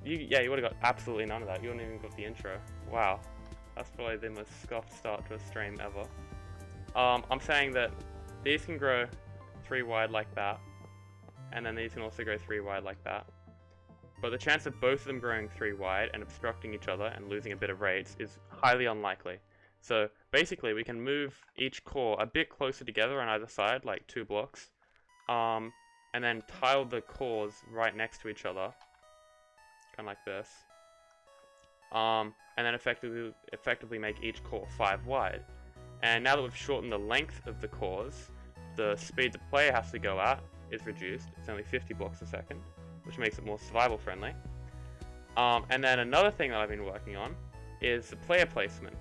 Yeah, you would have got absolutely none of that. You wouldn't even got the intro. Wow. That's probably the most scuffed start to a stream ever. I'm saying that these can grow 3 wide like that, and then these can also go 3 wide like that. But the chance of both of them growing 3 wide and obstructing each other and losing a bit of rates is highly unlikely. So basically we can move each core a bit closer together on either side, like 2 blocks, and then tile the cores right next to each other, kind of like this, and then effectively make each core 5 wide. And now that we've shortened the length of the cores, the speed the player has to go at is reduced. It's only 50 blocks a second, which makes it more survival friendly. And then another thing that I've been working on is the player placement.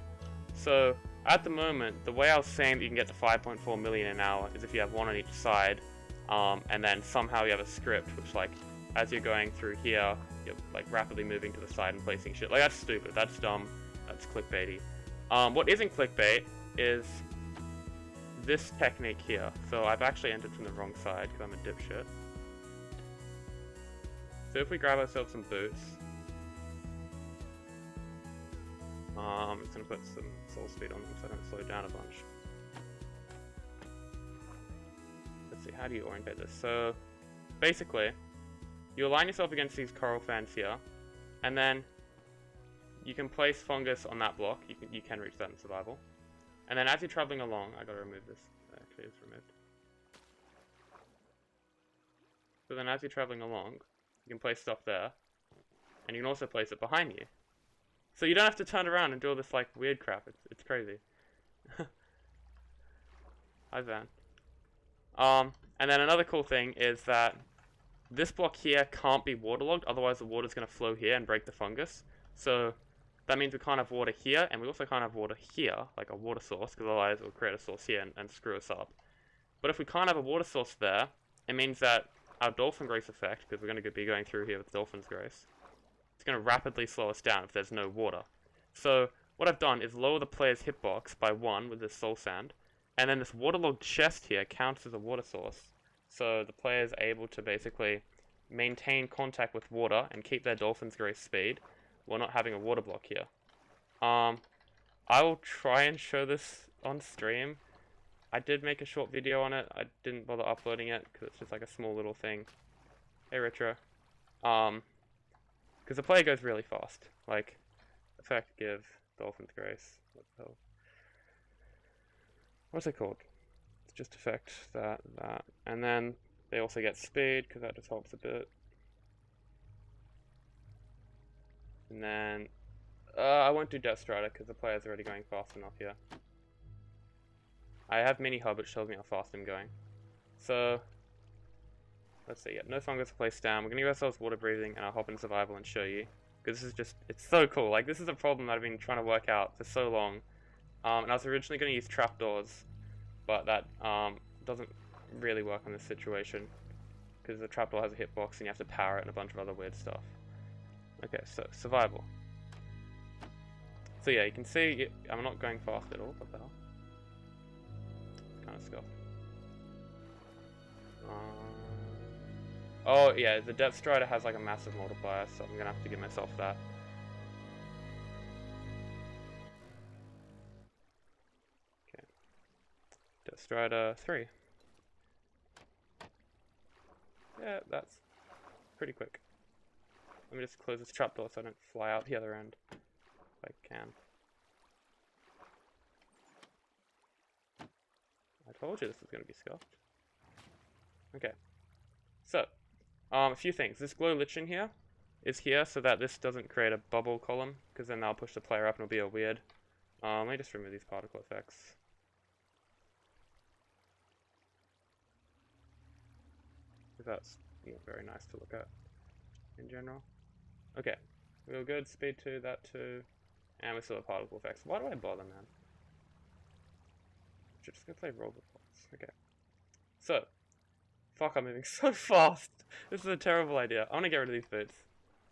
So at the moment, the way I was saying that you can get to 5.4 million an hour is if you have one on each side, and then somehow you have a script which, like, as you're going through here, you're like rapidly moving to the side and placing shit. Like, that's stupid, that's dumb, that's clickbaity. What isn't clickbait is this technique here. So I've actually entered from the wrong side because I'm a dipshit. So if we grab ourselves some boots, I'm just going to put some soul speed on them so I don't slow down a bunch. Let's see, how do you orientate this? So basically, you align yourself against these coral fans here, and then you can place fungus on that block. You can reach that in survival. And then as you're traveling along, I gotta remove this. Actually, it's removed. So then as you're traveling along, you can place stuff there, and you can also place it behind you. So you don't have to turn around and do all this like weird crap. It's crazy. Hi Van. And then another cool thing is that this block here can't be waterlogged, otherwise the water's gonna flow here and break the fungus. So that means we can't have water here, and we also can't have water here, like a water source, because otherwise it will create a source here and screw us up. But if we can't have a water source there, it means that our dolphin grace effect, because we're going to be going through here with dolphin's grace, it's going to rapidly slow us down if there's no water. So what I've done is lower the player's hitbox by 1 with this soul sand, and then this waterlogged chest here counts as a water source. So the player is able to basically maintain contact with water and keep their dolphin's grace speed while not having a water block here. I will try and show this on stream. I did make a short video on it. I didn't bother uploading it because it's just like a small little thing. Hey Retro. Because the player goes really fast. Like, effect, give, dolphin's grace. What the hell? What's it called? It's just effect, that. And then they also get speed because that just helps a bit. And then, I won't do DatNerd because the player's already going fast enough here. I have mini hub which tells me how fast I'm going. So, let's see, yeah, no fungus placed down. We're going to give ourselves water breathing and I'll hop in survival and show you. Because this is just, it's so cool. Like, this is a problem that I've been trying to work out for so long. And I was originally going to use trapdoors, but that doesn't really work on this situation. Because the trapdoor has a hitbox and you have to power it and a bunch of other weird stuff. Okay, so survival. So yeah, you can see I'm not going fast at all. What the hell? It's kind of scuffed. Oh yeah, the depth strider has like a massive multiplier, so I'm gonna have to give myself that. Okay. Depth strider 3. Yeah, that's pretty quick. Let me just close this trapdoor so I don't fly out the other end, if I can. I told you this was going to be scuffed. Okay. So, a few things. This glow lichen here is here so that this doesn't create a bubble column, because then that'll push the player up and it'll be all weird. Let me just remove these particle effects. That's not very nice to look at in general. Okay, we were good, speed 2, that 2, and we still have particle effects. Why do I bother, man? Just gonna play Roblox. Okay. So, fuck, I'm moving so fast. This is a terrible idea. I want to get rid of these boots.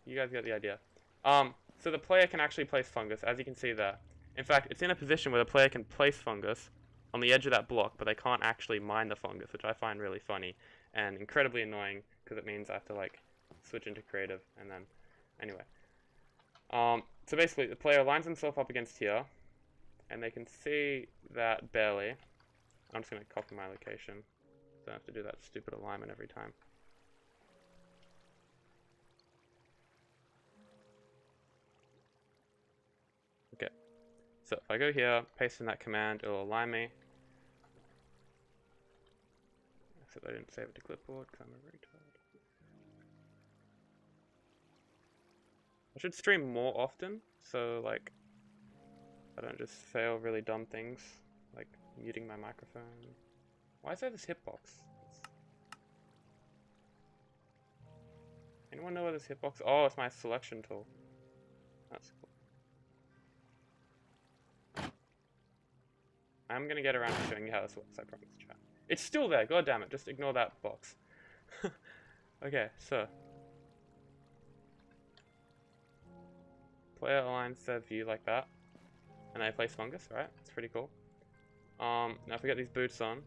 You guys get the idea. So the player can actually place fungus, as you can see there. In fact, it's in a position where the player can place fungus on the edge of that block, but they can't actually mine the fungus, which I find really funny and incredibly annoying, because it means I have to like switch into creative and then Anyway. So basically, the player lines himself up against here, and they can see that barely. I'm just going to copy my location. Don't have to do that stupid alignment every time. Okay. So if I go here, paste in that command, it'll align me. Except I didn't save it to clipboard because I'm a retard. I should stream more often, so like I don't just fail really dumb things, like muting my microphone. Why is there this hitbox? Anyone know where this hitbox? Oh, it's my selection tool. That's cool. I'm gonna get around to showing you how this works, I promise, chat. It's still there, god damn it, just ignore that box. Okay, so. Player aligns their view like that. And I place Fungus, right? It's pretty cool. Now if we get these boots on.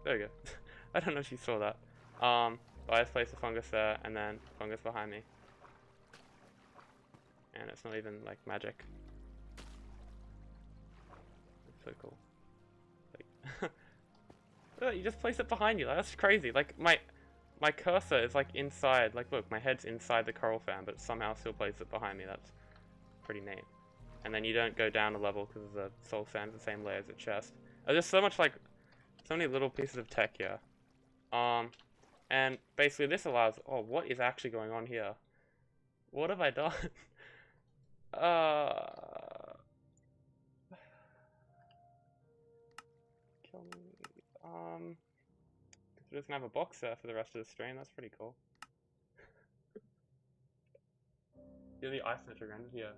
There we go. I don't know if you saw that. But I just placed the Fungus there, and then Fungus behind me. And it's not even like magic. It's so cool. Like, you just place it behind you. Like, that's crazy. Like my cursor is like inside. Like look, my head's inside the coral fan, but somehow still places it behind me. That's pretty neat. And then you don't go down a level because the soul sand's the same layer as the chest. There's so much like. So many little pieces of tech here. And basically this allows... Oh, what is actually going on here? What have I done? Kill me. It doesn't have a box there for the rest of the stream. That's pretty cool. You're the isometric rendered here.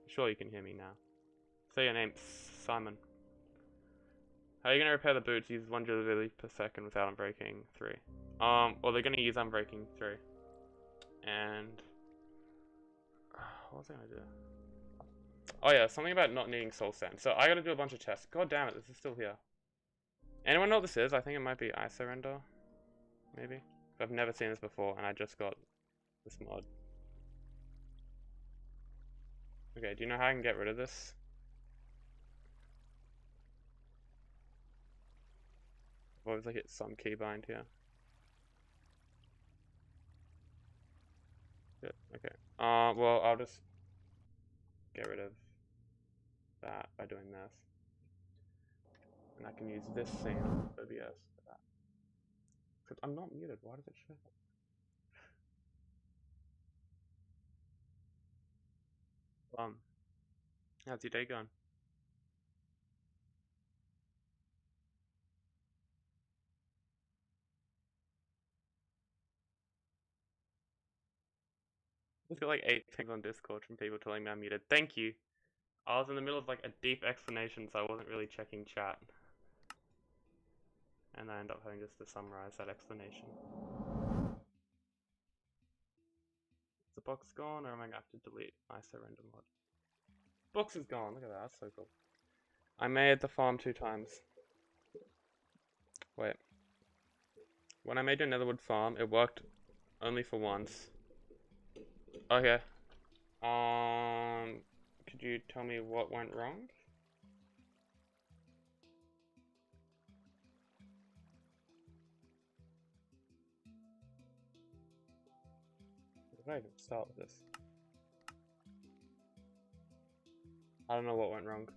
Sure you can hear me now. Say your name, Simon. How are you going to repair the boots? Use 1 joules per second without unbreaking 3. Well, they're going to use unbreaking 3. And... what was I going to do? Oh yeah, something about not needing soul sand. So I got to do a bunch of tests. God damn it, this is still here. Anyone know what this is? I think it might be ISO render. Maybe. I've never seen this before, and I just got this mod. Okay, do you know how I can get rid of this? I've obviously hit some keybind here. Good, okay. Well, I'll just get rid of that by doing this. And I can use this scene on OBS for that. Except I'm not muted, why does it show that? How's your day going? I've got like 8 things on Discord from people telling me I'm muted. Thank you. I was in the middle of like a deep explanation, so I wasn't really checking chat. And I end up having just to summarize that explanation. Is the box gone, or am I gonna have to delete ISO render mod? Box is gone, look at that, that's so cool. I made the farm 2 times. Wait. When I made your netherwood farm, it worked only for once. Okay. Could you tell me what went wrong? Where do I even start with this? I don't know what went wrong.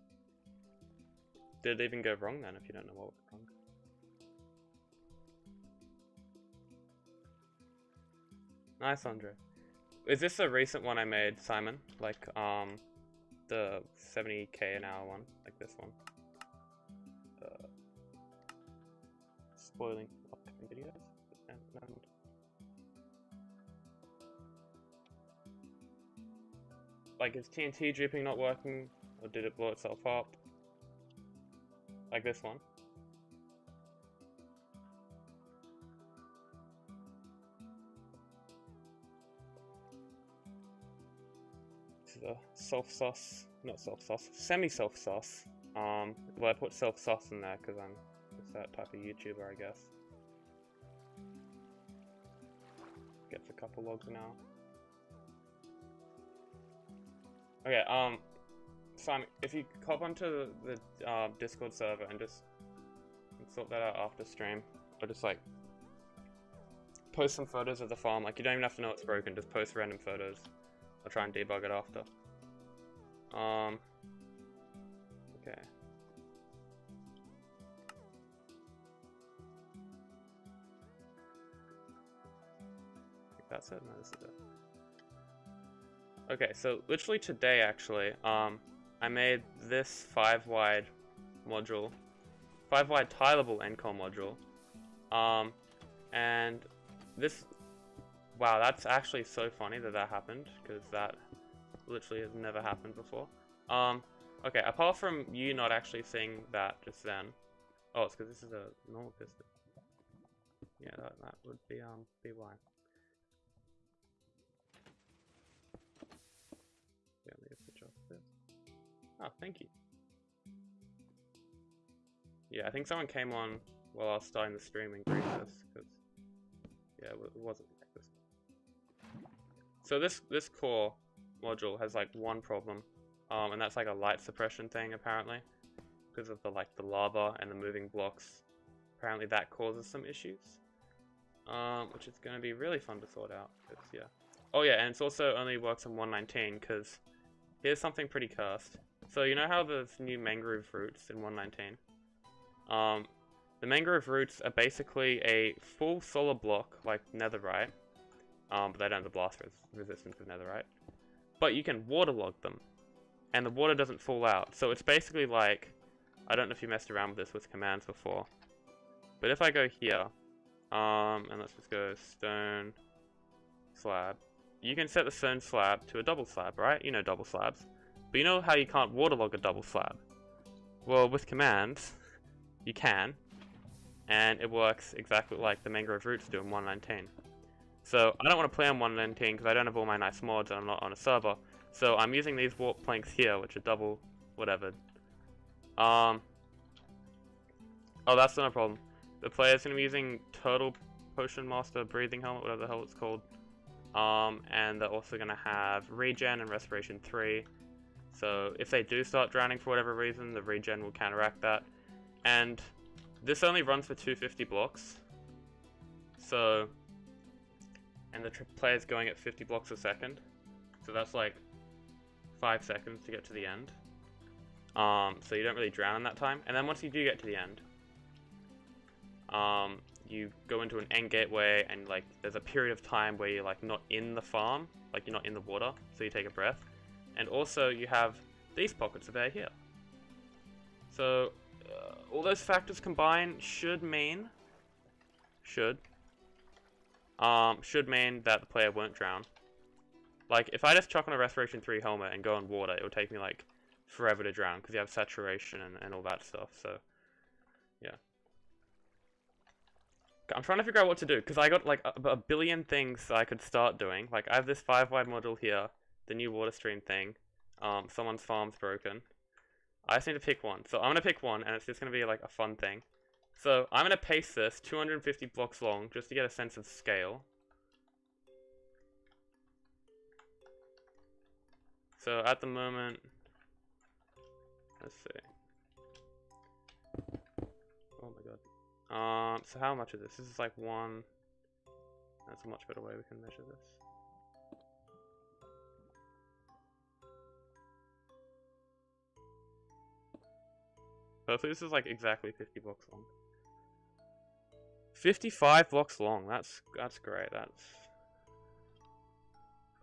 Did it even go wrong then, if you don't know what went wrong? Nice, Andre. Is this a recent one I made, Simon? Like, the 70k an hour one, like this one? Spoiling upcoming videos? And like, is TnT dripping not working? Or did it blow itself up? like this one. This is a self sauce, not self sauce, semi self sauce. Well, I put self sauce in there because I'm just that type of YouTuber, I guess. Gets a couple logs an hour. Okay, Simon, if you hop onto the Discord server and just sort that out after stream, or just like post some photos of the farm. Like, you don't even have to know it's broken, just post random photos. I'll try and debug it after. Okay. I think that's it. No, this is it. Okay, so literally today, actually, I made this 5-wide module, 5-wide tileable ncore module, and this, wow, that's actually so funny that that happened, because that literally has never happened before. Okay, apart from you not actually seeing that just then, oh, it's because this is a normal piston. Yeah, that would be why. Yeah, let me switch off this. Oh, thank you. Yeah, I think someone came on while I was starting the stream and greeted us, because yeah, it wasn't like this. So this core module has like one problem, and that's like a light suppression thing apparently, because of the lava and the moving blocks. Apparently that causes some issues, which is going to be really fun to sort out. Yeah. Oh yeah, and it also only works on 1.19 because here's something pretty cursed. So you know how there's new mangrove roots in 1.19? The mangrove roots are basically a full solid block like netherite, but they don't have the blast resistance of netherite. But you can waterlog them, and the water doesn't fall out. So it's basically like, I don't know if you messed around with this with commands before, but if I go here, and let's just go stone slab, you can set the stone slab to a double slab, right? You know double slabs. But you know how you can't waterlog a double slab? Well, with commands, you can, and it works exactly like the mangrove roots do in 1.19. So I don't want to play on 1.19 because I don't have all my nice mods and I'm not on a server. So I'm using these warp planks here, which are double whatever. Oh, that's not a problem. The player's going to be using Turtle Potion Master Breathing Helmet, whatever the hell it's called. And they're also going to have regen and respiration 3. So if they do start drowning for whatever reason, the regen will counteract that. And this only runs for 250 blocks. So, and the player's going at 50 blocks a second. So that's like 5 seconds to get to the end. So you don't really drown in that time. And then once you do get to the end, you go into an end gateway, and like there's a period of time where you're like not in the farm, like you're not in the water, so you take a breath. And also you have these pockets of air here. So all those factors combined should mean that the player won't drown. Like if I just chuck on a respiration 3 helmet and go in water, it would take me like forever to drown because you have saturation and all that stuff. So yeah. I'm trying to figure out what to do, because I got like a billion things that I could start doing. Like I have this 5-wide module here, the new water stream thing, someone's farm's broken. I just need to pick one. So I'm going to pick one, and it's just going to be like a fun thing. So I'm going to paste this 250 blocks long, just to get a sense of scale. So at the moment, let's see. Oh my god. So how much is this? This is like 1. That's a much better way we can measure this. Hopefully this is like exactly 50 blocks long. 55 blocks long. That's great. That's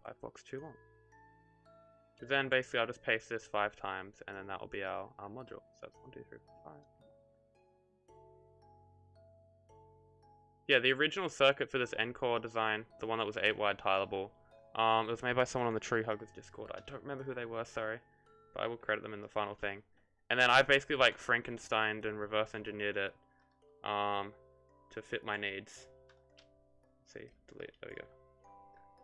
5 blocks too long. So then basically I'll just paste this 5 times, and then that will be our module. So that's 1, 2, 3, 4, 5. Yeah, the original circuit for this ncore design, the one that was 8-wide tileable, it was made by someone on the Tree Huggers Discord. I don't remember who they were, sorry, but I will credit them in the final thing. And then I basically like Frankensteined and reverse engineered it to fit my needs. Let's see, delete, there we go.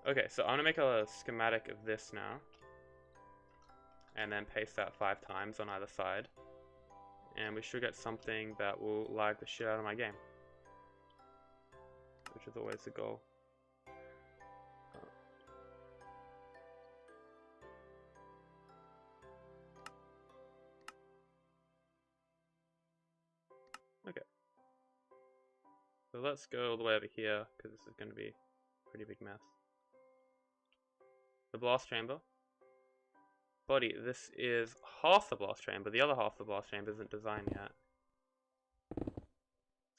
Okay, so I'm gonna make a schematic of this now. And then paste that 5 times on either side. And we should get something that will lag the shit out of my game. Which is always the goal. Okay. So let's go all the way over here, because this is going to be a pretty big mess. The blast chamber. Body, this is half the blast chamber. The other half of the blast chamber isn't designed yet.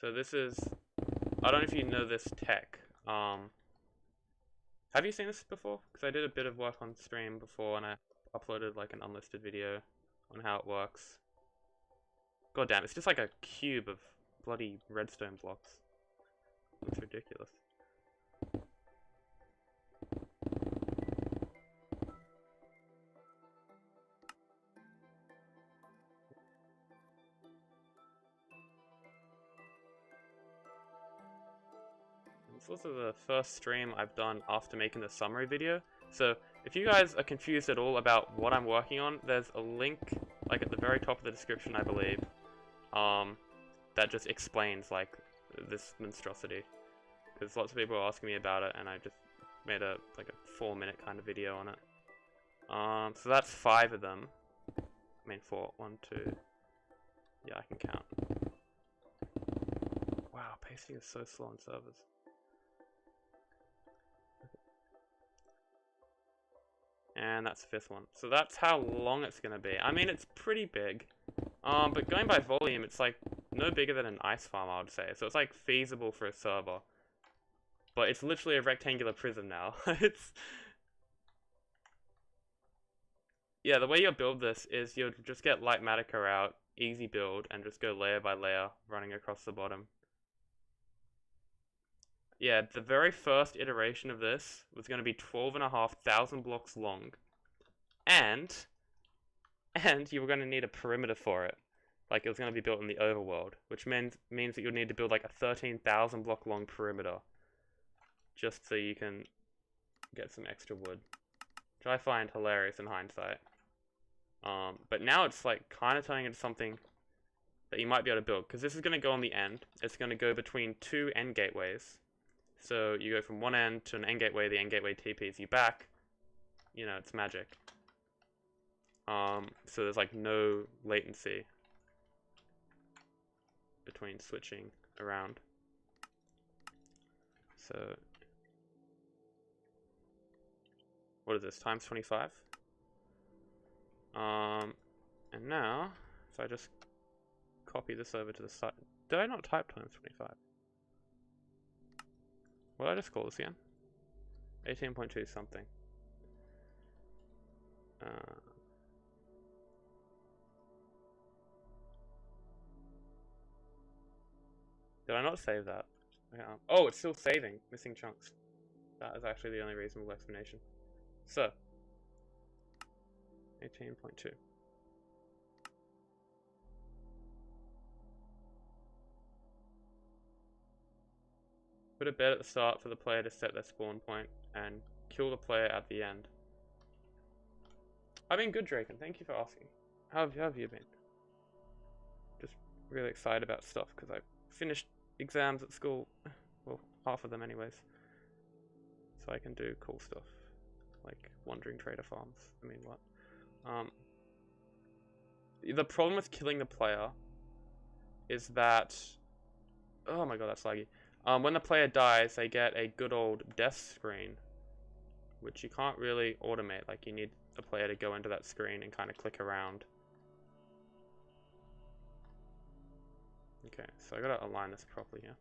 So this is, I don't know if you know this tech. Have you seen this before? Because I did a bit of work on stream before and I uploaded like an unlisted video on how it works. God damn, it's just like a cube of bloody redstone blocks. Looks ridiculous. This was the first stream I've done after making the summary video. So if you guys are confused at all about what I'm working on, there's a link like at the very top of the description, I believe, that just explains like this monstrosity. Because lots of people are asking me about it, and I just made a 4-minute kind of video on it. So that's 5 of them. I mean 4. 1, 2. Yeah, I can count. Wow, pasting is so slow on servers. And that's the 5th one. So that's how long it's going to be. I mean, it's pretty big. But going by volume, it's like no bigger than an ice farm, I would say. So it's like feasible for a server. But it's literally a rectangular prism now. Yeah, the way you'll build this is you'll just get light Matica out, easy build, and just go layer by layer, running across the bottom. Yeah, the very first iteration of this was going to be 12,500 blocks long. And you were going to need a perimeter for it. Like, it was going to be built in the overworld, which means that you'll need to build like a 13,000 block long perimeter. Just so you can get some extra wood. Which I find hilarious in hindsight. But now it's like kind of turning into something that you might be able to build. Because this is going to go on the end. It's going to go between 2 end gateways. So you go from one end to an end gateway, the end gateway TPs you back. You know, it's magic. So there's like no latency between switching around. So what is this, times 25? And now, if I just copy this over to the side, did I not type times 25? What did I just call this again? 18.2 something. Did I not save that? Oh, it's still saving. Missing chunks. That is actually the only reasonable explanation. So, 18.2. Put a bed at the start for the player to set their spawn point, and kill the player at the end. I've been good, Draken. Thank you for asking. How have you been? Just really excited about stuff, because I finished exams at school. Well, half of them anyways. So I can do cool stuff. Like wandering trader farms. I mean, what? The problem with killing the player is that... Oh my god, that's laggy. When the player dies, they get a good old death screen, which you can't really automate. Like, you need the player to go into that screen and kind of click around. Okay, so I gotta align this properly here.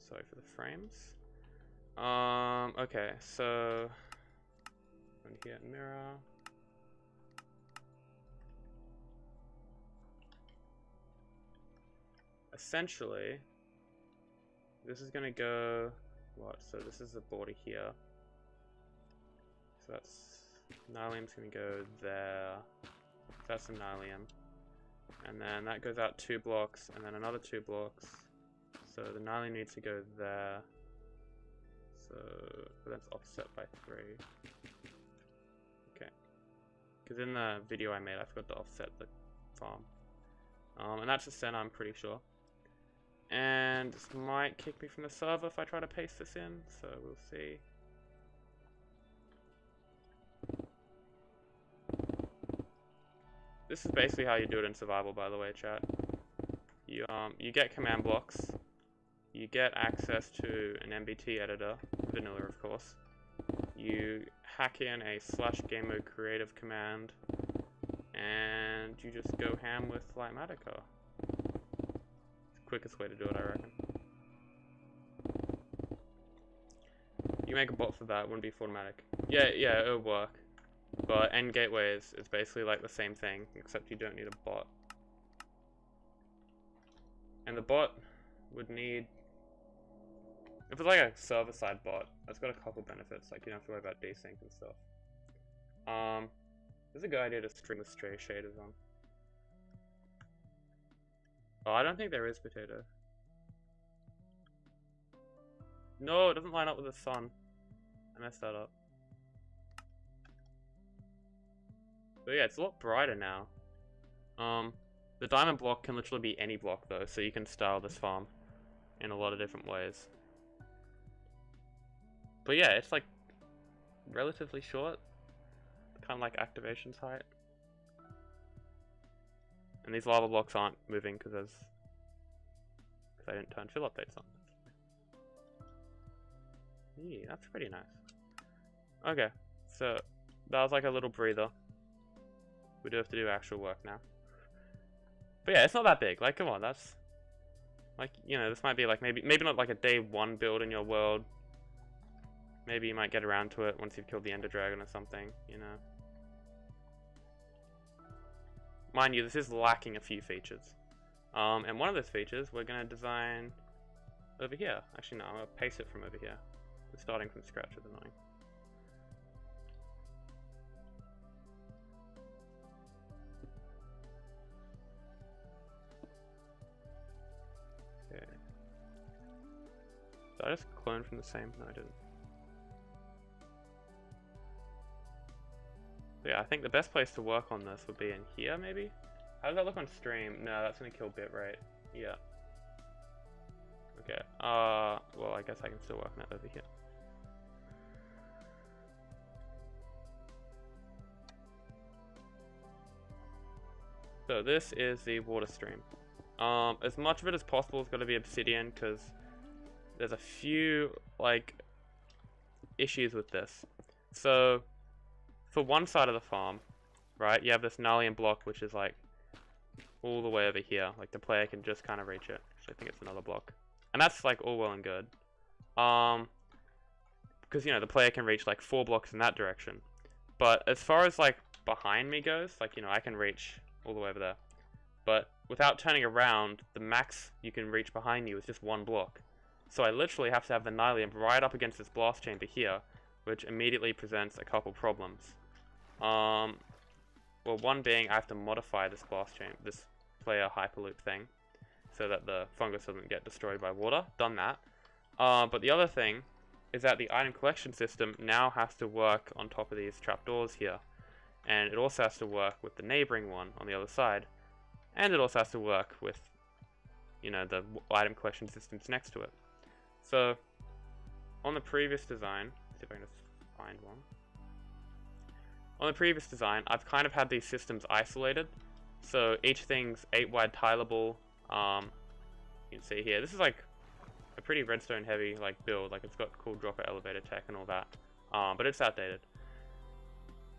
Sorry for the frames. Okay, so on here, mirror. Essentially, this is gonna go what? So this is the border here. So that's Nylium's gonna go there. That's some nylium. And then that goes out 2 blocks, and then another 2 blocks. So the nylium needs to go there. So that's offset by 3. Okay. Because in the video I made, I forgot to offset the farm. And that's the center, I'm pretty sure. And this might kick me from the server if I try to paste this in, so we'll see. This is basically how you do it in survival, by the way, chat. You get command blocks. You get access to an MBT editor, vanilla of course. You hack in a /game mode creative command, and you just go ham with Lightmatica. It's the quickest way to do it, I reckon. You make a bot for that, it wouldn't be automatic. Yeah, it'll work. But end gateway is basically like the same thing, except you don't need a bot. And the bot would need... If it's like a server-side bot, that's got a couple benefits, like you don't have to worry about desync and stuff. There's a good idea to string the stray shaders on. Oh, I don't think there is potato. No, it doesn't line up with the sun. I messed that up. But yeah, it's a lot brighter now. The diamond block can literally be any block though, so you can style this farm in a lot of different ways. But yeah, it's like relatively short, kind of like activation's height. And these lava blocks aren't moving because I didn't turn fill updates on. Yeah, that's pretty nice. Okay, so that was like a little breather. We do have to do actual work now. But yeah, it's not that big. Like, come on, that's like, you know, this might be like maybe not like a day 1 build in your world. Maybe you might get around to it once you've killed the Ender Dragon or something, you know. Mind you, this is lacking a few features. And one of those features we're gonna design over here. Actually no, I'm gonna paste it from over here. Starting from scratch is annoying. Okay. Did I just clone from the same? No, I didn't. So yeah, I think the best place to work on this would be in here, maybe? How does that look on stream? No, that's gonna kill bitrate. Yeah. Okay, well, I guess I can still work on it over here. So this is the water stream. As much of it as possible is going to be obsidian because there's a few like issues with this. So for one side of the farm, right, you have this nylium block which is like all the way over here. Like the player can just kind of reach it. Actually, I think it's another block, and that's like all well and good. Because you know the player can reach like 4 blocks in that direction. But as far as like behind me goes, like you know I can reach all the way over there. But without turning around, the max you can reach behind you is just 1 block. So I literally have to have the nylium right up against this blast chamber here, which immediately presents a couple problems. Well, one being I have to modify this blast chamber, this player hyperloop thing, so that the fungus doesn't get destroyed by water. Done that. But the other thing is that the item collection system now has to work on top of these trapdoors here. And it also has to work with the neighboring one on the other side. And it also has to work with, you know, the item collection systems next to it. So, on the previous design, let's see if I can just find one. On the previous design, I've kind of had these systems isolated. So each thing's 8 wide tileable. You can see here, this is like a pretty redstone heavy like build. Like it's got cool dropper elevator tech and all that. But it's outdated.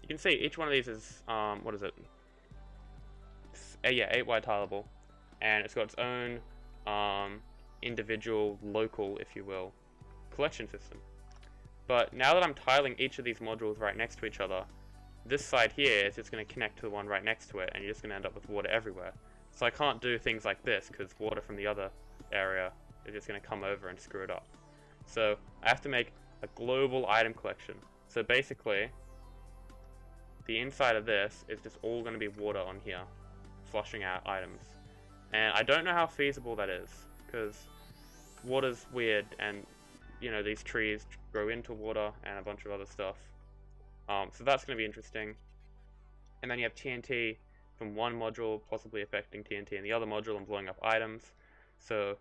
You can see each one of these is, what is it? Yeah, 8 wide tileable. And it's got its own individual, local, if you will, collection system. But now that I'm tiling each of these modules right next to each other, this side here is just going to connect to the one right next to it, and you're just going to end up with water everywhere. So I can't do things like this, because water from the other area is just going to come over and screw it up. So I have to make a global item collection. So basically, the inside of this is just all going to be water on here, flushing out items. And I don't know how feasible that is, because water's weird, and you know, these trees grow into water and a bunch of other stuff. So that's going to be interesting. And then you have TNT from one module possibly affecting TNT in the other module and blowing up items. So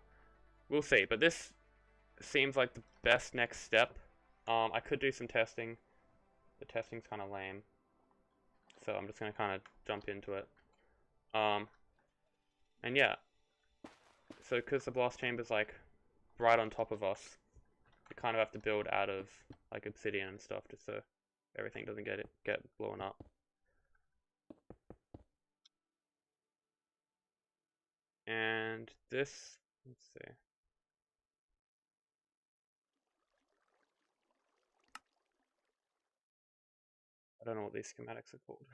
we'll see. But this seems like the best next step. I could do some testing. The testing's kind of lame. So I'm just going to kind of jump into it. And yeah. So because the blast chamber's like right on top of us, we kind of have to build out of like obsidian and stuff just so everything doesn't get blown up. And this, let's see. I don't know what these schematics are called.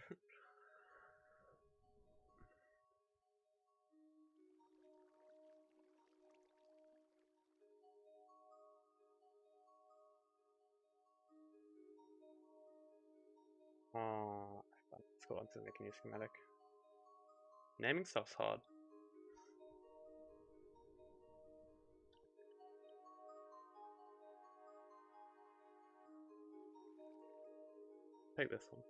Let's go on to make a new schematic. Naming stuff's hard. Take this one.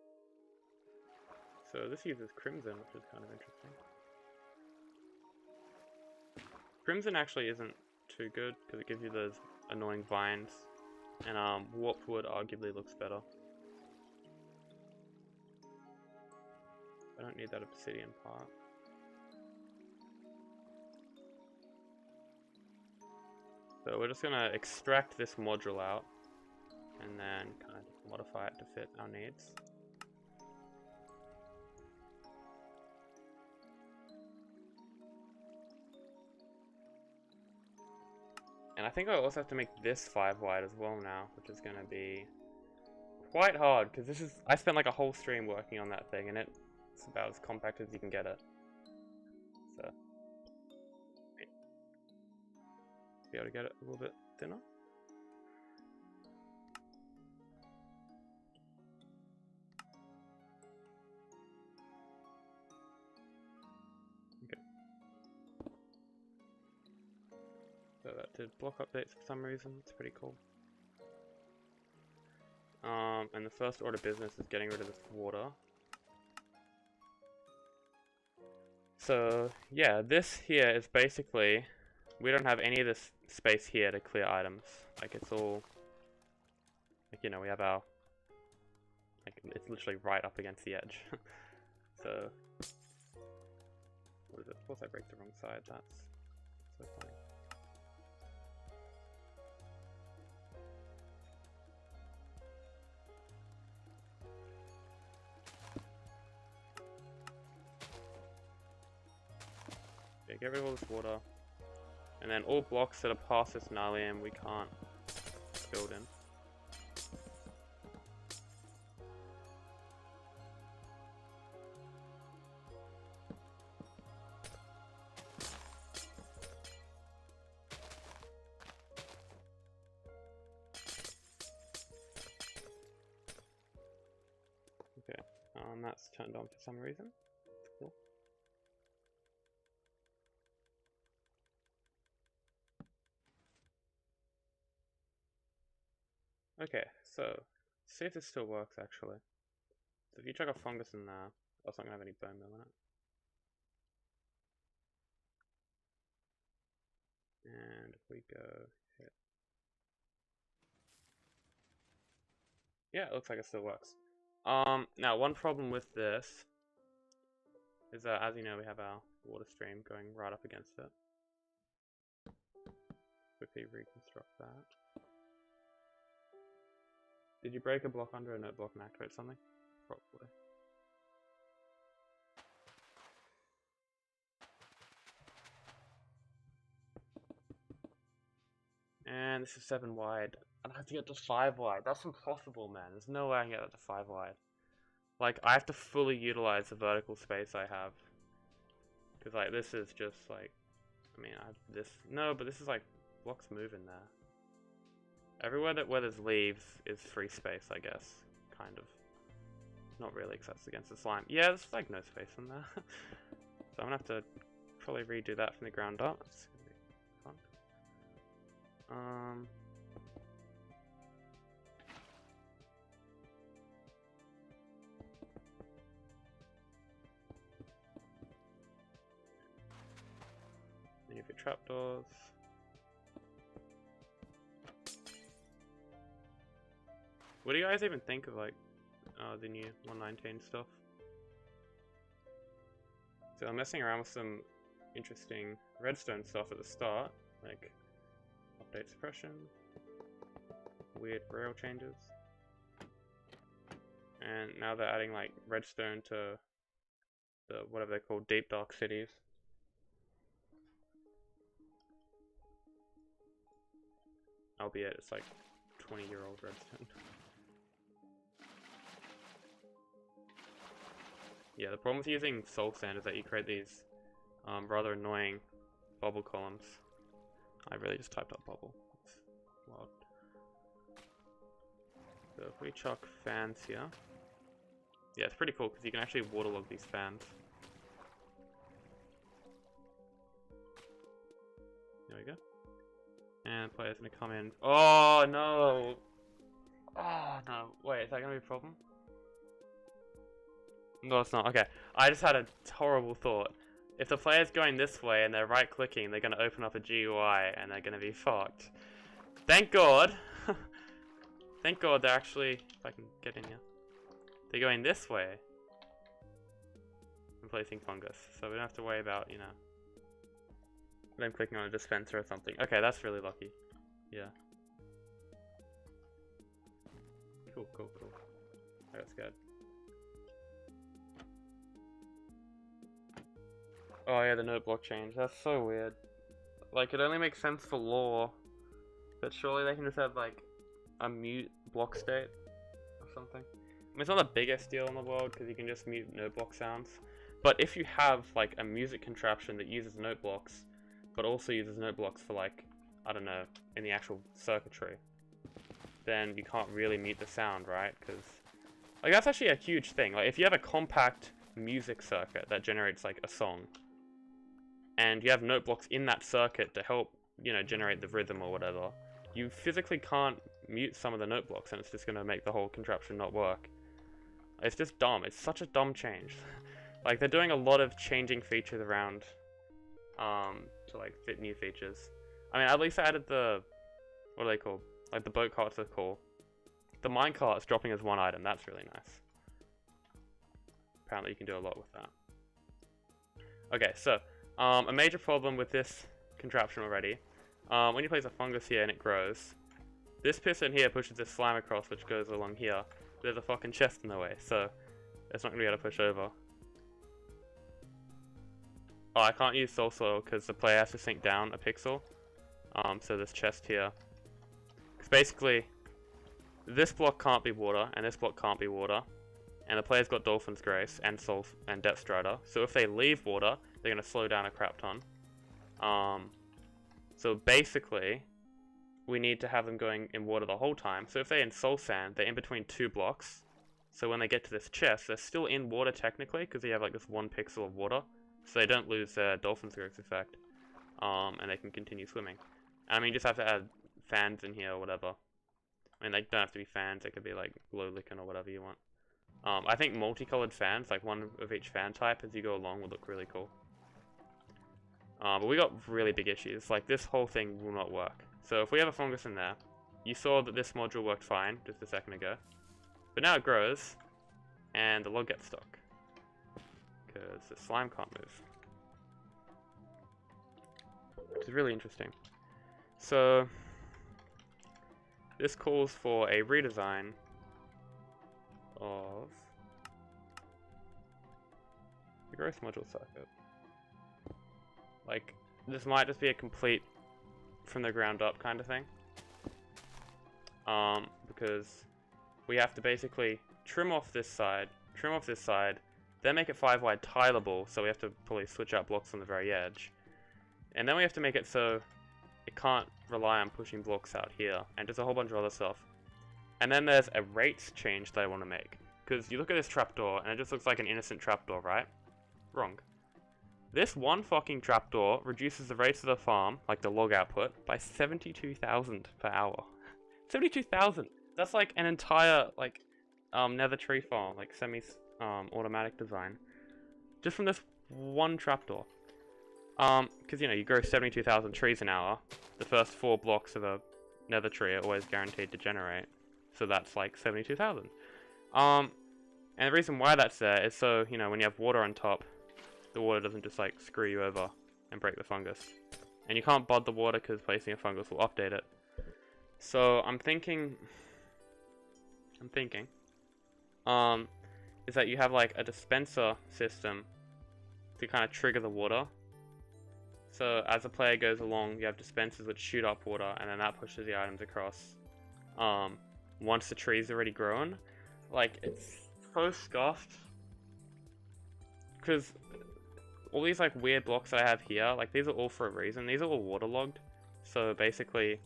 So this uses crimson, which is kind of interesting. Crimson actually isn't too good because it gives you those annoying vines, and warped wood arguably looks better. I don't need that obsidian part. So we're just gonna extract this module out and then kind of modify it to fit our needs. And I think I also have to make this 5 wide as well now, which is gonna be quite hard because this is, I spent like a whole stream working on that thing and it's about as compact as you can get it. So be able to get it a little bit thinner. Okay. So that did block updates for some reason. It's pretty cool. And the first order of business is getting rid of this water. So yeah, this here is basically, we don't have any of this space here to clear items. Like it's all, like, you know, we have our, like it's literally right up against the edge. So, what is it? Of course I break the wrong side, that's so funny. Yeah, get rid of all this water. And then all blocks that are past this gnarlium we can't build in. Okay, that's turned on for some reason. That's cool. Okay, so see if this still works actually. So if you chuck a fungus in there, it's not gonna have any bone meal in it. And if we go hit. Yeah, it looks like it still works. Now one problem with this is that, as you know, we have our water stream going right up against it. Quickly reconstruct that. Did you break a block under a note block and activate something? Probably. And this is 7 wide. And I have to get to 5 wide. That's impossible, man. There's no way I can get that to 5 wide. Like, I have to fully utilize the vertical space I have. Because, like, this is just, like... I mean, I have this... No, but this is, like, blocks move in there. Everywhere where there's leaves is free space, I guess. Kind of. not really, because that's against the slime. Yeah, there's like no space in there. So I'm gonna have to probably redo that from the ground up. It's gonna be fun. Then you have your trapdoors. What do you guys even think of like the new 119 stuff? So I'm messing around with some interesting redstone stuff at the start, like update suppression, weird rail changes, and now they're adding like redstone to the whatever they're called, deep dark cities. Albeit it's like 20-year-old redstone. Yeah, the problem with using soul sand is that you create these rather annoying bubble columns. I really just typed up bubble. That's wild. So if we chuck fans here, yeah, it's pretty cool because you can actually waterlog these fans. There we go. And the player's gonna come in. Oh no! Oh no! Wait, is that gonna be a problem? No, it's not. Okay, I just had a horrible thought. If the player's going this way and they're right-clicking, they're going to open up a GUI and they're going to be fucked. Thank God! Thank God they're actually... If I can get in here. They're going this way. Replacing fungus. So we don't have to worry about, you know... them clicking on a dispenser or something. Okay, that's really lucky. Yeah. Cool, cool, cool. I got scared. Oh yeah, the node block change. That's so weird. Like, it only makes sense for lore, but surely they can just have like a mute block state or something. I mean, it's not the biggest deal in the world because you can just mute node block sounds. But if you have like a music contraption that uses note blocks, but also uses note blocks for like, I don't know, in the actual circuitry, then you can't really mute the sound, right? Because like that's actually a huge thing. Like if you have a compact music circuit that generates like a song, and you have note blocks in that circuit to help, you know, generate the rhythm or whatever, you physically can't mute some of the note blocks, and it's just going to make the whole contraption not work. It's just dumb. It's such a dumb change. Like, they're doing a lot of changing features around to, like, fit new features. I mean, at least I added the... what are they called? Like, the boat carts are cool. The mine cart's dropping as one item. That's really nice. Apparently you can do a lot with that. Okay, so... a major problem with this contraption already, when you place a fungus here and it grows, this piston here pushes this slime across, which goes along here. There's a fucking chest in the way, so it's not going to be able to push over. Oh, I can't use soul soil because the player has to sink down a pixel. So this chest here. Because basically, this block can't be water, and this block can't be water. And the player's got Dolphin's Grace and Soul and Depth Strider. So if they leave water, they're going to slow down a crap ton. So basically, we need to have them going in water the whole time. So if they're in Soul Sand, they're in between two blocks. So when they get to this chest, they're still in water technically, because they have like this 1 pixel of water. So they don't lose their Dolphin's Grace effect. And they can continue swimming. I mean, you just have to add fans in here or whatever. I mean, they don't have to be fans, they could be like glow licking or whatever you want. I think multicolored fans, like one of each fan type as you go along, would look really cool. But we got really big issues. Like, this whole thing will not work. So if we have a fungus in there, you saw that this module worked fine just a second ago. But now it grows, and the log gets stuck. Because the slime can't move. Which is really interesting. So, this calls for a redesign of the growth module circuit. Like, this might just be a complete from the ground up kind of thing. Because we have to basically trim off this side, then make it 5 wide tileable, so we have to probably switch out blocks on the very edge. And then we have to make it so it can't rely on pushing blocks out here, and just a whole bunch of other stuff. And then there's a rates change that I want to make, Because you look at this trapdoor, and it just looks like an innocent trapdoor, right? Wrong. This one fucking trapdoor reduces the rates of the farm, like the log output, by 72,000 per hour. 72,000! That's like an entire, like, nether tree farm, like automatic design. Just from this one trapdoor. Because, you know, you grow 72,000 trees an hour. The first 4 blocks of a nether tree are always guaranteed to generate. So that's like 72,000. And the reason why that's there is so, you know, when you have water on top, the water doesn't just like screw you over and break the fungus. And you can't bud the water because placing a fungus will update it. So I'm thinking, is that you have like a dispenser system to kind of trigger the water. So as the player goes along, you have dispensers which shoot up water, and then that pushes the items across. Once the tree's already grown, like, it's so scuffed. Because all these like weird blocks I have here, like, these are all for a reason. These are all waterlogged. So basically,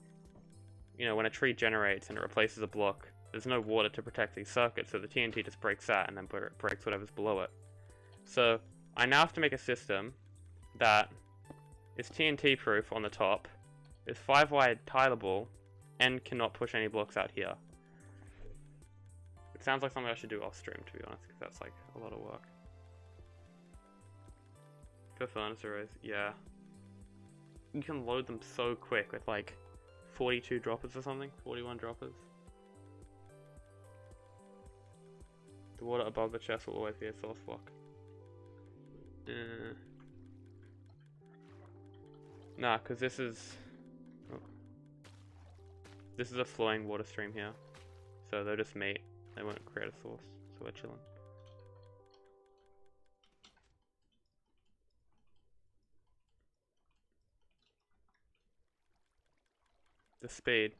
you know, when a tree generates and it replaces a block, there's no water to protect these circuits, so the TNT just breaks that and then breaks whatever's below it. So I now have to make a system that is TNT proof on the top, is 5-wide tileable, and cannot push any blocks out here. It sounds like something I should do off stream, to be honest, because that's like a lot of work. For furnace arrays, yeah. You can load them so quick with like 42 droppers or something, 41 droppers. The water above the chest will always be a source block. Nah, because this is a flowing water stream here, so they'll just meet. They won't create a source, so we're chilling. The speed.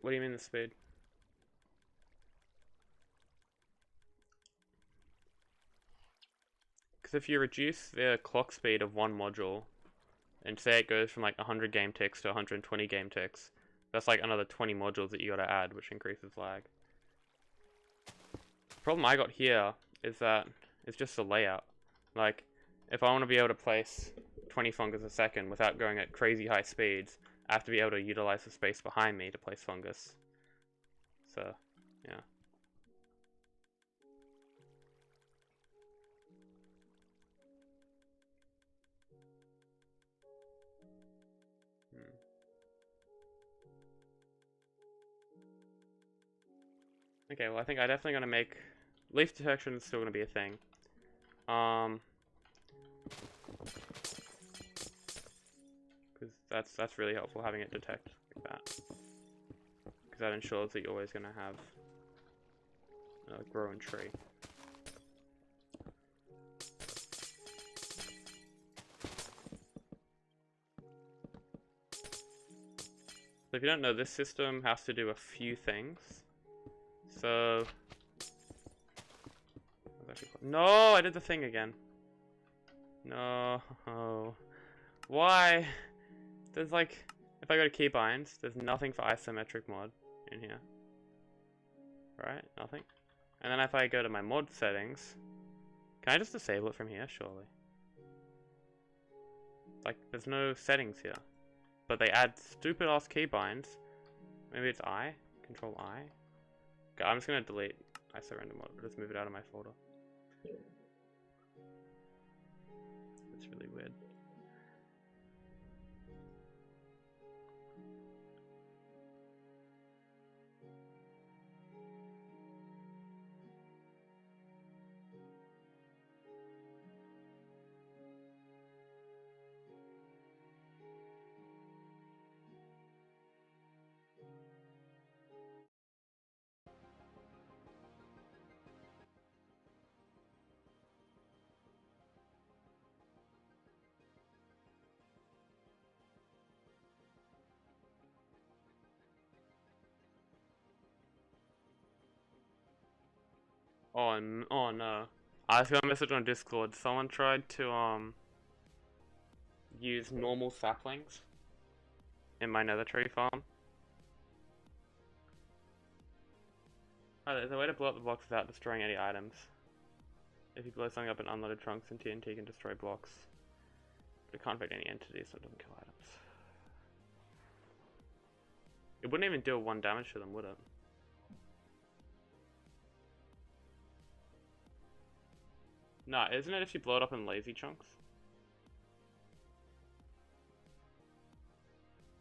What do you mean the speed? Because if you reduce the clock speed of one module, and say it goes from like 100 game ticks to 120 game ticks, that's like another 20 modules that you gotta add, which increases lag. The problem I got here is that it's just the layout. Like, if I want to be able to place 20 fungus a second without going at crazy high speeds, I have to be able to utilize the space behind me to place fungus. So, yeah. Okay, well I think I'm definitely gonna make leaf detection is still gonna be a thing. Because that's really helpful having it detect like that. Because that ensures that you're always gonna have a growing tree. So if you don't know, this system has to do a few things. So, no, I did the thing again. No, why? There's like, if I go to keybinds, there's nothing for isometric mod in here, right? Nothing. And then if I go to my mod settings, can I just disable it from here? Surely. Like, there's no settings here, but they add stupid ass keybinds. Maybe it's I. Control I. Okay, I'm just gonna delete ISO random mod, just move it out of my folder. It's really weird. Oh no. I just got a message on Discord. Someone tried to use normal saplings in my nether tree farm. Hi, there's a way to blow up the blocks without destroying any items. If you blow something up in unloaded trunks, then TNT can destroy blocks. But it can't affect any entities, so it doesn't kill items. It wouldn't even deal 1 damage to them, would it? Nah, isn't it if you blow it up in lazy chunks?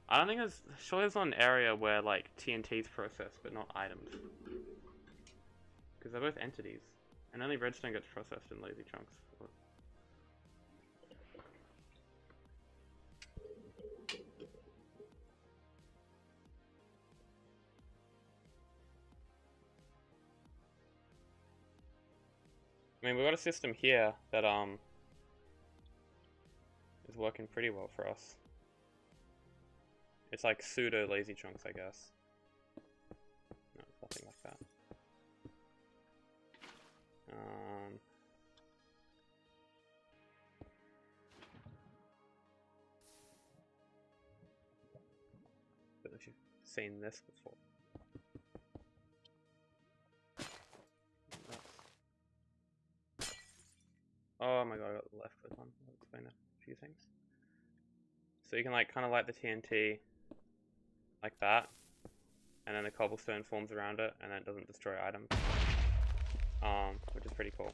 I don't think there's... Surely there's not an area where, like, TNT's processed, but not items. Because they're both entities. And only redstone gets processed in lazy chunks. I mean, we've got a system here that, is working pretty well for us. It's like pseudo lazy chunks, I guess. No, it's nothing like that. Don't know if you've seen this before. Oh my god, I got the left click on. I'll explain a few things. So you can like kind of light the TNT like that, and then the cobblestone forms around it, and then it doesn't destroy items, which is pretty cool.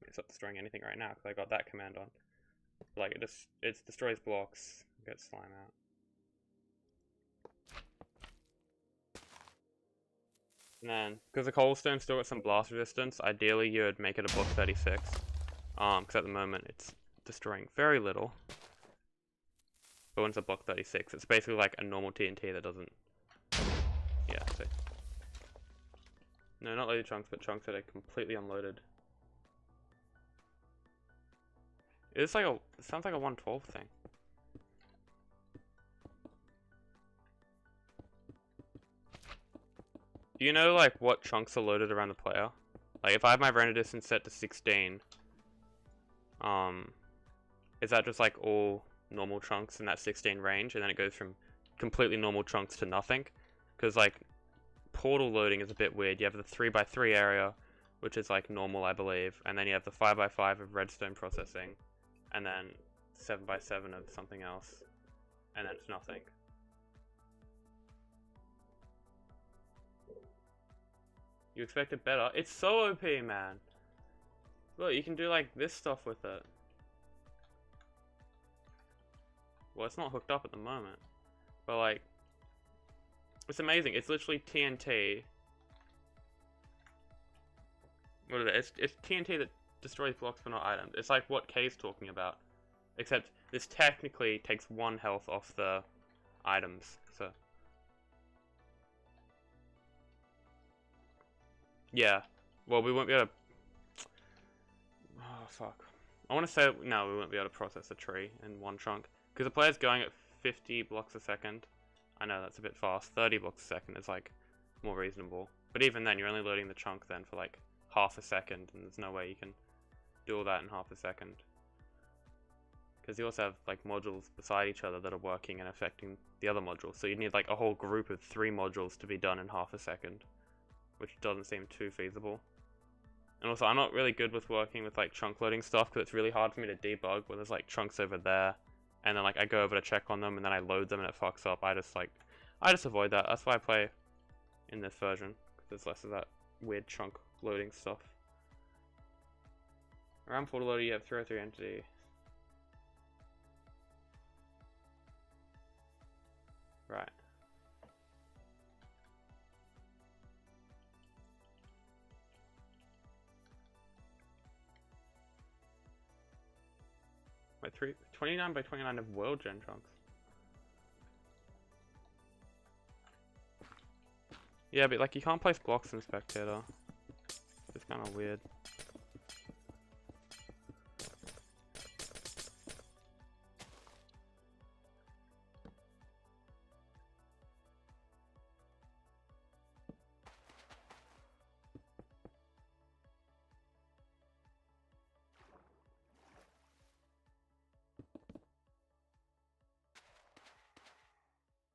It's not destroying anything right now because I got that command on. Like it destroys blocks, gets slime out. And then, because the cobblestone still got some blast resistance, ideally you would make it a block 36. Because at the moment it's destroying very little. But when it's a block 36, it's basically like a normal TNT that doesn't... Yeah, so... No, not loaded chunks, but chunks that are completely unloaded. It's like a... It sounds like a 112 thing. Do you know, like, what chunks are loaded around the player? Like, if I have my render distance set to 16, is that just, like, all normal chunks in that 16 range, and then it goes from completely normal chunks to nothing? Because, like, portal loading is a bit weird. You have the 3x3 area, which is, like, normal, I believe, and then you have the 5x5 of redstone processing, and then 7x7 of something else, and then it's nothing. You expected better? It's so OP, man. Look, you can do like this stuff with it. Well, it's not hooked up at the moment, but like, it's amazing. It's literally TNT. What is it? It's TNT that destroys blocks but not items. It's like what Kay's talking about, except this technically takes 1 health off the items. So yeah, well, we won't be able to... Oh, fuck. I want to say, no, we won't be able to process a tree in 1 chunk. Because the player's going at 50 blocks a second. I know, that's a bit fast. 30 blocks a second is, like, more reasonable. But even then, you're only loading the chunk then for, like, half a second. And there's no way you can do all that in half a second. Because you also have, like, modules beside each other that are working and affecting the other modules. So you need, like, a whole group of 3 modules to be done in half a second. Which doesn't seem too feasible. And also, I'm not really good with working with like chunk loading stuff because it's really hard for me to debug when there's like chunks over there, and then like I go over to check on them and then I load them and it fucks up. I just avoid that. That's why I play in this version, because there's less of that weird chunk loading stuff. Around portal loader, you have 303 entity. Right. Wait, 29 by 29 of world gen chunks. Yeah, but like you can't place blocks in Spectator. It's kind of weird.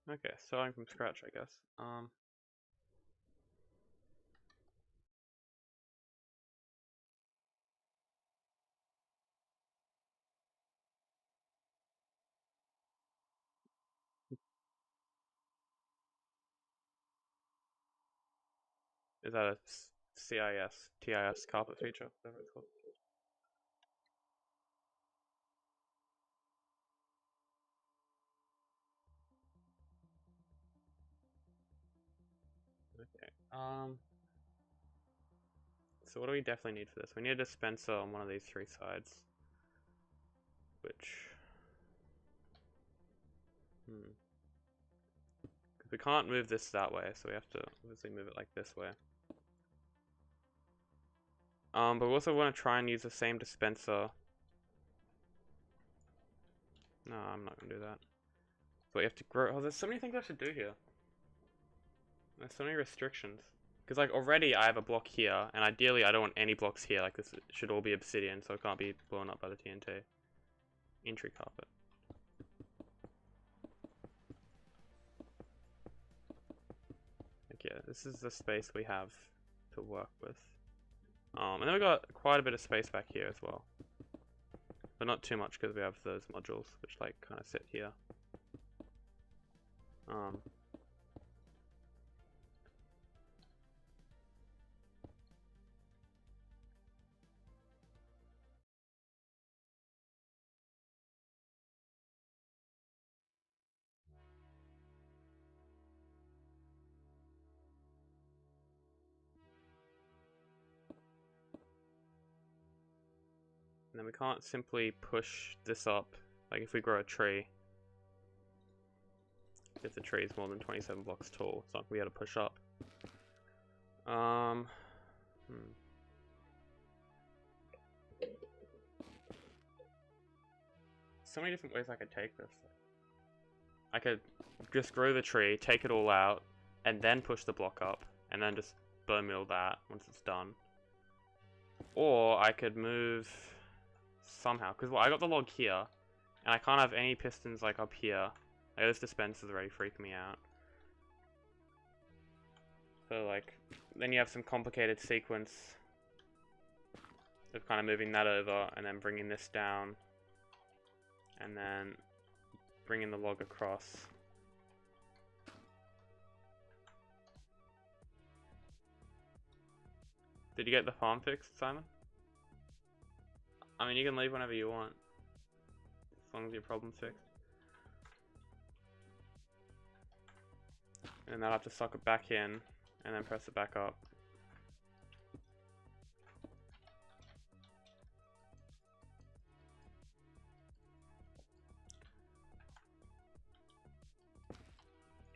Okay, starting from scratch, I guess. Is that a CIS, TIS carpet feature, whatever it's called? Okay. So what do we definitely need for this? We need a dispenser on one of these three sides. Which... Because we can't move this that way, so we have to obviously move it like this way. But we also want to try and use the same dispenser. No, I'm not going to do that. So we have to grow... Oh, there's so many things I should do here. There's so many restrictions. Because, like, already I have a block here, and ideally I don't want any blocks here. Like, this should all be obsidian, so it can't be blown up by the TNT. Entry carpet. Like, yeah, this is the space we have to work with. And then we got quite a bit of space back here as well. But not too much, because we have those modules, which, like, kind of sit here. And then we can't simply push this up, like if we grow a tree. If the tree is more than 27 blocks tall, it's not going to be able to push up. So many different ways I could take this. I could just grow the tree, take it all out, and then push the block up, and then just bone meal that once it's done. Or I could move somehow, because well, I got the log here, and I can't have any pistons like up here. Like, this dispenser's already freaking me out. So like, then you have some complicated sequence of kind of moving that over, and then bringing this down, and then bringing the log across. Did you get the farm fixed, Simon? I mean, you can leave whenever you want, as long as your problem's fixed. And then I'll have to suck it back in, and then press it back up.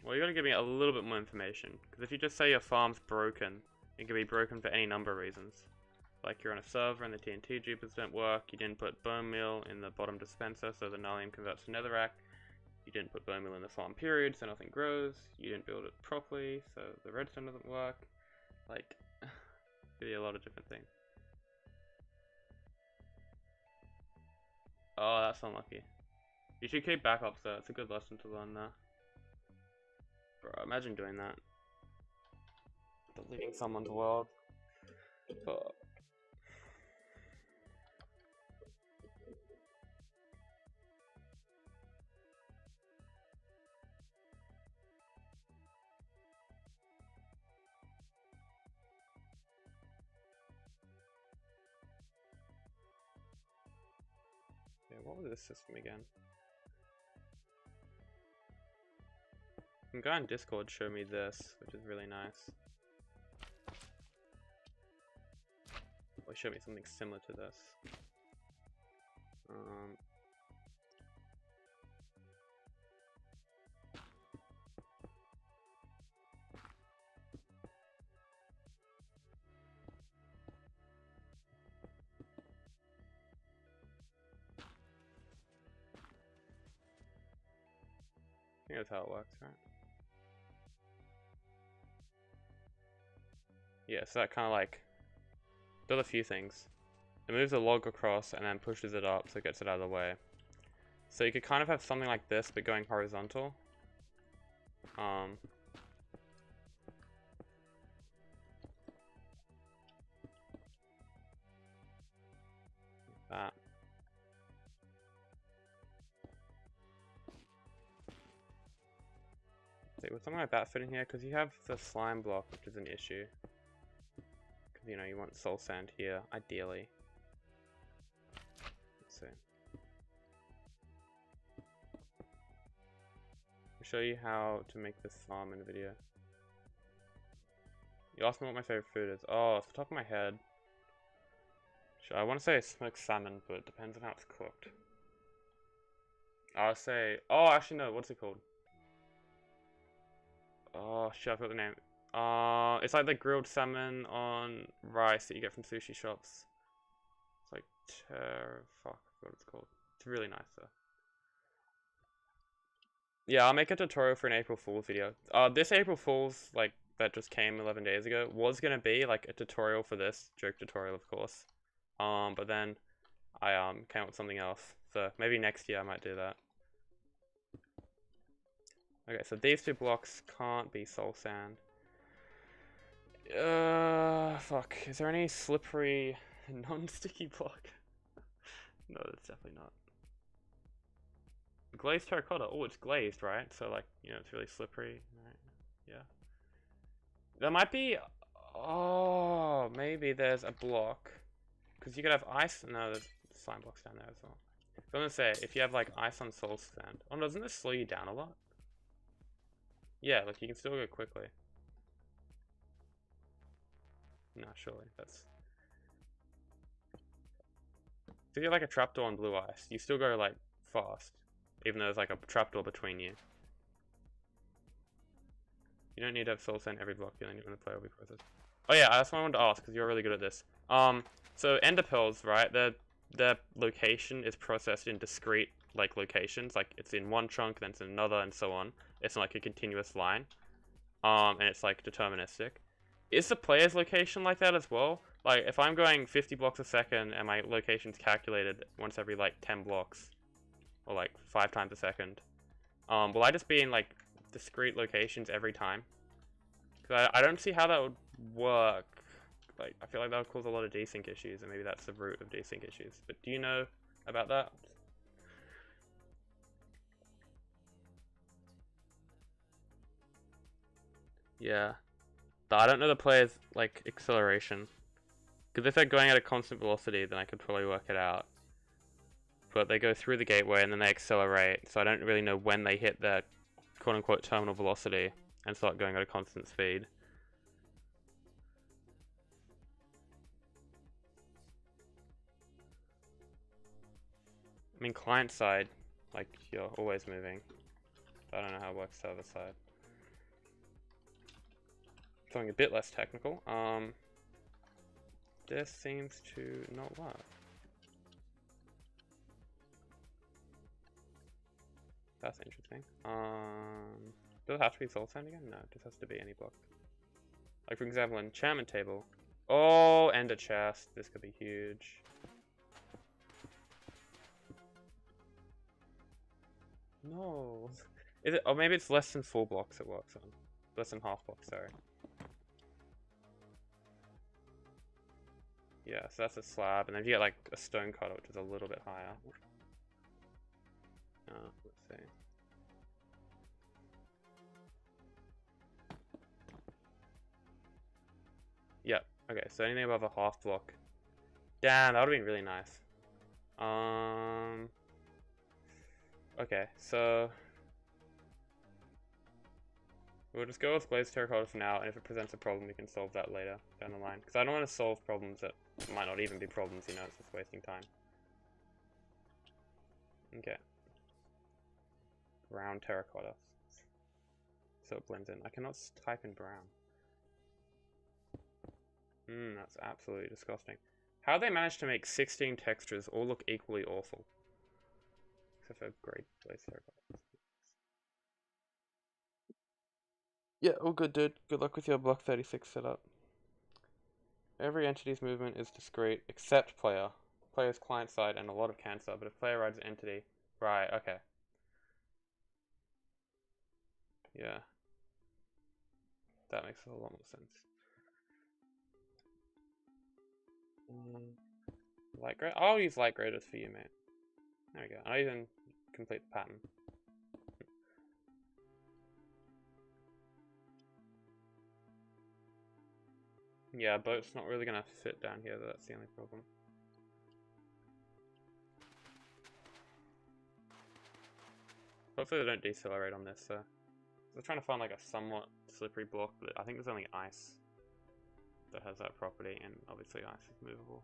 Well, you gotta give me a little bit more information, because if you just say your farm's broken, it can be broken for any number of reasons. Like you're on a server and the TnT dupers don't work, you didn't put bone meal in the bottom dispenser so the nullium converts to netherrack, you didn't put bone meal in the farm period so nothing grows, you didn't build it properly so the redstone doesn't work. Like, could be a lot of different things. Oh, that's unlucky. You should keep backups though, it's a good lesson to learn there. Bro, imagine doing that. Deleting someone's world. Fuck. Yeah, what was this system again? Some guy on Discord showed me this, which is really nice. Well, he showed me something similar to this. I think that's how it works, right? Yeah, so that kind of like does a few things. It moves the log across and then pushes it up so it gets it out of the way. So you could kind of have something like this but going horizontal. That. See, would something like that fit in here? Because you have the slime block, which is an issue. You know, you want soul sand here, ideally. Let's see. I'll show you how to make this farm in a video. You asked me what my favorite food is. Oh, off the top of my head. Sure, I want to say smoked salmon, but it depends on how it's cooked. I'll say... Oh, actually no, what's it called? Oh, shit, I forgot the name. It's like the grilled salmon on rice that you get from sushi shops. It's like... Fuck, I forgot what it's called. It's really nice, though. Yeah, I'll make a tutorial for an April Fool's video. This April Fool's, like, that just came 11 days ago, was gonna be, like, a tutorial for this. Joke tutorial, of course. But then I, came up with something else. So, maybe next year I might do that. Okay, so these two blocks can't be soul sand. Fuck. Is there any slippery, non-sticky block? No, that's definitely not. Glazed terracotta. Oh, it's glazed, right? So, like, you know, it's really slippery. Right? Yeah. There might be... Oh, maybe there's a block. Because you could have ice... No, there's slime blocks down there as well. I was gonna say, if you have, like, ice on soul sand... Oh, doesn't this slow you down a lot? Yeah, like, you can still go quickly. No, surely. That's... If you get, like, a trapdoor on blue ice, you still go, like, fast. Even though there's, like, a trapdoor between you. You don't need to have soul sand every block, you only need when the player will be processed. Oh yeah, that's what I wanted to ask, because you're really good at this. So ender pearls, right, their location is processed in discrete, like, locations. Like, it's in one chunk, then it's in another, and so on. It's not like a continuous line. And it's, like, deterministic. Is the player's location like that as well? Like, if I'm going 50 blocks a second, and my location's calculated once every, like, 10 blocks, or, like, 5 times a second, will I just be in, like, discrete locations every time? Because I don't see how that would work. Like, I feel like that would cause a lot of desync issues, and maybe that's the root of desync issues. But do you know about that? Yeah. But I don't know the player's, like, acceleration. Because if they're going at a constant velocity, then I could probably work it out. But they go through the gateway and then they accelerate, so I don't really know when they hit their quote-unquote terminal velocity and start going at a constant speed. I mean, client side, like, you're always moving. I don't know how it works server side. Something a bit less technical. This seems to not work. That's interesting. Does it have to be soul sand again? No, it just has to be any block. Like, for example, enchantment table. Oh, and a chest. This could be huge. No. Is it? Oh, maybe it's less than 4 blocks it works on. Less than half blocks, sorry. Yeah, so that's a slab, and then you get like a stone cutter, which is a little bit higher. Let's see. Yep. Okay, so anything above a half block. Damn, that would have been really nice. Okay, so we'll just go with glazed terracotta for now, and if it presents a problem, we can solve that later down the line. Because I don't want to solve problems that might not even be problems, you know, it's just wasting time. Okay. Brown terracotta. So it blends in. I cannot type in brown. That's absolutely disgusting. How they managed to make 16 textures all look equally awful? Except for great glazed terracotta. Yeah, all good, dude. Good luck with your block 36 setup. Every entity's movement is discrete, except player. Player's client side and a lot of cancer, but if player rides an entity... Right, okay. Yeah. That makes a lot more sense. Light grade? I'll use light graders for you, mate. There we go. I'll even complete the pattern. Yeah, boat's not really gonna fit down here, that's the only problem. Hopefully they don't decelerate on this, so. I'm trying to find like a somewhat slippery block, but I think there's only ice that has that property, and obviously ice is movable.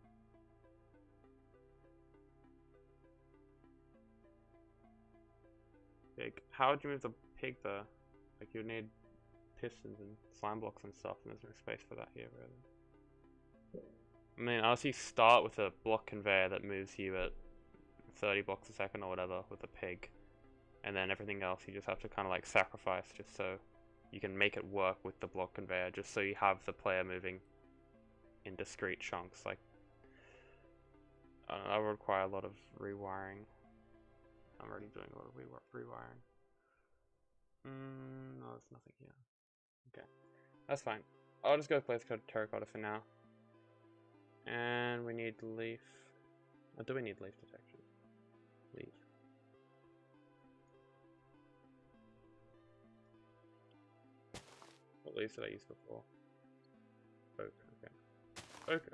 Pig. How would you move the pig though? Like you would need pistons and slime blocks and stuff, and there's no space for that here really. I mean, unless you start with a block conveyor that moves you at 30 blocks a second or whatever with a pig, and then everything else you just have to kind of like sacrifice just so you can make it work with the block conveyor, just so you have the player moving in discrete chunks. Like, I don't know, that would require a lot of rewiring. I'm already doing a lot of rewiring. No, there's nothing here. Okay, that's fine. I'll just go place terracotta for now. And we need leaf. Oh, do we need leaf detection? Leaf. What leaves did I use before? Oak, okay.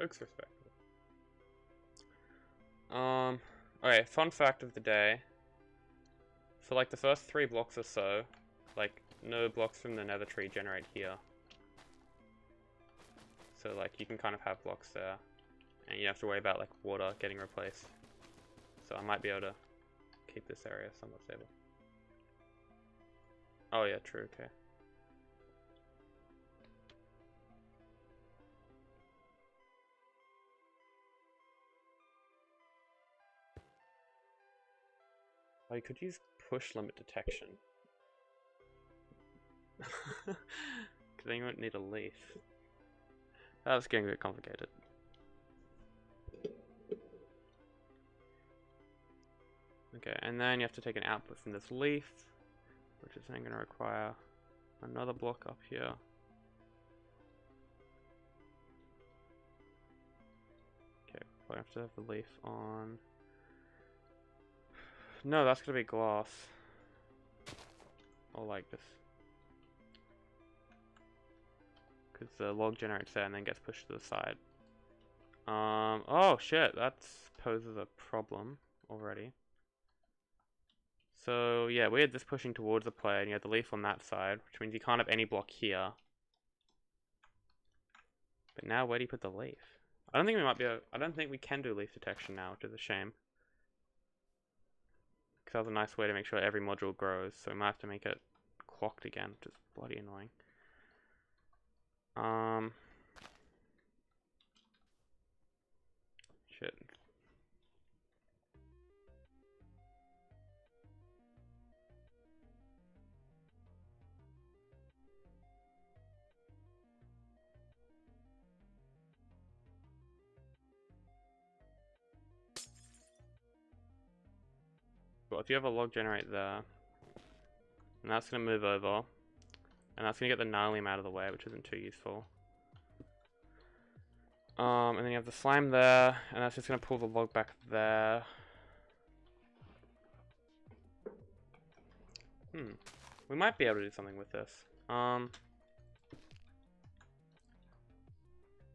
Oak's respectable. Okay, fun fact of the day. For like the first 3 blocks or so, like no blocks from the nether tree generate here. So like you can kind of have blocks there. And you have to worry about like water getting replaced. So I might be able to keep this area somewhat stable. Oh yeah, true, okay. Oh, you could use push limit detection. Because then you won't need a leaf. That was getting a bit complicated. Okay, and then you have to take an output from this leaf, which is then going to require another block up here. Okay, I have to have the leaf on. No, that's going to be glass. Or like this. Because the log generates there and then gets pushed to the side. Oh shit, that poses a problem already. So yeah, we had this pushing towards the player, and you have the leaf on that side, which means you can't have any block here. But now, where do you put the leaf? I don't think we might be. I don't think we can do leaf detection now, which is a shame. Because that was a nice way to make sure every module grows. So we might have to make it clocked again, which is bloody annoying. Shit. Well, if you have a log generate there, and that's going to move over, and that's going to get the gnarlium out of the way, which isn't too useful. And then you have the slime there, and that's just going to pull the log back there. We might be able to do something with this.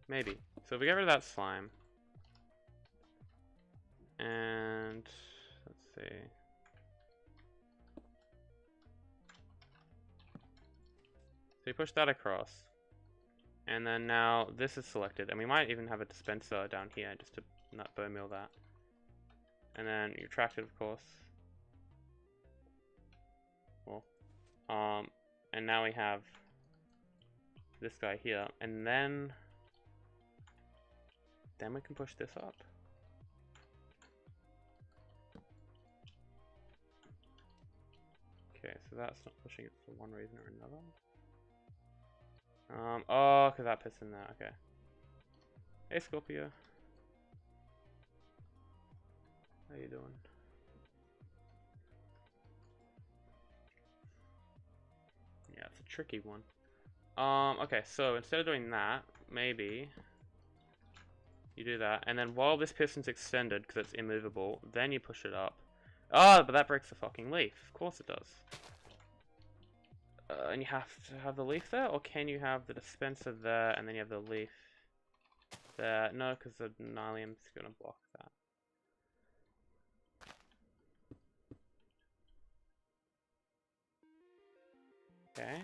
Maybe. So if we get rid of that slime, and let's see. So you push that across, and then now this is selected, and we might even have a dispenser down here just to not bone meal that. And then you tract it, of course. Well, and now we have this guy here, and then we can push this up. Okay, so that's not pushing it for one reason or another. Oh, because that piston there, okay. Hey, Scorpio. How you doing? Yeah, it's a tricky one. Okay, so instead of doing that, maybe you do that, and then while this piston's extended, because it's immovable, then you push it up. Oh, but that breaks the fucking leaf. Of course it does. And you have to have the leaf there, or can you have the dispenser there, and then you have the leaf? there. No, because the Nylium's gonna block that. Okay.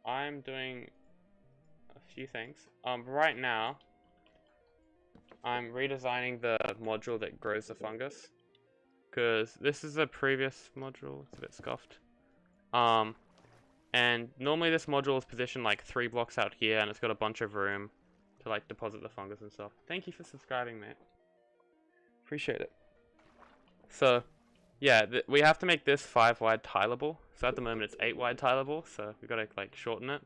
I'm doing a few things. Right now, I'm redesigning the module that grows the fungus, because this is a previous module. It's a bit scuffed. And normally this module is positioned like 3 blocks out here, and it's got a bunch of room to like deposit the fungus and stuff. Thank you for subscribing, mate. Appreciate it. So, yeah, we have to make this 5 wide tileable. So at the moment it's 8 wide tileable, so we've got to like shorten it.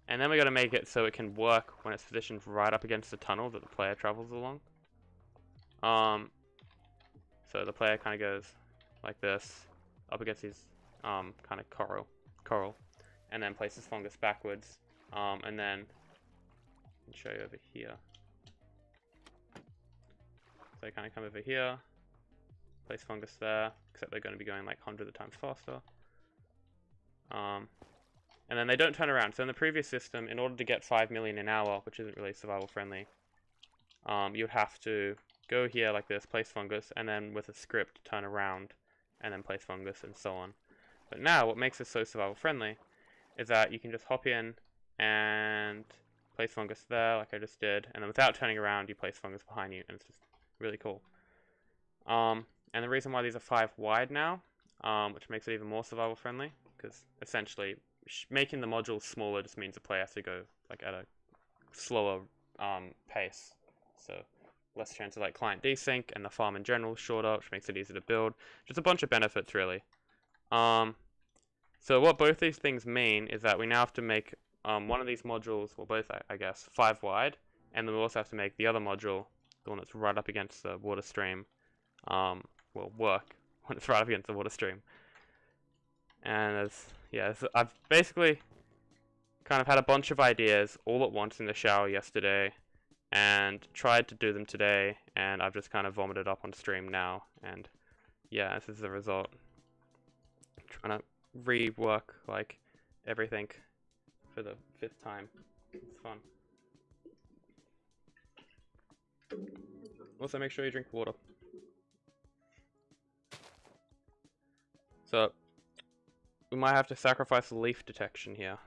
And then we got to make it so it can work when it's positioned right up against the tunnel that the player travels along. So the player kind of goes like this, up against his kind of coral, and then places fungus backwards, and then I'll show you over here. So they kind of come over here, place fungus there, except they're going to be going like hundreds of times faster. And then they don't turn around. So in the previous system, in order to get 5 million an hour, which isn't really survival friendly, you'd have to go here like this, place fungus, and then with a script turn around, and then place fungus, and so on. But now, what makes this so survival friendly is that you can just hop in and place fungus there, like I just did, and then without turning around, you place fungus behind you, and it's just really cool. And the reason why these are 5 wide now, which makes it even more survival friendly, because essentially making the modules smaller just means the player has to go like at a slower pace, so less chance of like client desync, and the farm in general is shorter, which makes it easier to build. Just a bunch of benefits really. So what both these things mean is that we now have to make one of these modules, well both I guess, 5 wide, and then we also have to make the other module, the one that's right up against the water stream, will work when it's right up against the water stream. And I've basically kind of had a bunch of ideas all at once in the shower yesterday, and tried to do them today, and I've just kind of vomited up on stream now, and yeah, this is the result. I'm trying to rework like everything for the 5th time. It's fun. Also, make sure you drink water. So we might have to sacrifice leaf detection here.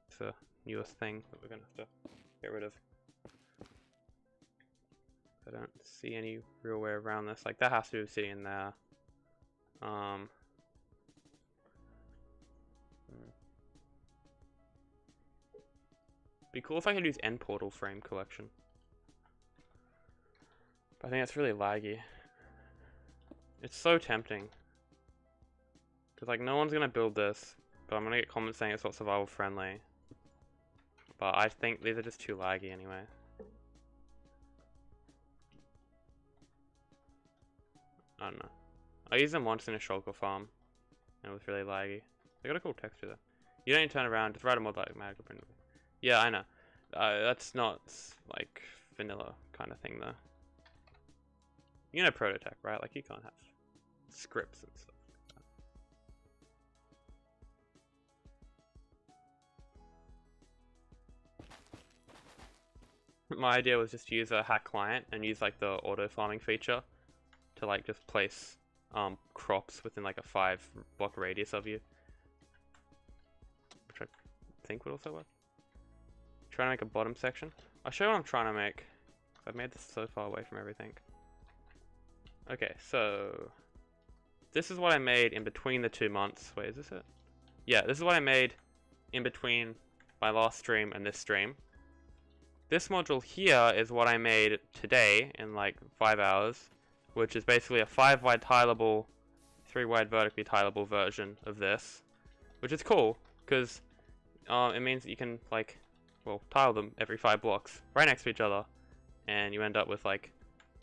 It's a newest thing that we're gonna have to get rid of. I don't see any real way around this. Like, that has to be sitting there. Be cool if I could use end portal frame collection. But I think that's really laggy. It's so tempting. Because, like, no one's gonna build this, but I'm gonna get comments saying it's not survival friendly. But I think these are just too laggy anyway. I don't know. I used them once in a shulker farm, and it was really laggy. They got a cool texture though. You don't need to turn around, just write a mod like magical print. Yeah, I know. That's not like vanilla kind of thing though. You know Prototech, right? Like, you can't have scripts and stuff like that. My idea was just to use a hack client and use like the auto farming feature to like just place crops within like a 5 block radius of you, which I think would also work. Trying to make a bottom section. I'll show you what I'm trying to make. I've made this so far away from everything. Okay, so this is what I made in between the 2 months. Wait, is this it? Yeah, this is what I made in between my last stream and this stream. This module here is what I made today in like 5 hours, which is basically a 5 wide tileable, 3 wide vertically tileable version of this, which is cool because it means that you can like, well, tile them every 5 blocks right next to each other, and you end up with like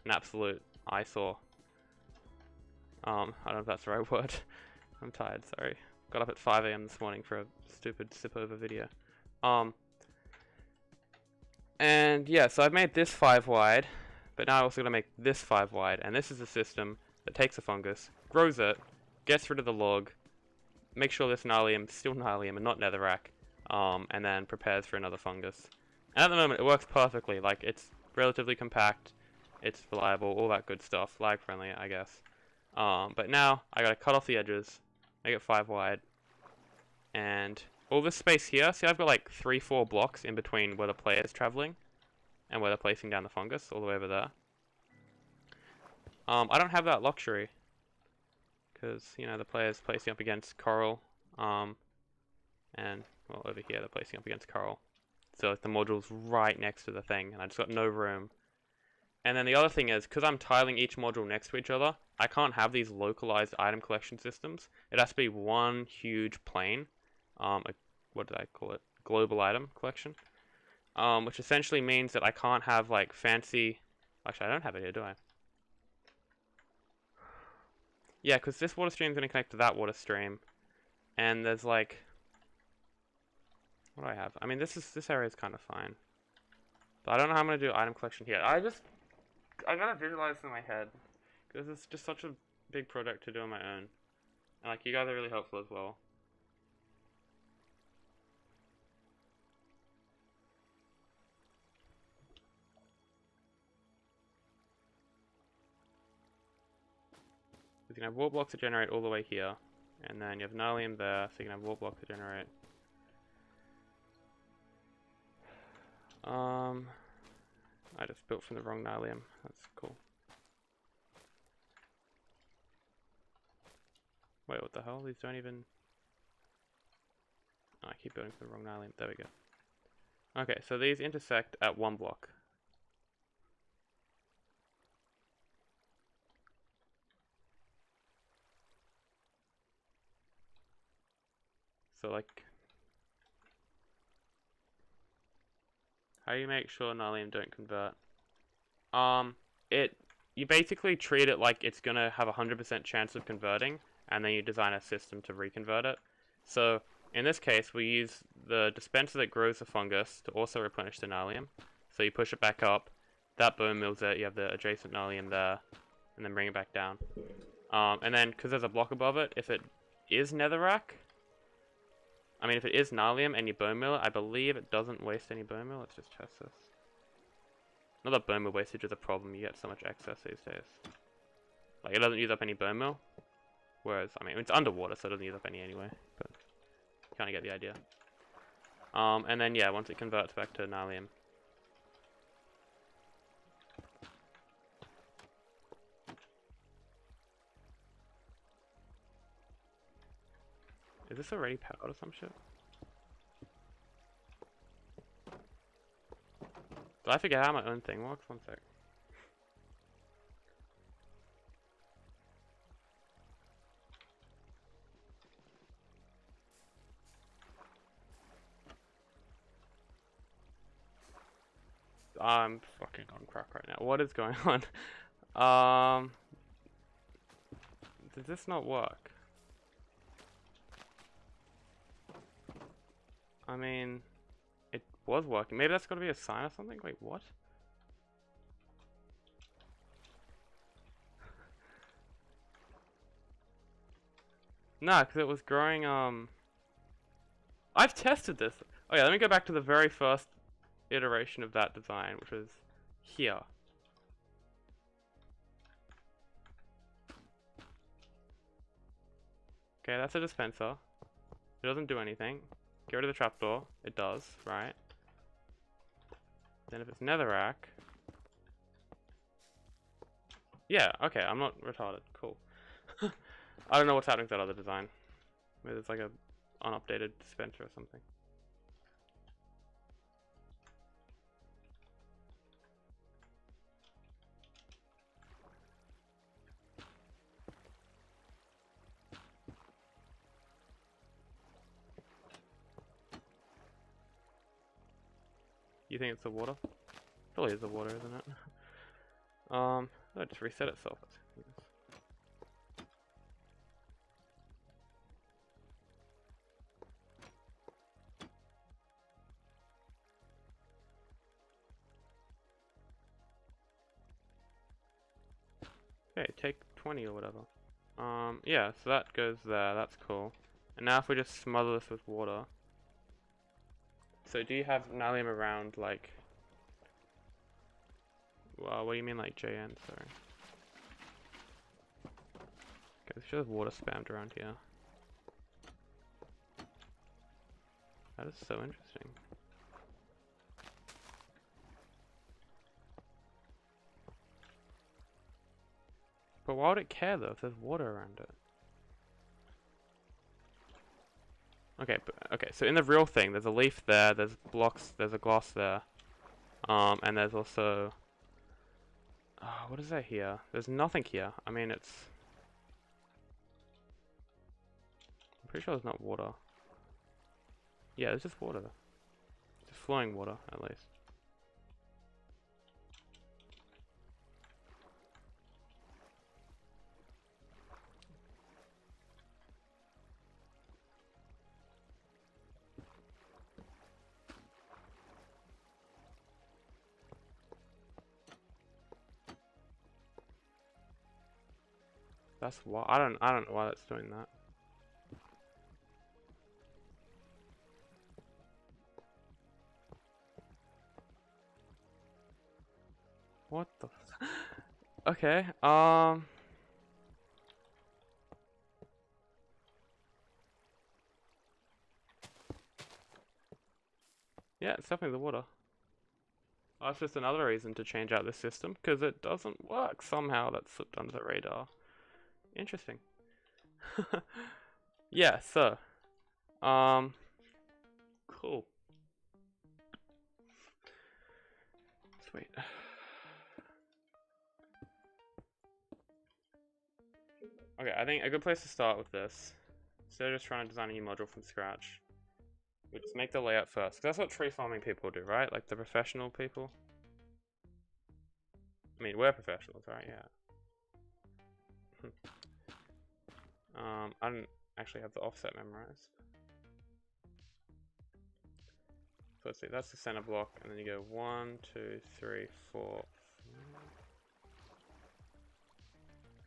an absolute eyesore. I don't know if that's the right word. I'm tired, sorry. Got up at 5 AM this morning for a stupid sip over video. And yeah, so I've made this 5 wide. But now I also got to make this 5 wide, and this is a system that takes a fungus, grows it, gets rid of the log, makes sure this Nylium is still Nylium and not netherrack, and then prepares for another fungus. And at the moment, it works perfectly. Like, it's relatively compact, it's reliable, all that good stuff, lag friendly, I guess. But now I got to cut off the edges, make it 5 wide, and all this space here. See, I've got like 3-4 blocks in between where the player is traveling and where they're placing down the fungus, all the way over there. I don't have that luxury, because, you know, the player's placing up against coral, and, well, over here they're placing up against coral. So like, the module's right next to the thing, and I just got no room. And then the other thing is, because I'm tiling each module next to each other, I can't have these localized item collection systems. It has to be one huge plane, what did I call it? Global item collection. Which essentially means that I can't have like fancy, actually I don't have it here, do I? Yeah, because this water stream is going to connect to that water stream, and there's like, what do I have? I mean, this area is kind of fine, but I don't know how I'm going to do item collection here. I gotta visualize in my head, because it's just such a big project to do on my own, and like, you guys are really helpful as well. You can have wall blocks to generate all the way here, and then you have Nylium there, so you can have wall blocks to generate. I just built from the wrong Nylium. That's cool. Wait, what the hell? These don't even... Oh, I keep building from the wrong Nylium. There we go. Okay, so these intersect at 1 block. So like, how do you make sure Nylium don't convert? You basically treat it like it's gonna have a 100% chance of converting, and then you design a system to reconvert it. So in this case, we use the dispenser that grows the fungus to also replenish the Nylium. So you push it back up, that bone mills it, you have the adjacent Nylium there, and then bring it back down. And then, because there's a block above it, if it is netherrack, I mean, if it is Nylium and you bone mill it, I believe it doesn't waste any bone mill. Let's just test this. Not that bone mill wastage is a problem, you get so much excess these days. Like, it doesn't use up any bone mill. Whereas, I mean, it's underwater, so it doesn't use up any anyway. But, you kind of get the idea. And then, yeah, once it converts back to Nylium. Is this already powered or some shit? Did I forget how my own thing works? One sec. I'm fucking on crack right now. What is going on? Did this not work? I mean, it was working. Maybe that's gotta be a sign or something? Wait, what? Nah, because it was growing, I've tested this! Oh yeah, let me go back to the very first iteration of that design, which was here. Okay, that's a dispenser. It doesn't do anything. Get rid of the trapdoor. It does, right? Then if it's netherrack... Yeah, okay, I'm not retarded. Cool. I don't know what's happening to that other design. Maybe it's like a unupdated dispenser or something. You think it's the water? Probably is the water, isn't it? It'll just reset itself. Okay, take 20 or whatever. Yeah, so that goes there, that's cool. And now if we just smother this with water. So do you have Nalium around, like... Well, what do you mean like JN, sorry. Okay, there's just water spammed around here. That is so interesting. But why would it care though if there's water around it? Okay, so in the real thing, there's a leaf there, there's blocks, there's a glass there. And there's also... what is that here? There's nothing here. I mean, it's... I'm pretty sure there's not water. Yeah, there's just water. Just flowing water, at least. That's why I don't know why that's doing that. What the okay, yeah, it's definitely the water. That's just another reason to change out this system, because it doesn't work somehow. That's slipped under the radar. Interesting. Yeah, so cool. Sweet. Okay, I think a good place to start with this, instead of just trying to design a new module from scratch, we just make the layout first. 'Cause that's what tree farming people do, right? Like the professional people. I mean, we're professionals, right? Yeah. I don't actually have the offset memorized. So let's see, that's the center block, and then you go 1, 2, 3, 4.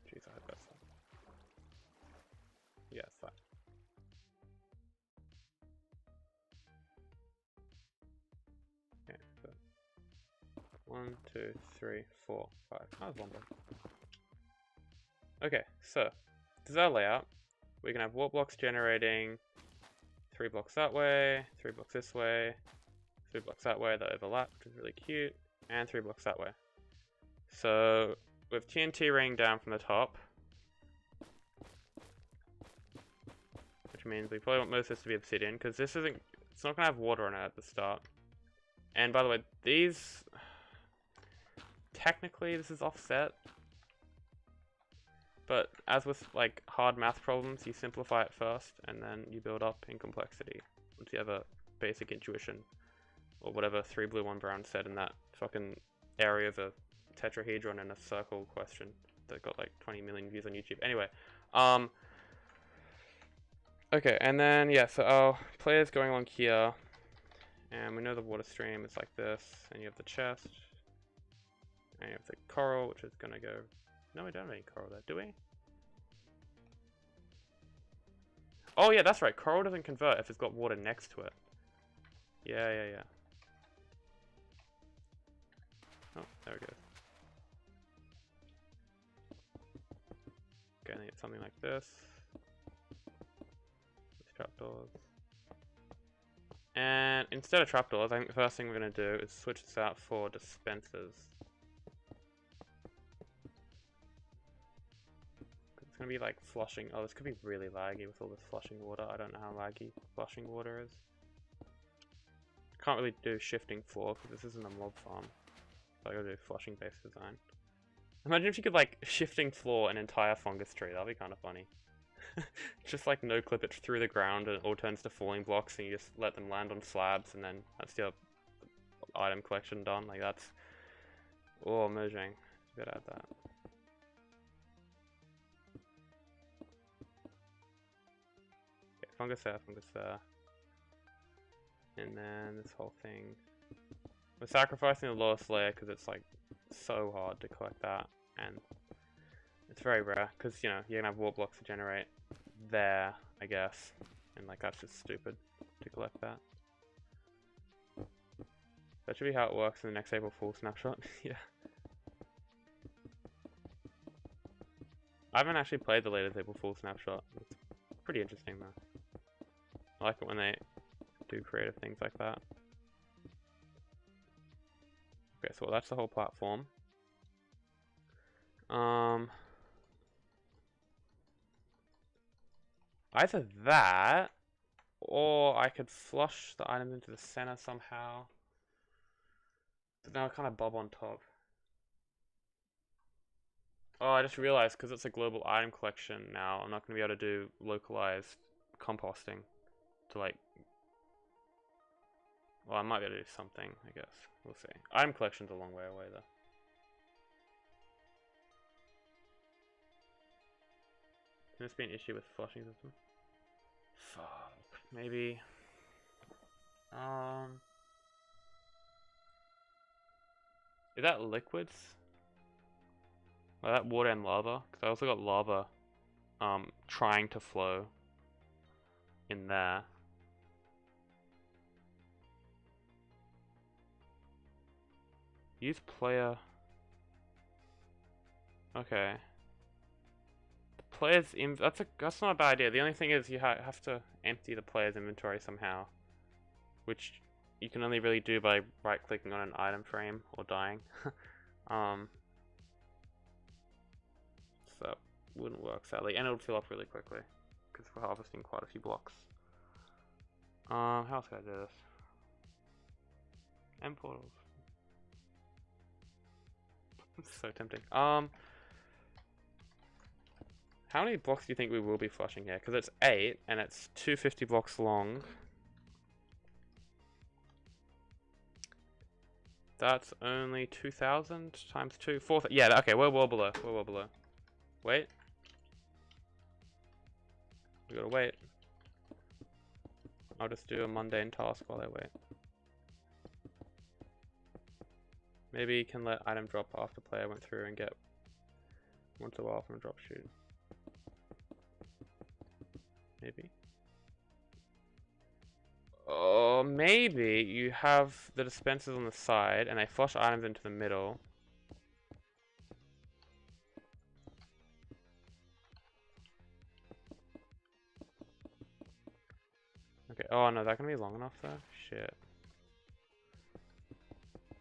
Jeez, I hope that's that. Yeah, it's that. Okay, so 1, 2, 3, 4, 5. That was one block. Okay, so this is our layout. We can have warp blocks generating 3 blocks that way, 3 blocks this way, 3 blocks that way that overlap, which is really cute, and 3 blocks that way. So with TNT raining down from the top, which means we probably want most of this to be obsidian, because this isn't, it's not going to have water in it at the start. And by the way, these, technically this is offset, but as with like hard math problems, you simplify it first, and then you build up in complexity once you have a basic intuition, or whatever 3 blue 1 brown said in that fucking area of a tetrahedron in a circle question that got like 20 million views on YouTube. Anyway, okay, and then yeah, so our player's going along here, and we know the water stream is like this, and you have the chest, and you have the coral, which is gonna go. No, we don't have any coral there, do we? Oh yeah, that's right. Coral doesn't convert if it's got water next to it. Yeah. Oh, there we go. Okay, I need something like this. These trapdoors. And instead of trapdoors, I think the first thing we're going to do is switch this out for dispensers. It's going to be like flushing. Oh, this could be really laggy with all this flushing water. I don't know how laggy flushing water is. Can't really do shifting floor because this isn't a mob farm. So I gotta do flushing based design. Imagine if you could like shifting floor an entire fungus tree. That'd be kind of funny. Just like no clip it through the ground and it all turns to falling blocks and you just let them land on slabs and then that's your item collection done. Like that's... Oh, merging. You gotta add that. Okay, fungus there. And then this whole thing. We're sacrificing the lowest layer because it's like so hard to collect that. And It's very rare, because, you know, you're gonna have warp blocks to generate there, I guess. And, like, that's just stupid to collect that. That should be how it works in the next April Fool snapshot. Yeah. I haven't actually played the latest April Fool snapshot. It's pretty interesting, though. I like it when they do creative things like that. Okay, so that's the whole platform. Either that, or I could flush the items into the center somehow. But now I kind of bob on top. Oh, I just realized, because it's a global item collection now, I'm not going to be able to do localized composting to, like... Well, I might be able to do something, I guess. We'll see. Item collection's a long way away, though. Can this be an issue with flushing system? Fuck. Maybe... Is that liquids? Like that water and lava? Because I also got lava trying to flow in there. Use player. Okay. The player's that's not a bad idea. The only thing is you have to empty the player's inventory somehow, which you can only really do by right-clicking on an item frame or dying. So wouldn't work sadly, and it would fill up really quickly because we're harvesting quite a few blocks. How else can I do this? M portals. So tempting. How many blocks do you think we will be flushing here? Because it's 8 and it's 250 blocks long. That's only 2,000 times 2, 4,000. Yeah, okay, we're well below. We're well below. Wait. We gotta wait. I'll just do a mundane task while I wait. Maybe you can let item drop after player went through and get once a while from a drop shoot. Maybe. Oh, maybe you have the dispensers on the side and they flush items into the middle. Okay, oh no, that can be long enough though? Shit.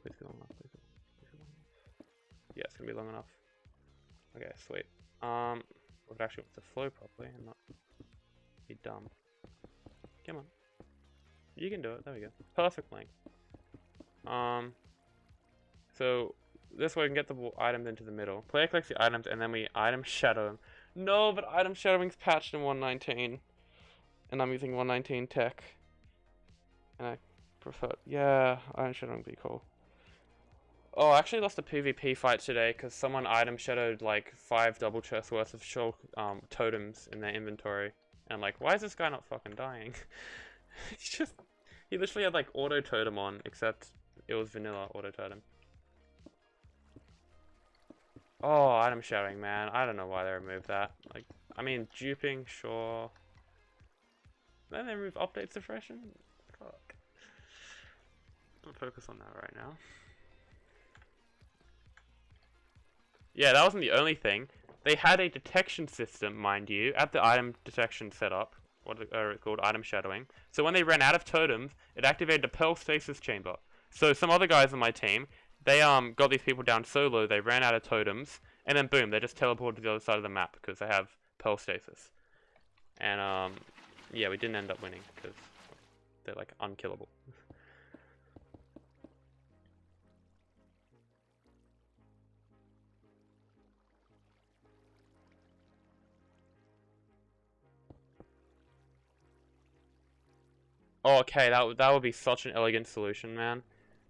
Please be long enough, please be long enough. Yeah, it's gonna be long enough. Okay, sweet. If it actually wants to flow properly and not be dumb. Come on. You can do it, there we go. Perfect length. So this way we can get the items into the middle. Player collects the items and then we item shadow them. No, but item shadowing's patched in 1.19. And I'm using 1.19 tech. And I prefer, yeah, item shadowing would be cool. Oh, I actually lost a PvP fight today because someone item shadowed like 5 double chests worth of shulk totems in their inventory. And I'm like, why is this guy not fucking dying? He literally had like auto totem on, except it was vanilla auto totem. Oh, item shadowing, man. I don't know why they removed that. Like, I mean, duping, sure. Then they remove update suppression? Fuck. Don't focus on that right now. Yeah, that wasn't the only thing. They had a detection system, mind you, at the item detection setup. What it's called, item shadowing. So when they ran out of totems, it activated a Pearl Stasis chamber. So some other guys on my team, they got these people down so low, they ran out of totems, and then boom, they just teleported to the other side of the map because they have Pearl Stasis. And yeah, we didn't end up winning because they're like unkillable. Oh, okay, that would be such an elegant solution, man.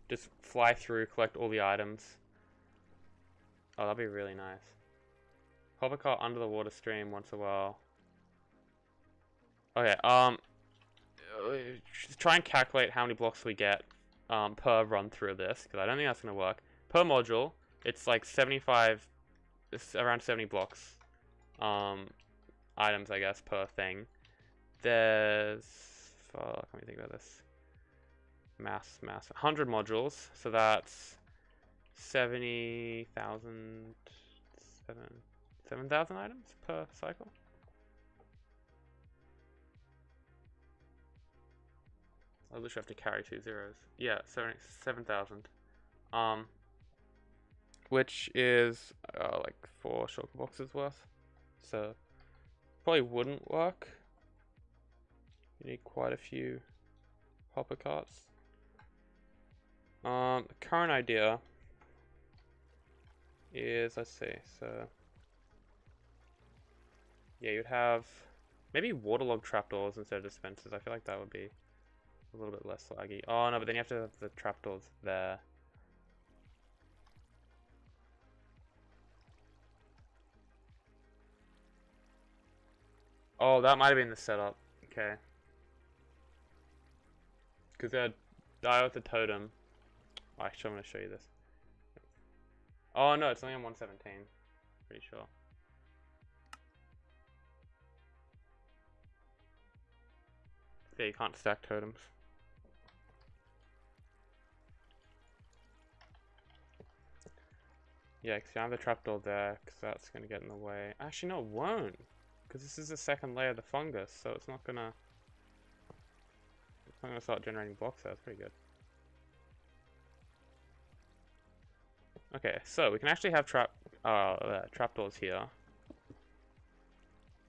Just fly through, collect all the items. Oh, that'd be really nice. Pop a car under the water stream once in a while. Okay, try and calculate how many blocks we get per run through this, because I don't think that's gonna work. Per module, it's like 75 it's around 70 blocks, items, I guess, per thing. There's, fuck, let me think about this. Mass, 100 modules, so that's 70,000, 7,000 items per cycle. I literally have to carry 2 zeros. Yeah, 7,000. Which is like 4 shulker boxes worth. So probably wouldn't work. You need quite a few hopper carts. The current idea is, let's see, so yeah, you'd have maybe waterlogged trapdoors instead of dispensers. I feel like that would be a little bit less laggy. Oh no, but then you have to have the trapdoors there. Oh, that might have been the setup. Okay. Because they had die with the totem. Oh, actually, I'm going to show you this. Oh no, it's only on 117. Pretty sure. Yeah, you can't stack totems. Yeah, because you have the trapdoor there, because that's going to get in the way. Actually, no, it won't. Because this is the second layer of the fungus, so it's not going to... It's not going to start generating blocks there. That's pretty good. Okay, so we can actually have trapdoors here,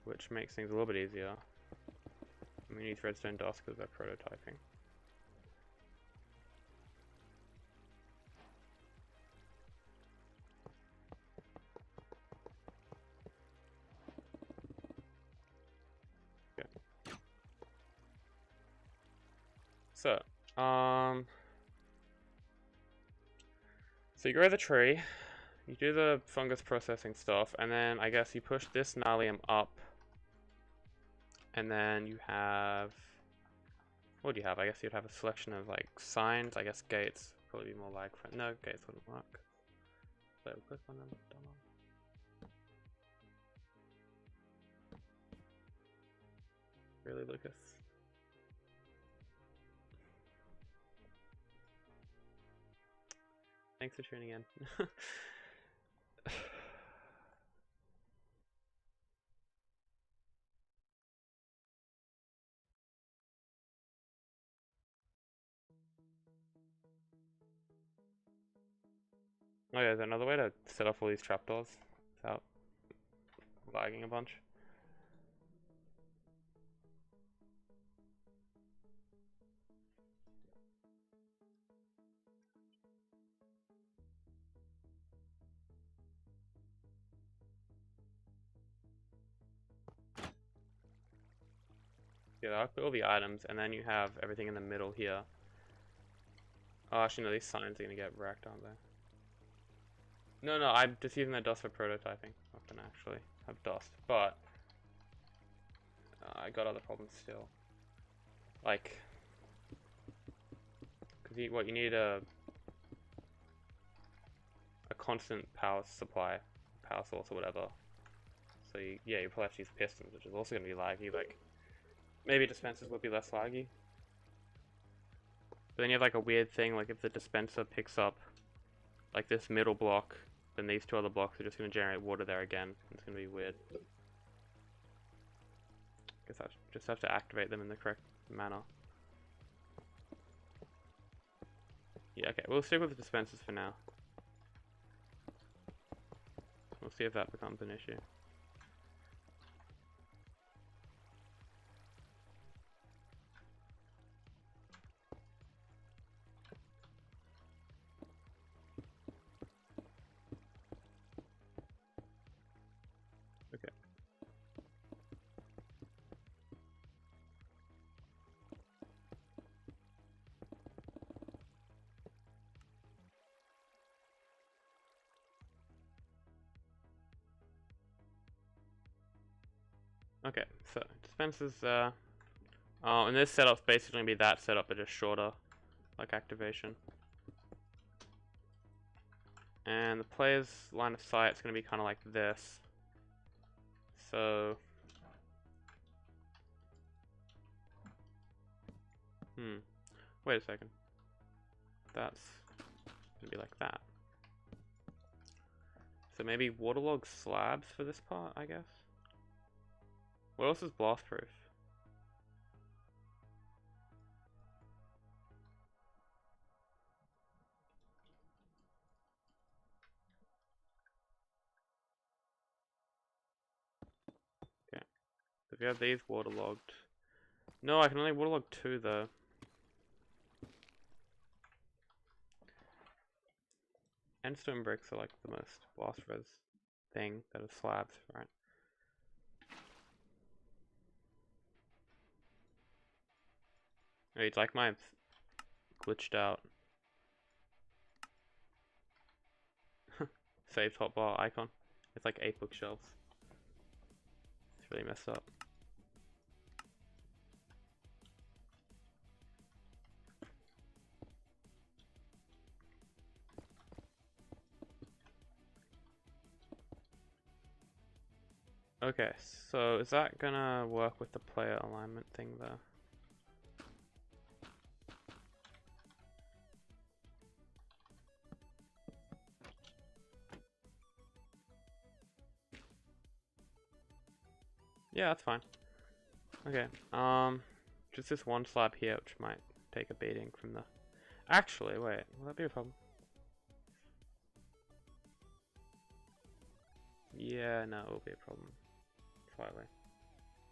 which makes things a little bit easier. And we need redstone dust because we're prototyping. Okay. So you grow the tree, you do the fungus processing stuff, and then I guess you push this gnarlium up, and then you have, what do you have? I guess you'd have a selection of like signs. I guess gates probably be more lag friendly. No, gates wouldn't work. So click on them. Really, Lucas? Thanks for tuning in. Oh yeah, there's another way to set off all these trapdoors without lagging a bunch. Yeah, I'll put all the items, and then you have everything in the middle here. Oh, actually, no, these signs are gonna get wrecked, aren't they? No, I'm just using the dust for prototyping. I'm not gonna actually have dust, but I got other problems still. Like, because you need a constant power supply, power source or whatever. So you probably have to use pistons, which is also gonna be laggy. Like, maybe dispensers would be less laggy. But then you have like a weird thing, like if the dispenser picks up like this middle block, then these two other blocks are just going to generate water there again. It's going to be weird. Guess I just have to activate them in the correct manner. Yeah, okay, we'll stick with the dispensers for now. We'll see if that becomes an issue. Okay. Okay, so dispensers and this setup's basically gonna be that setup but just shorter, like activation. And the player's line of sight is going to be kind of like this. So, wait a second. That's going to be like that. So maybe waterlogged slabs for this part, I guess. What else is blast proof? Okay. So if you have these waterlogged. No, I can only waterlog 2 though. Endstone bricks are like the most blast res thing that are slabs, right? It's like my glitched out save hotbar icon. It's like 8 bookshelves. It's really messed up. Okay, so is that gonna work with the player alignment thing there? Yeah, that's fine. Okay, just this one slab here, which might take a beating from the... Actually, wait, will that be a problem? Yeah, no, it will be a problem. Slightly.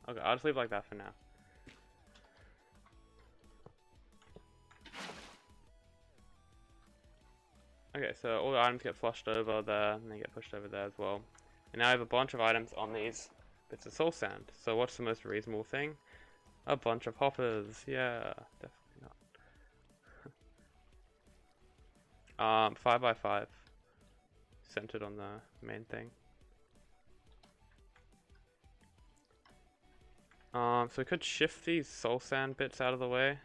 Okay, I'll just leave it like that for now. Okay, so all the items get flushed over there, and they get pushed over there as well. And now I have a bunch of items on these bits of soul sand. So what's the most reasonable thing? A bunch of hoppers. Yeah, definitely not. 5x5. Centered on the main thing. So we could shift these soul sand bits out of the way,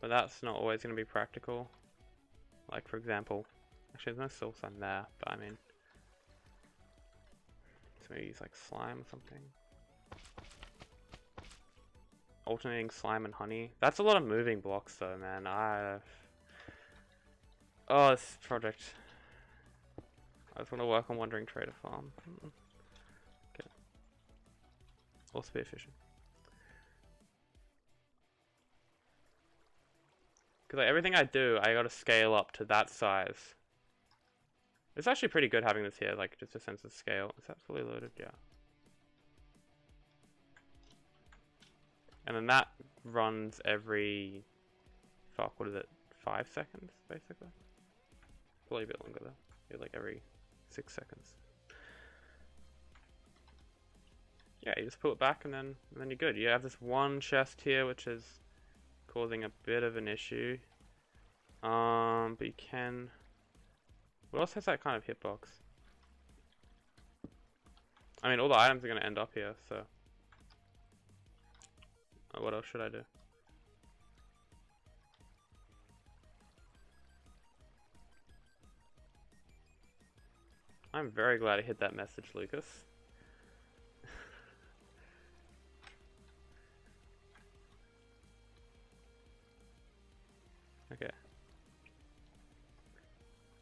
but that's not always going to be practical. Like for example, actually there's no soul sand there, but I mean, so maybe use like slime or something. Alternating slime and honey. That's a lot of moving blocks though, man. Oh, this project. I just want to work on Wandering Trader Farm. Okay. Or Spearfishing. Because like, everything I do, I gotta scale up to that size. It's actually pretty good having this here, like just a sense of scale. Is that fully loaded? Yeah. And then that runs every... Fuck, what is it? 5 seconds, basically? Probably a bit longer though. Yeah, like every 6 seconds. Yeah, you just pull it back and then you're good. You have this one chest here which is causing a bit of an issue. But you can... What else has that kind of hitbox? I mean, all the items are going to end up here, so... what else should I do? I'm very glad I hit that message, Lucas. Okay.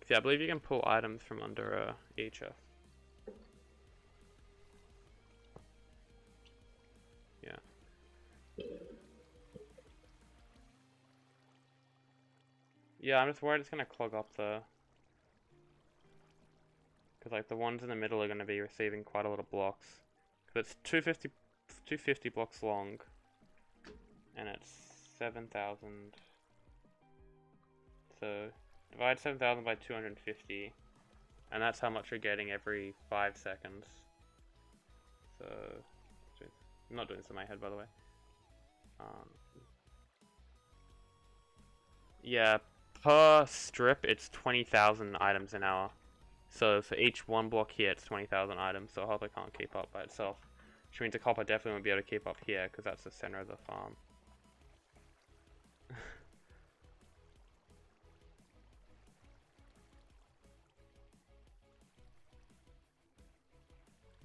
Yeah, I believe you can pull items from under EHF. Yeah. Yeah, I'm just worried it's gonna clog up the... Because like the ones in the middle are gonna be receiving quite a lot of blocks. Because it's 250 blocks long. And it's 7,000. So divide 7,000 by 250, and that's how much you're getting every 5 seconds. So I'm not doing this in my head, by the way. Yeah, per strip it's 20,000 items an hour. So for each one block here, it's 20,000 items. So a hopper can't keep up by itself, which means a copper definitely won't be able to keep up here because that's the center of the farm.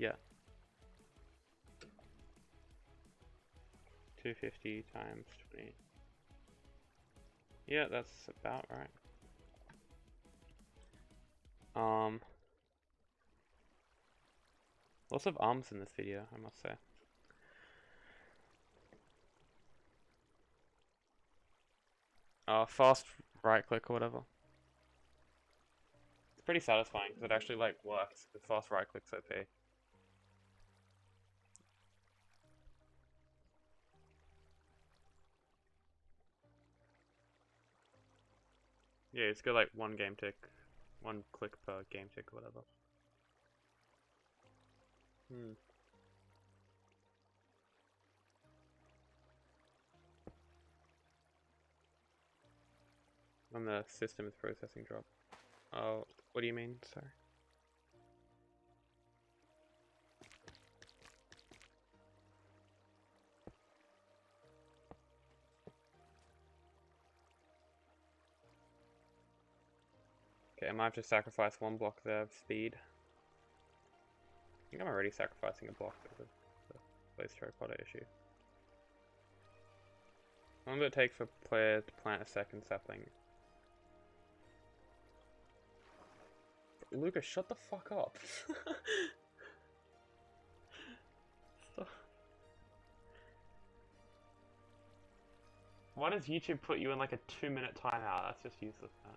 Yeah. 250 times 20. Yeah, that's about right. Lots of arms in this video, I must say. Fast right click or whatever. It's pretty satisfying because it actually like works. The fast right click's OP. Yeah, it's got like one game tick, one click per game tick or whatever. When the system is processing drop. Oh, what do you mean? Sorry. Okay, I might have to sacrifice one block there of speed. I think I'm already sacrificing a block because of the place terracotta issue. How long does it take for a player to plant a second sapling? Lucas, shut the fuck up. Stop. Why does YouTube put you in like a 2-minute timeout? That's just useless, man.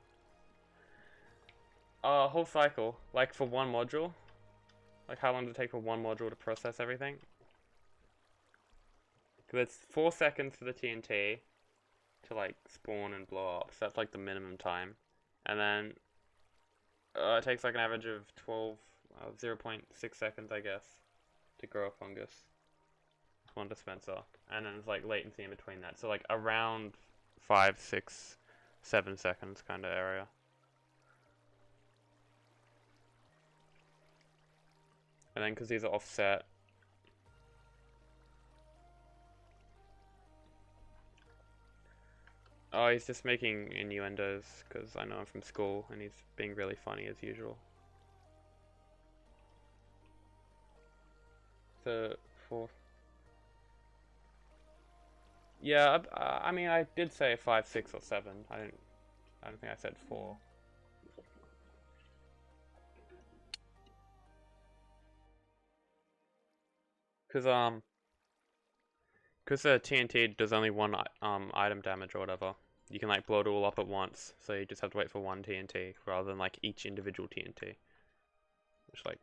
Whole cycle, like for one module? Like how long does it take for one module to process everything? Because it's 4 seconds for the TNT to like spawn and blow up, so that's like the minimum time. And then it takes like an average of 0.6 seconds, I guess, to grow a fungus. One dispenser. And then there's like latency in between that, so like around 5, 6, 7 seconds kind of area. And then because these are offset, oh, he's just making innuendos because I know him from school and he's being really funny as usual. The fourth. Yeah, I mean, I did say 5, 6, or 7. I don't think I said 4. Because the TNT does only one item damage or whatever, you can like blow it all up at once, so you just have to wait for one TNT rather than like each individual TNT, which like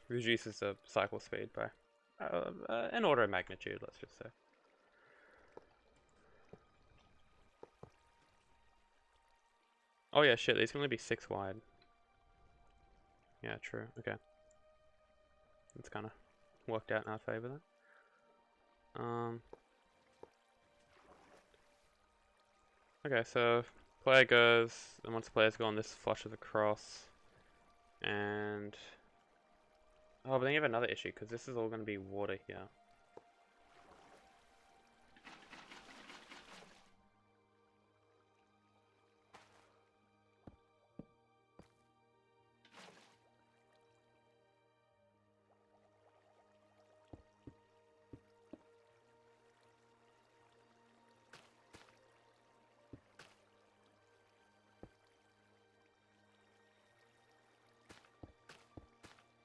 reduces the cycle speed by an order of magnitude, let's just say. Oh yeah, shit, these can only be 6 wide. Yeah, true, okay. It's kind of worked out in our favor then. Okay, so player goes, and once the player's gone, this flushes across, and oh, but then you have another issue because this is all going to be water here.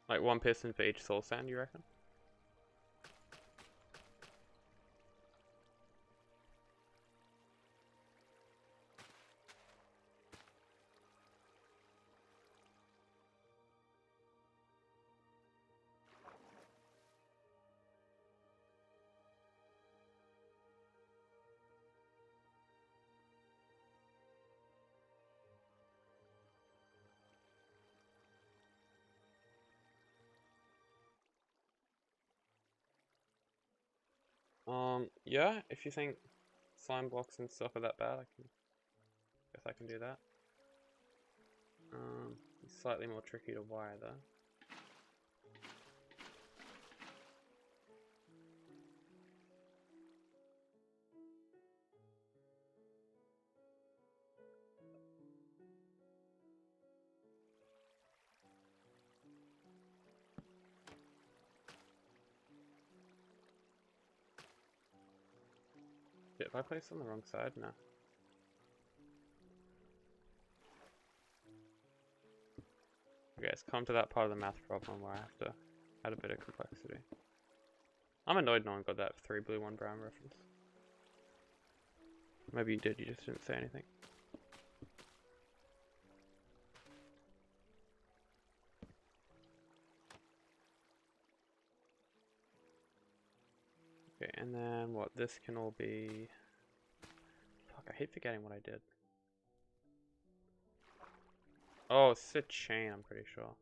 Like 1 piston for each soul sand, you reckon? Yeah, if you think slime blocks and stuff are that bad, guess I can do that. It's slightly more tricky to wire though. If I place on the wrong side? No. Okay, it's come to that part of the math problem where I have to add a bit of complexity. I'm annoyed no one got that 3 blue 1 brown reference. Maybe you did, you just didn't say anything. Okay, and then what? This can all be... Fuck, I hate forgetting what I did. Oh, it's a chain, I'm pretty sure.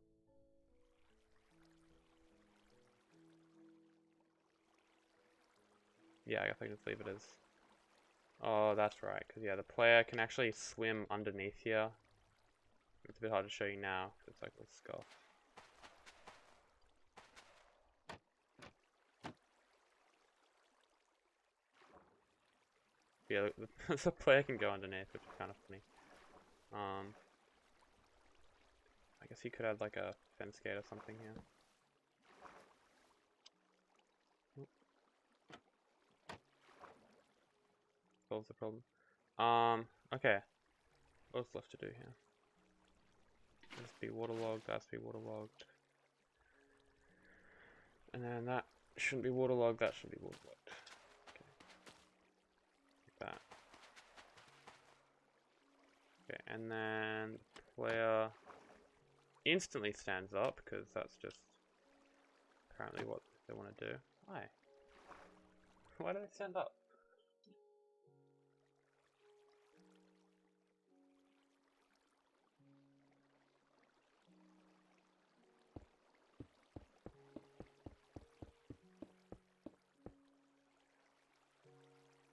Yeah, I guess I can just leave it as... Oh, that's right, because yeah, the player can actually swim underneath here. It's a bit hard to show you now, because it's like a scuff. Yeah, the player can go underneath, which is kind of funny. I guess you could add like a fence gate or something here. Solves the problem. Okay. What's left to do here? This be waterlogged, that's be waterlogged. And then that shouldn't be waterlogged, that should be waterlogged. Okay. Like that. Okay, and then player instantly stands up because that's just apparently what they want to do. Why? Why do they stand up?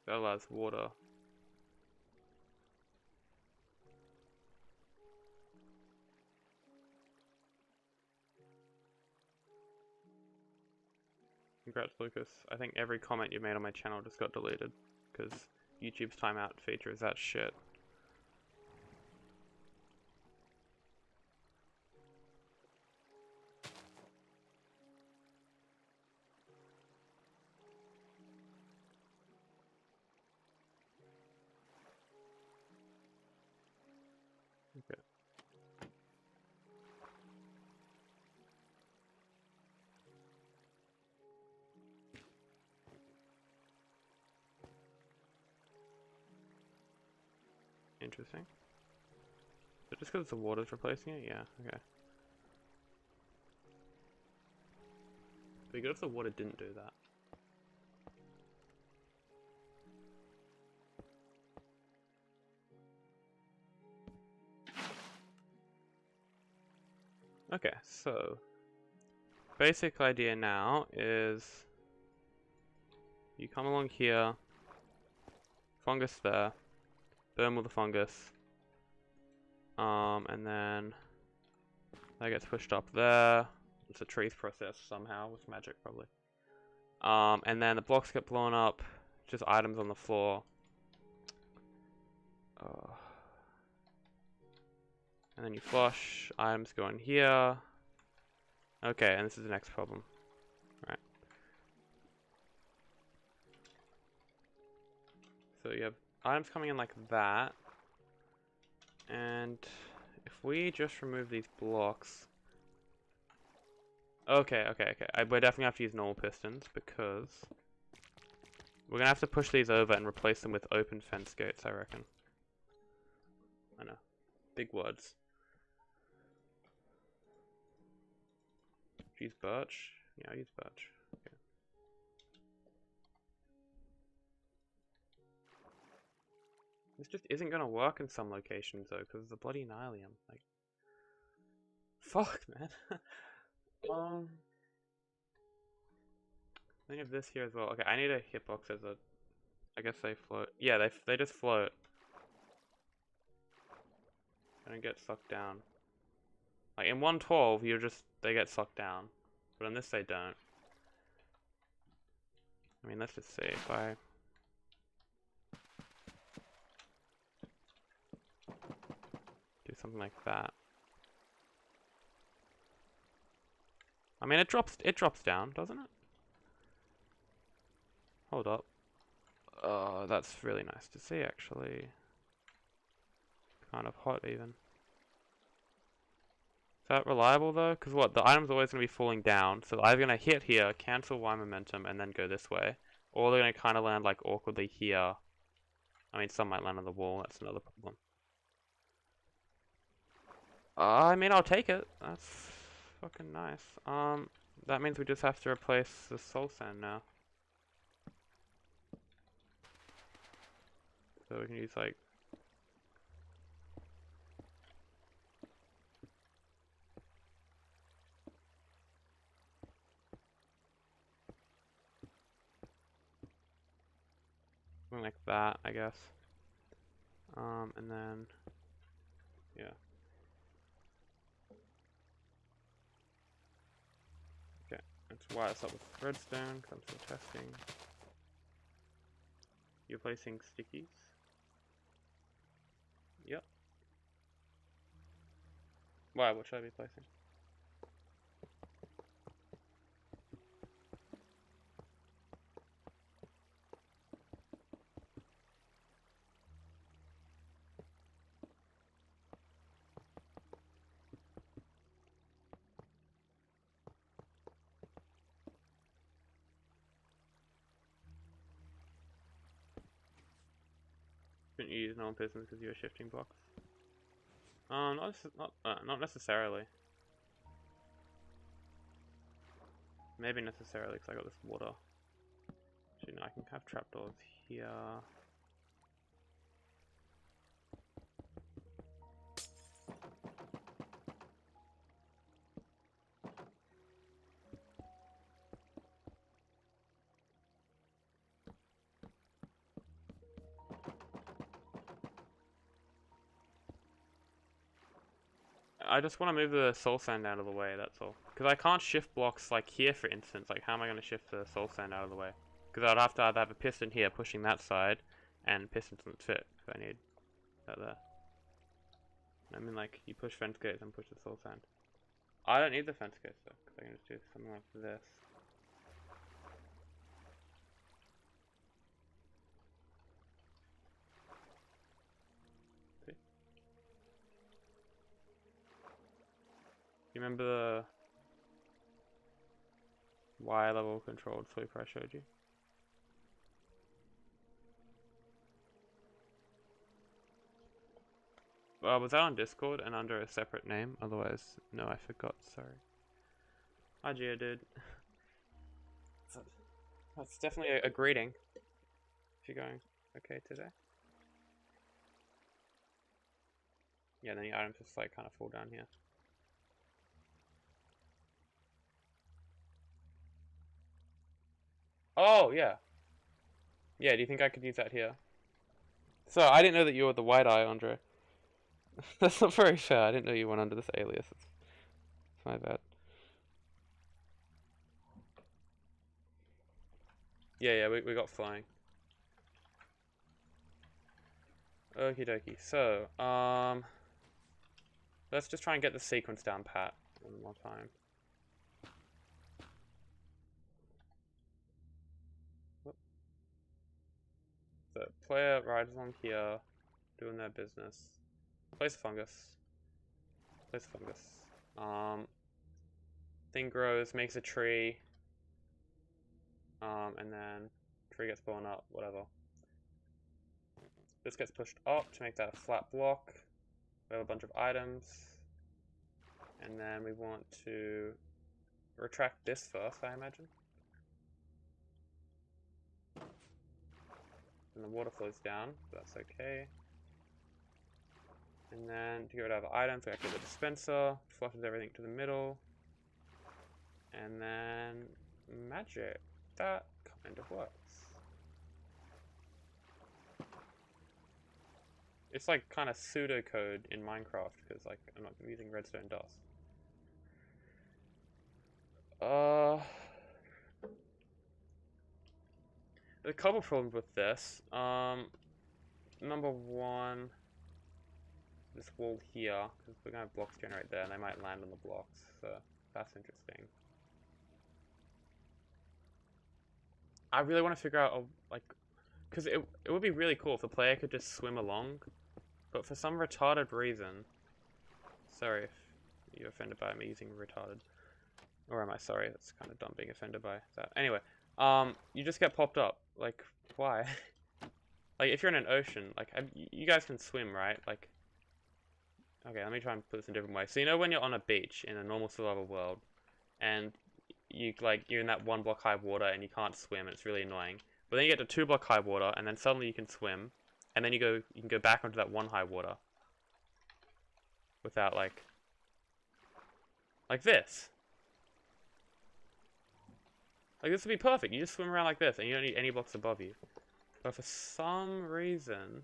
That allows water. Congrats, Lucas. I think every comment you made on my channel just got deleted because YouTube's timeout feature is that shit. Okay. Interesting. Is it just because the water's replacing it? Yeah, okay. It'd be good if the water didn't do that. Okay, so basic idea now is you come along here, fungus there, burn with the fungus, and then that gets pushed up there. It's a trees process somehow with magic probably. And then the blocks get blown up, just items on the floor. And then you flush, items go in here. Okay, and this is the next problem. Right. So you have items coming in like that. And if we just remove these blocks... Okay. We're definitely have to use normal pistons because we're gonna have to push these over and replace them with open fence gates, I reckon. I know. Big words. Use birch? Yeah, I'll use birch. Okay. This just isn't gonna work in some locations though, because of the bloody nylium. Like, fuck, man. Then you have this here as well. Okay, I need a hitbox as a. I guess they float. Yeah, they just float. And get sucked down. Like in 112, they get sucked down, but in this they don't. I mean, let's just see if I. Do something like that. I mean, it drops down, doesn't it? Hold up. Oh, that's really nice to see, actually. Kind of hot, even. Is that reliable, though? Because what? The item's always going to be falling down, so they're either going to hit here, cancel Y momentum, and then go this way. Or they're going to kind of land, like, awkwardly here. I mean, some might land on the wall, that's another problem. I mean, I'll take it. That's fucking nice. That means we just have to replace the soul sand now. So we can use, like... something like that, I guess. And then... yeah. Okay, let's wire this up with redstone, because I'm still testing. You're placing stickies? Yep. Why? What should I be placing? Couldn't you use normal business because you were shifting blocks? Not necessarily. Maybe necessarily because I got this water. Actually, no, I can have trapdoors here. I just want to move the soul sand out of the way, that's all. Because I can't shift blocks like here, for instance. Like, how am I going to shift the soul sand out of the way? Because I'd have to either have a piston here pushing that side, and pistons doesn't fit. So I need that there. I mean, like, you push fence gates and push the soul sand. I don't need the fence gates though, because I can just do something like this. See? You remember the Y level controlled sweeper I showed you? Was that on Discord and under a separate name? Otherwise, no, I forgot, sorry. Hi, dude. That's definitely a greeting. If you're going okay today. Yeah, then the items just like kind of fall down here. Oh, yeah. Yeah, do you think I could use that here? So, I didn't know that you were the white eye, Andre. That's not very fair. I didn't know you went under this alias. It's my bad. Yeah, we got flying. Okie dokie. So, let's just try and get the sequence down pat one more time. Whoop. So, player rides along here, doing their business. Place fungus. Place fungus. Thing grows, makes a tree. And then tree gets blown up, whatever. This gets pushed up to make that a flat block. We have a bunch of items. And then we want to retract this first, I imagine. And the water flows down, so that's okay. And then to get rid of items, we activate the dispenser, flushes everything to the middle. And then magic. That kind of works. It's like kind of pseudocode in Minecraft because like I'm not using redstone dust. There's a couple problems with this. Number one, this wall here, because we're gonna have blocks generate there, and they might land on the blocks, so that's interesting. I really want to figure out like because it would be really cool if the player could just swim along, but for some retarded reason, sorry if you're offended by me using retarded, or am I sorry? That's kind of dumb being offended by that. Anyway, you just get popped up. Like, why? Like, if you're in an ocean, like, you guys can swim, right? Like, okay, let me try and put this in a different way. So you know when you're on a beach in a normal survival world, and you're in that 1 block high water and you can't swim, and it's really annoying. But then you get to 2 block high water, and then suddenly you can swim, and then you can go back onto that 1 high water without like this. Like, this would be perfect. You just swim around like this, and you don't need any blocks above you. But for some reason,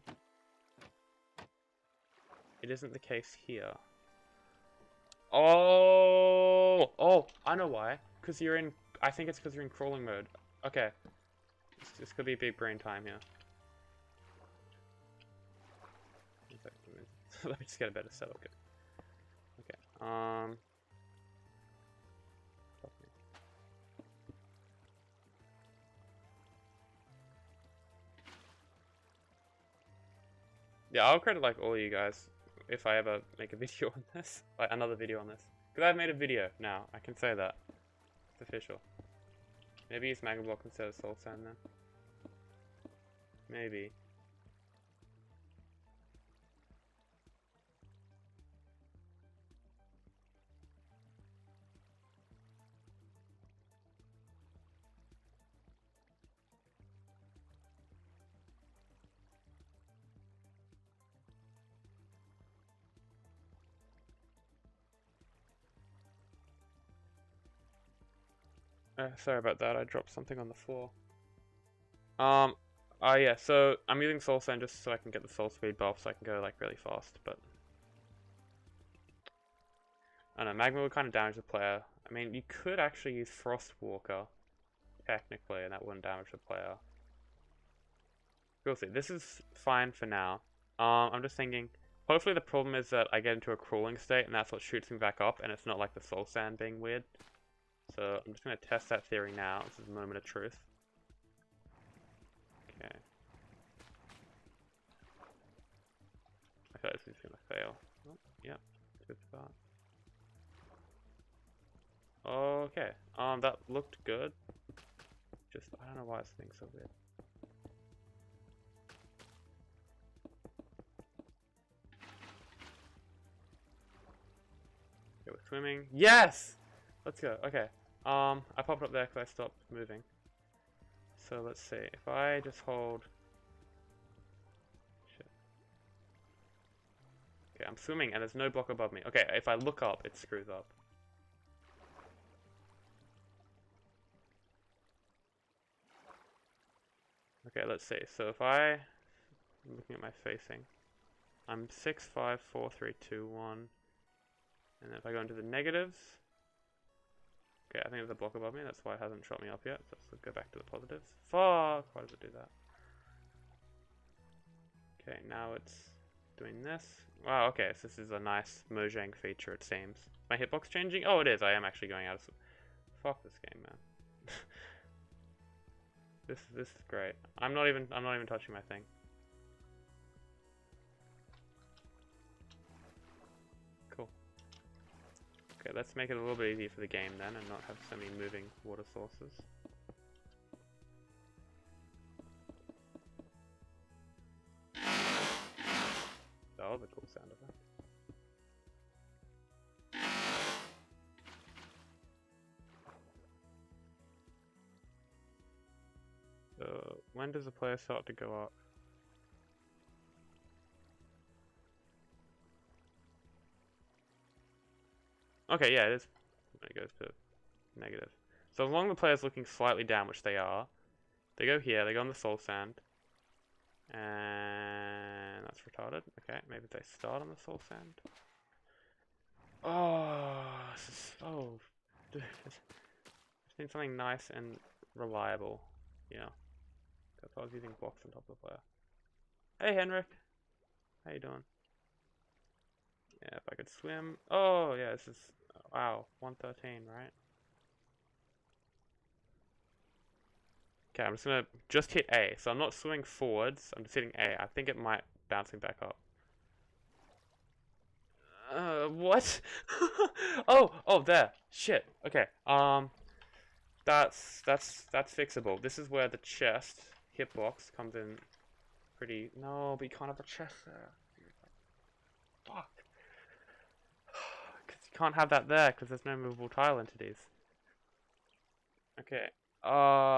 it isn't the case here. Oh, I know why. Because you're in, I think it's because you're in crawling mode. Okay. This could be big brain time here. Let me just get a better setup. Okay. Yeah, I'll credit like all of you guys if I ever make a video on this, like another video on this. Because I've made a video now, I can say that. It's official. Maybe use Magma Block instead of Soul Sand then. Maybe. Sorry about that, I dropped something on the floor. Yeah, so I'm using Soul Sand just so I can get the soul speed buff so I can go like really fast, but I don't know, Magma would kind of damage the player. I mean, you could actually use Frostwalker, technically, and that wouldn't damage the player. We'll see. This is fine for now. I'm just thinking, hopefully the problem is that I get into a crawling state and that's what shoots me back up, and it's not like the Soul Sand being weird. So I'm just going to test that theory now. This is a moment of truth. Okay. I thought this was going to fail. Oh, yeah, good start. Okay. That looked good. Just, I don't know why it's being so weird. Okay, we're swimming. Yes! Let's go. Okay. I popped up there because I stopped moving. So let's see. If I just hold... Shit. Okay, I'm swimming and there's no block above me. Okay, if I look up, it screws up. Okay, let's see. So if I'm looking at my facing, I'm 6, 5, 4, 3, 2, 1. And then if I go into the negatives... Okay, I think there's a block above me, that's why it hasn't shot me up yet. So let's go back to the positives. Fuck! Why does it do that? Okay, now it's doing this. Wow, okay, so this is a nice Mojang feature, it seems. My hitbox changing? Oh, it is, I am actually going out of... Fuck this game, man. This is great. I'm not even touching my thing. Cool. Okay, let's make it a little bit easier for the game then and not have so many moving water sources. That was a cool sound effect. So, when does the player start to go up? Okay, yeah, it is when it goes to negative. So as long as the player's looking slightly down, which they are, they go here, they go on the soul sand. And that's retarded. Okay, maybe they start on the soul sand. Oh, this is so... Dude, I just need something nice and reliable. Yeah. That's why I was using blocks on top of the player. Hey, Henrik. How you doing? Yeah, if I could swim. Oh, yeah, this is... Wow, 113, right? Okay, I'm just gonna hit A. So I'm not swimming forwards, I'm just hitting A. I think it might bouncing back up. What? Oh, there. Shit. Okay. That's fixable. This is where the chest hitbox comes in pretty. No, but you can't have a chest there. Fuck. Because you can't have that there because there's no movable tile entities. Okay.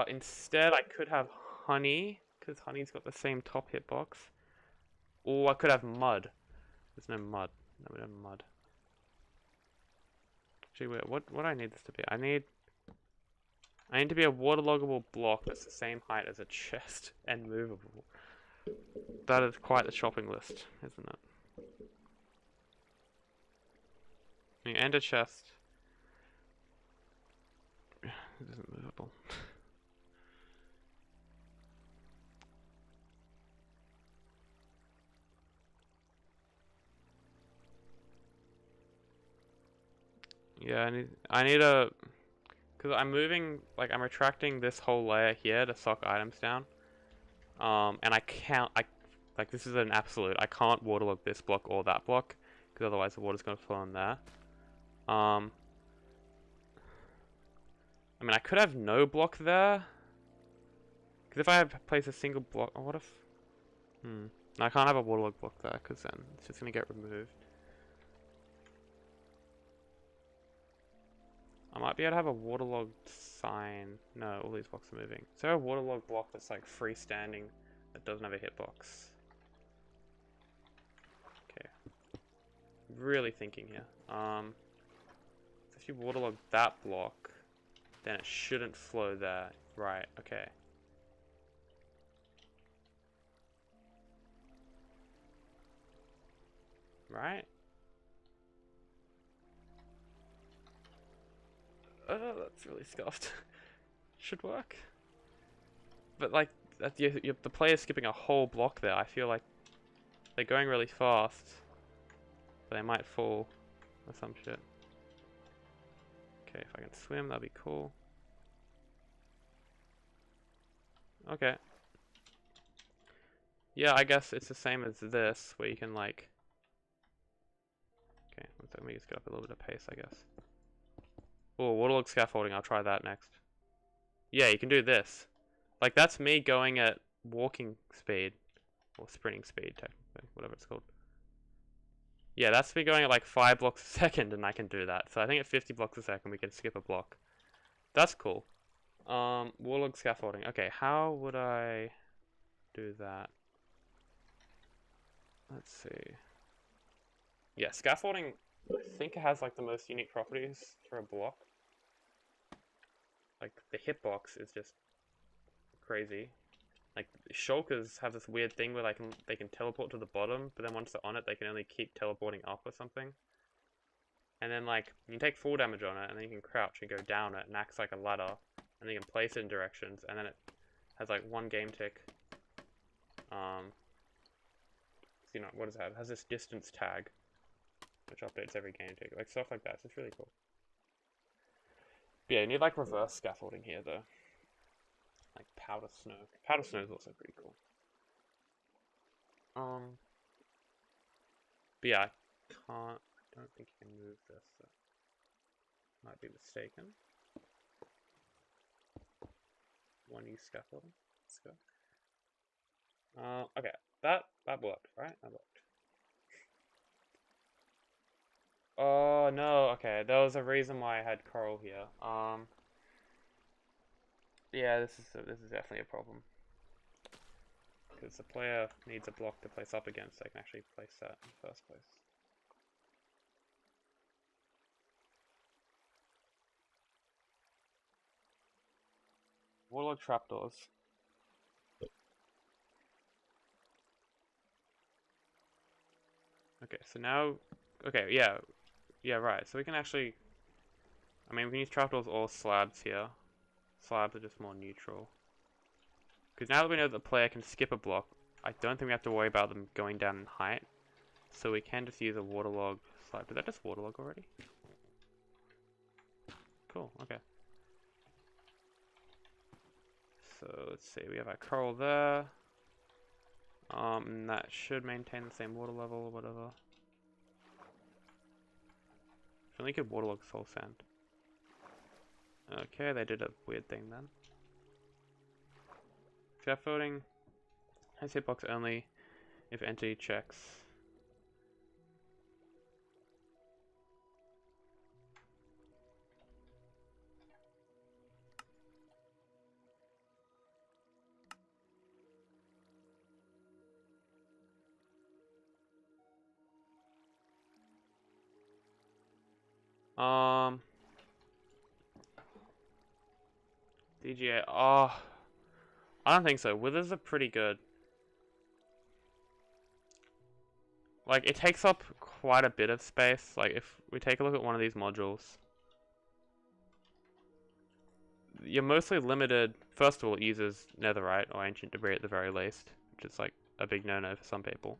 Instead I could have honey because honey's got the same top hitbox. Or I could have mud. There's no mud. No, we don't have mud. Actually, wait, what do I need this to be? I need to be a waterloggable block that's the same height as a chest and movable. That is quite the shopping list, isn't it? And a chest. It isn't movable. Yeah, I need a, because I'm moving, like I'm retracting this whole layer here to sock items down. And I can't, like this is an absolute, I can't waterlog this block or that block, because otherwise the water's going to flow in there. I mean, I could have no block there, because if I have placed a single block, oh, what if, I can't have a waterlog block there, because then it's just going to get removed. I might be able to have a waterlogged sign. No, all these blocks are moving. Is there a waterlogged block that's like freestanding that doesn't have a hitbox? Okay. Really thinking here. If you waterlog that block, then it shouldn't flow there. Right, okay. Right? Oh, that's really scuffed. Should work. But like, the player's skipping a whole block there. I feel like they're going really fast. But they might fall or some shit. Okay, if I can swim, that'd be cool. Okay. Yeah, I guess it's the same as this, where you can like... Okay, one second, let me just get up a little bit of pace, I guess. Oh, waterlog scaffolding, I'll try that next. Yeah, you can do this. Like, that's me going at walking speed. Or sprinting speed, technically, whatever it's called. Yeah, that's me going at like 5 blocks a second, and I can do that. So I think at 50 blocks a second, we can skip a block. That's cool. Waterlog scaffolding. Okay, how would I do that? Let's see. Yeah, scaffolding, I think it has like the most unique properties for a block. Like, the hitbox is just crazy. Like, shulkers have this weird thing where they can teleport to the bottom, but then once they're on it, they can only keep teleporting up or something. And then, like, you can take full damage on it, and then you can crouch and go down it, and acts like a ladder, and then you can place it in directions, and then it has, like, 1 game tick. You know, what does it have? It has this distance tag, which updates every game tick. Like, stuff like that. So it's really cool. But yeah, you need, like, reverse scaffolding here, though. Like powder snow. Powder snow is also pretty cool. But yeah, I don't think you can move this. So might be mistaken. One use scaffolding. Let's go. Okay, that worked, right? That worked. Oh no, okay, there was a reason why I had coral here. Yeah, this is definitely a problem. Because the player needs a block to place up against, so they can actually place that in the first place. Waterlog trapdoors. Okay, so now... Okay, yeah, right. So we can actually... I mean, we can use trapdoors or slabs here. Slabs are just more neutral. Because now that we know that the player can skip a block, I don't think we have to worry about them going down in height. So we can just use a waterlog slab. Did that just waterlog already? Cool, okay. So let's see, we have our coral there. And that should maintain the same water level or whatever. If only could waterlog soul sand. Okay, they did a weird thing then. Scaffolding has hitbox only if entity checks. DGA. Oh, I don't think so. Withers are pretty good. Like, it takes up quite a bit of space. Like, if we take a look at one of these modules, you're mostly limited. First of all, it uses netherite or ancient debris at the very least, which is like a big no-no for some people.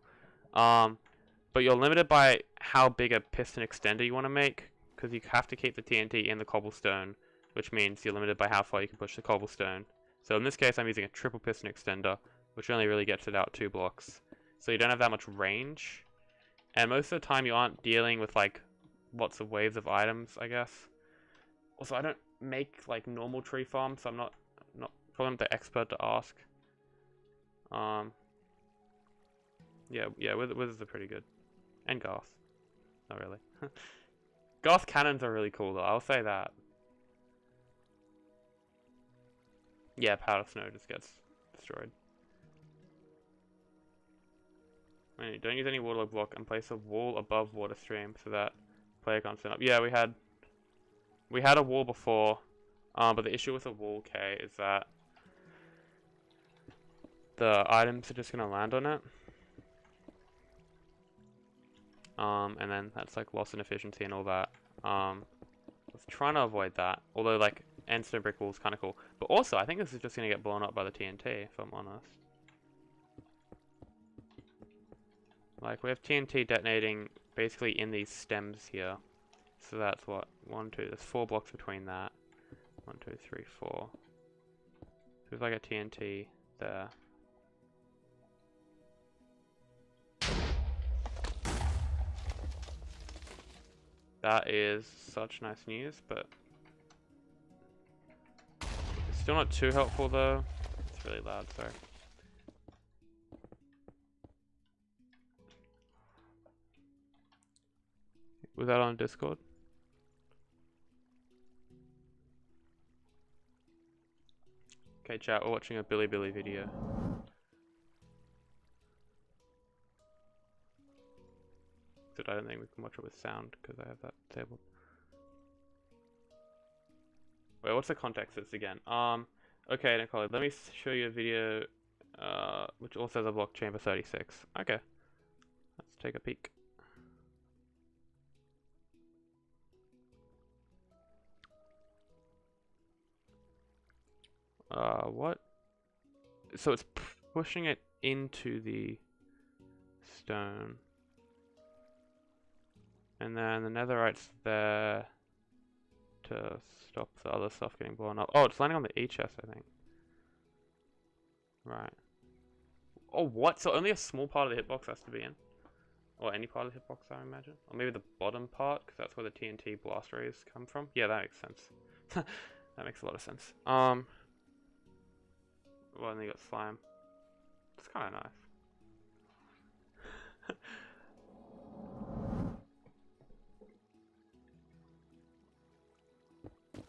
But you're limited by how big a piston extender you want to make, because you have to keep the TNT in the cobblestone, which means you're limited by how far you can push the cobblestone. So in this case, I'm using a triple piston extender, which only really gets it out 2 blocks. So you don't have that much range, and most of the time you aren't dealing with like lots of waves of items, I guess. Also, I don't make like normal tree farms, so I'm not probably the expert to ask. Yeah, withers are pretty good. And Garth. Not really. Garth cannons are really cool though, I'll say that. Yeah, powder snow just gets destroyed. Don't use any waterlog block and place a wall above water stream so that player can't stand up. Yeah, we had a wall before, but the issue with a wall, K, is that the items are just gonna land on it. And then that's like loss in efficiency and all that. I was trying to avoid that, although like endstone brick wall is kind of cool. But also, I think this is just gonna get blown up by the TNT, if I'm honest. Like, we have TNT detonating basically in these stems here. So that's what? 1, 2, there's 4 blocks between that. 1, 2, 3, 4. So there's like a TNT there. That is such nice news, but it's still not too helpful though. It's really loud, sorry. Was that on Discord? Okay, chat, we're watching a Billy video. But I don't think we can watch it with sound because I have that disabled. Wait, what's the context of this again? Okay, Nicole, let me show you a video which also has a block chamber 36. Okay, let's take a peek. What? So it's pushing it into the stone. And then the netherite's there to stop the other stuff getting blown up. Oh, it's landing on the E chest, I think. Right. Oh, what? So only a small part of the hitbox has to be in? Or any part of the hitbox, I imagine? Or maybe the bottom part, because that's where the TNT blast rays come from? Yeah, that makes sense. That makes a lot of sense. Well, and then you got slime. It's kind of nice.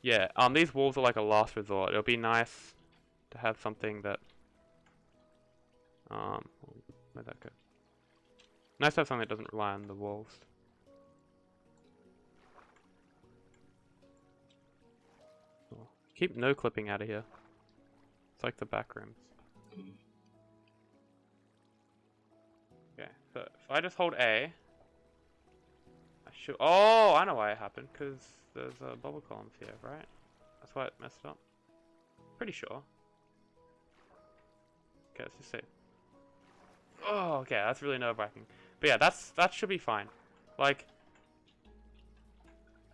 Yeah, these walls are like a last resort. It'll be nice to have something that, where'd that go? Nice to have something that doesn't rely on the walls. Oh, keep no clipping out of here. It's like the back rooms. Okay, so if I just hold A, I should. Oh, I know why it happened. Because there's bubble columns here, right? That's why it messed up. Pretty sure. Okay, let's just see. Oh, okay, that's really nerve-wracking. But yeah, that should be fine. Like,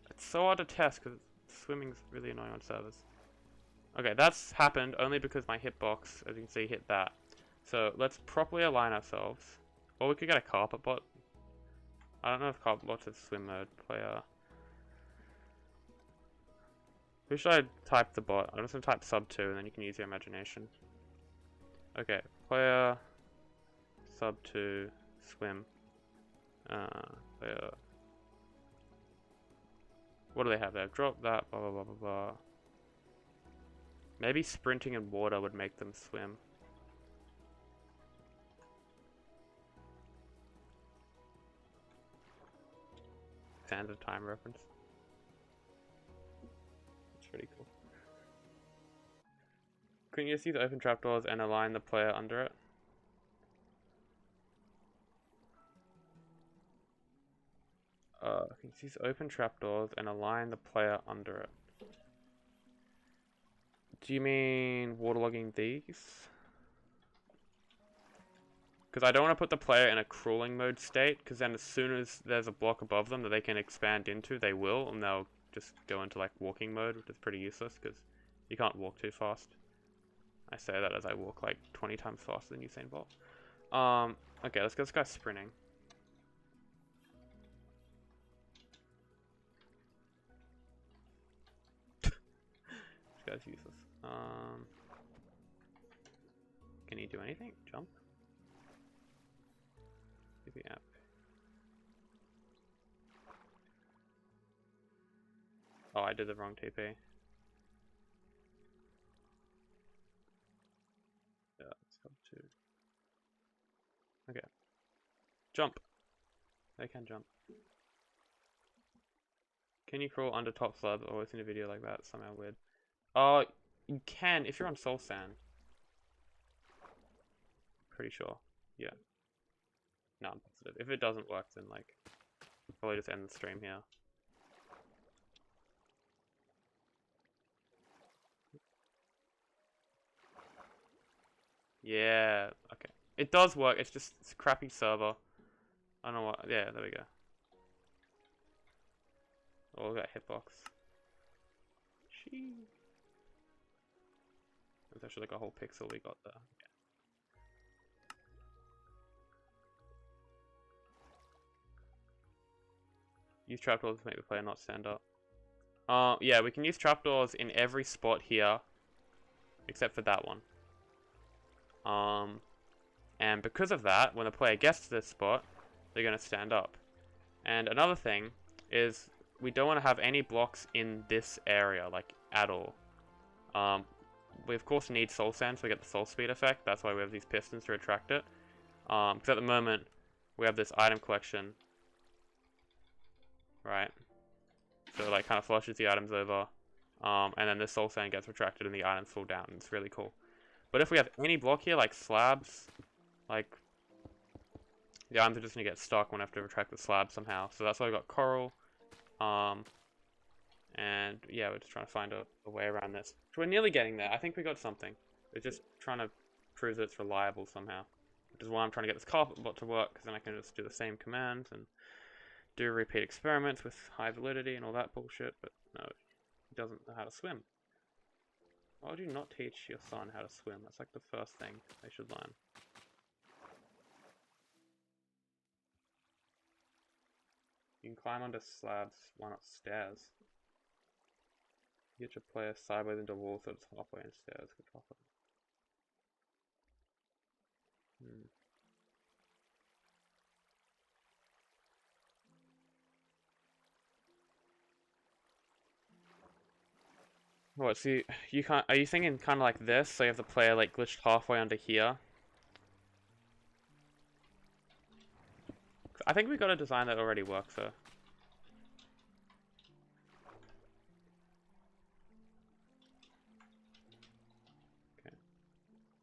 it's so hard to test because swimming's really annoying on servers. Okay, that's happened only because my hitbox, as you can see, hit that. So let's properly align ourselves. Or we could get a carpet bot. I don't know if carpet bot's a swim mode player. Who should I type the bot? I'm just gonna type sub 2 and then you can use your imagination. Okay, player sub 2 swim. Player. What do they have there? Drop that, blah blah blah blah blah. Maybe sprinting in water would make them swim. Sands of Time reference. That's pretty cool. Couldn't you just use open trapdoors and align the player under it? Can you use open trapdoors and align the player under it? Do you mean waterlogging these? Because I don't want to put the player in a crawling mode state, because then as soon as there's a block above them that they can expand into, they will, and they'll just go into like walking mode, which is pretty useless, because you can't walk too fast. I say that as I walk like 20 times faster than Usain Bolt. Okay, let's get this guy sprinting. This guy's useless. Can he do anything? Jump? TP app. Oh, I did the wrong TP. Yeah, let's go to. Okay. Jump. They can jump. Can you crawl under top slab? I've always seen a video like that. It's somehow weird. Oh, you can if you're on Soul Sand. Pretty sure. Yeah. No, I'm positive. If it doesn't work, then like, I'll probably just end the stream here. Yeah. Okay. It does work. It's just it's a crappy server. I don't know what. Yeah. There we go. Oh, we got hitbox. Sheesh. There's actually like a whole pixel we got there. Yeah. Use trapdoors to make the player not stand up. Yeah, we can use trapdoors in every spot here, except for that one. And because of that, when the player gets to this spot, they're going to stand up. And another thing is we don't want to have any blocks in this area, like, at all. We of course need soul sand so we get the soul speed effect. That's why we have these pistons to attract it. Because at the moment, we have this item collection. Right? So it like kind of flushes the items over. And then the soul sand gets retracted and the items fall down. It's really cool. But if we have any block here, like slabs, like the items are just gonna get stuck when I have to retract the slab somehow. So that's why we got coral. And yeah, we're just trying to find a way around this. So we're nearly getting there. I think we got something. We're just trying to prove that it's reliable somehow. Which is why I'm trying to get this carpet bot to work, because then I can just do the same commands and do repeat experiments with high validity and all that bullshit. But no, he doesn't know how to swim. Why would you not teach your son how to swim? That's like the first thing they should learn. You can climb onto slabs, why not stairs? Get your player sideways into walls so it's halfway in stairs. Good talk. What, so you can't, are you thinking kind of like this, so you have the player like glitched halfway under here? I think we got a design that already works though. Okay.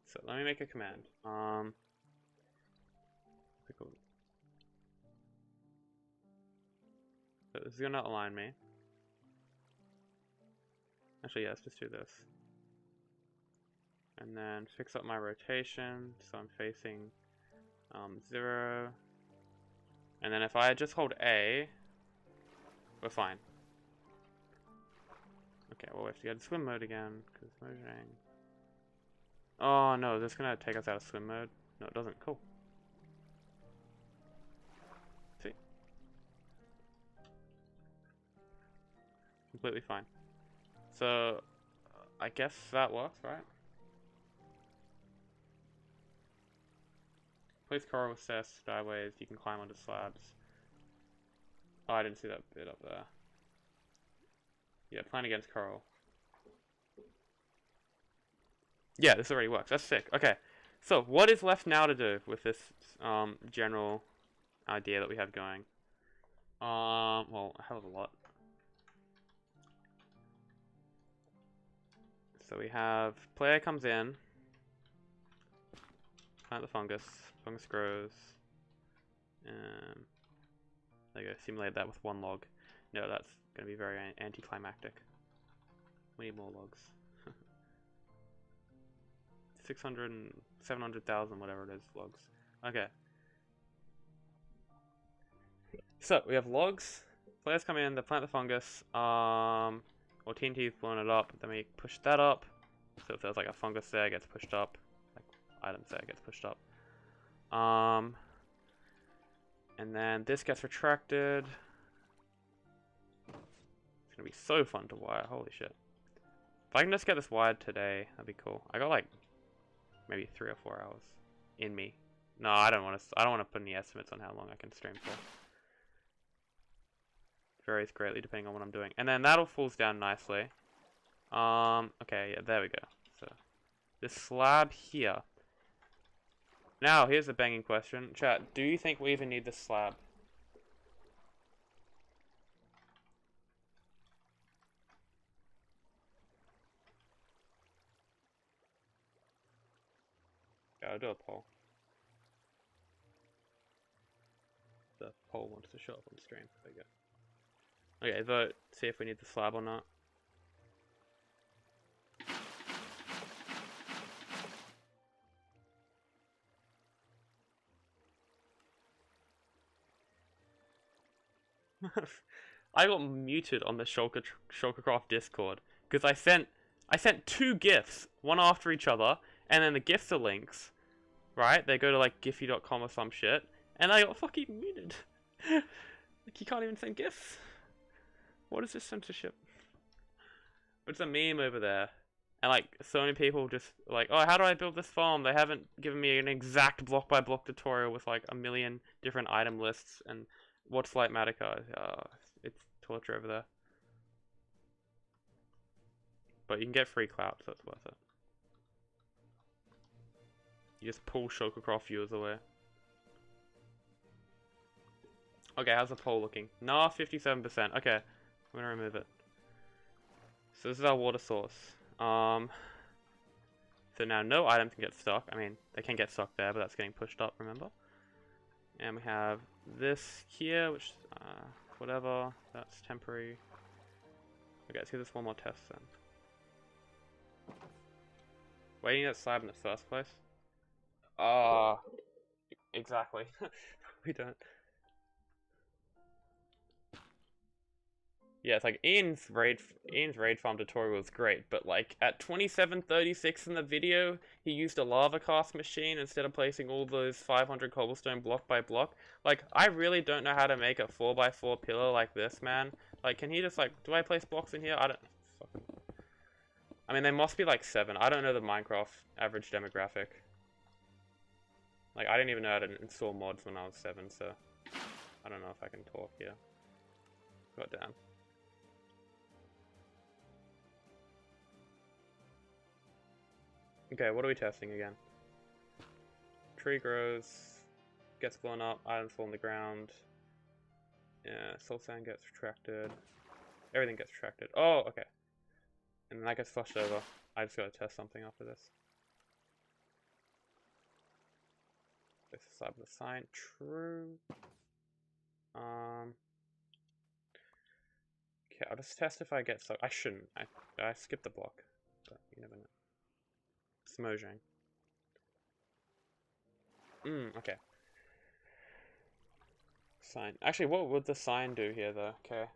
So let me make a command. So this is gonna align me. Actually, yeah, let's just do this. And then fix up my rotation, so I'm facing 0. And then if I just hold A, we're fine. Okay, well we have to go to swim mode again, because smooshing. Oh no, is this gonna take us out of swim mode? No, it doesn't. Cool. See? Completely fine. So, I guess that works, right? Place coral assess sideways, you can climb onto slabs. Oh, I didn't see that bit up there. Yeah, plan against coral. Yeah, this already works. That's sick. Okay, so what is left now to do with this general idea that we have going? Well, a hell of a lot. So we have player comes in, plant the fungus, fungus grows, there you go, simulate that with 1 log. No, that's going to be very anticlimactic. We need more logs. 600 and 700,000, whatever it is, logs. Okay. So, we have logs, players come in, they plant the fungus, or TnT's blown it up, then we push that up. So if there's like a fungus there, it gets pushed up. Like items there, it gets pushed up. And then this gets retracted. It's gonna be so fun to wire, holy shit. If I can just get this wired today, that'd be cool. I got like maybe 3 or 4 hours in me. No, I don't want to put any estimates on how long I can stream for. Varies greatly depending on what I'm doing. And then that'll falls down nicely. Okay, yeah, there we go. So this slab here. Now, here's the banging question. Chat, do you think we even need this slab? Yeah, I'll do a poll. The poll wants to show up on stream. There you go. Okay, vote. See if we need the slab or not. I got muted on the Shulkercraft Discord because I sent 2 GIFs, one after each other, and then the GIFs are links, right? They go to like giphy.com or some shit, and I got fucking muted. Like you can't even send GIFs. What is this censorship? But it's a meme over there, and like so many people just like, oh, how do I build this farm? They haven't given me an exact block by block tutorial with like a million different item lists and what's like Matica. It's torture over there. But you can get free clout, so it's worth it. You just pull Shulkercraft viewers away. Okay, how's the poll looking? Nah, 57%. Okay, I'm gonna remove it. So this is our water source. So now no items can get stuck. I mean, they can get stuck there, but that's getting pushed up, remember? And we have this here, which, whatever, that's temporary. Okay, let's give this one more test then. Why do you need that slab in the first place? Exactly. We don't. Yeah, it's like Ian's raid farm tutorial was great, but like at 27:36 in the video, he used a lava cast machine instead of placing all those 500 cobblestone block by block. Like, I really don't know how to make a 4x4 pillar like this, man. Like, can he just like, do I place blocks in here? I don't fucking. I mean, they must be like 7. I don't know the Minecraft average demographic. Like, I didn't even know how to install mods when I was 7, so I don't know if I can talk here. God damn. Okay, what are we testing again? Tree grows, gets blown up, items fall on the ground. Yeah, soul sand gets retracted. Everything gets retracted. Oh, okay. And then that gets flushed over. I just gotta test something after this. This is slab of the sign. True. Okay, I'll just test if I get stuck. I shouldn't. I skipped the block. But you never know. Smojang. Okay. Sign. Actually, what would the sign do here, though? Okay.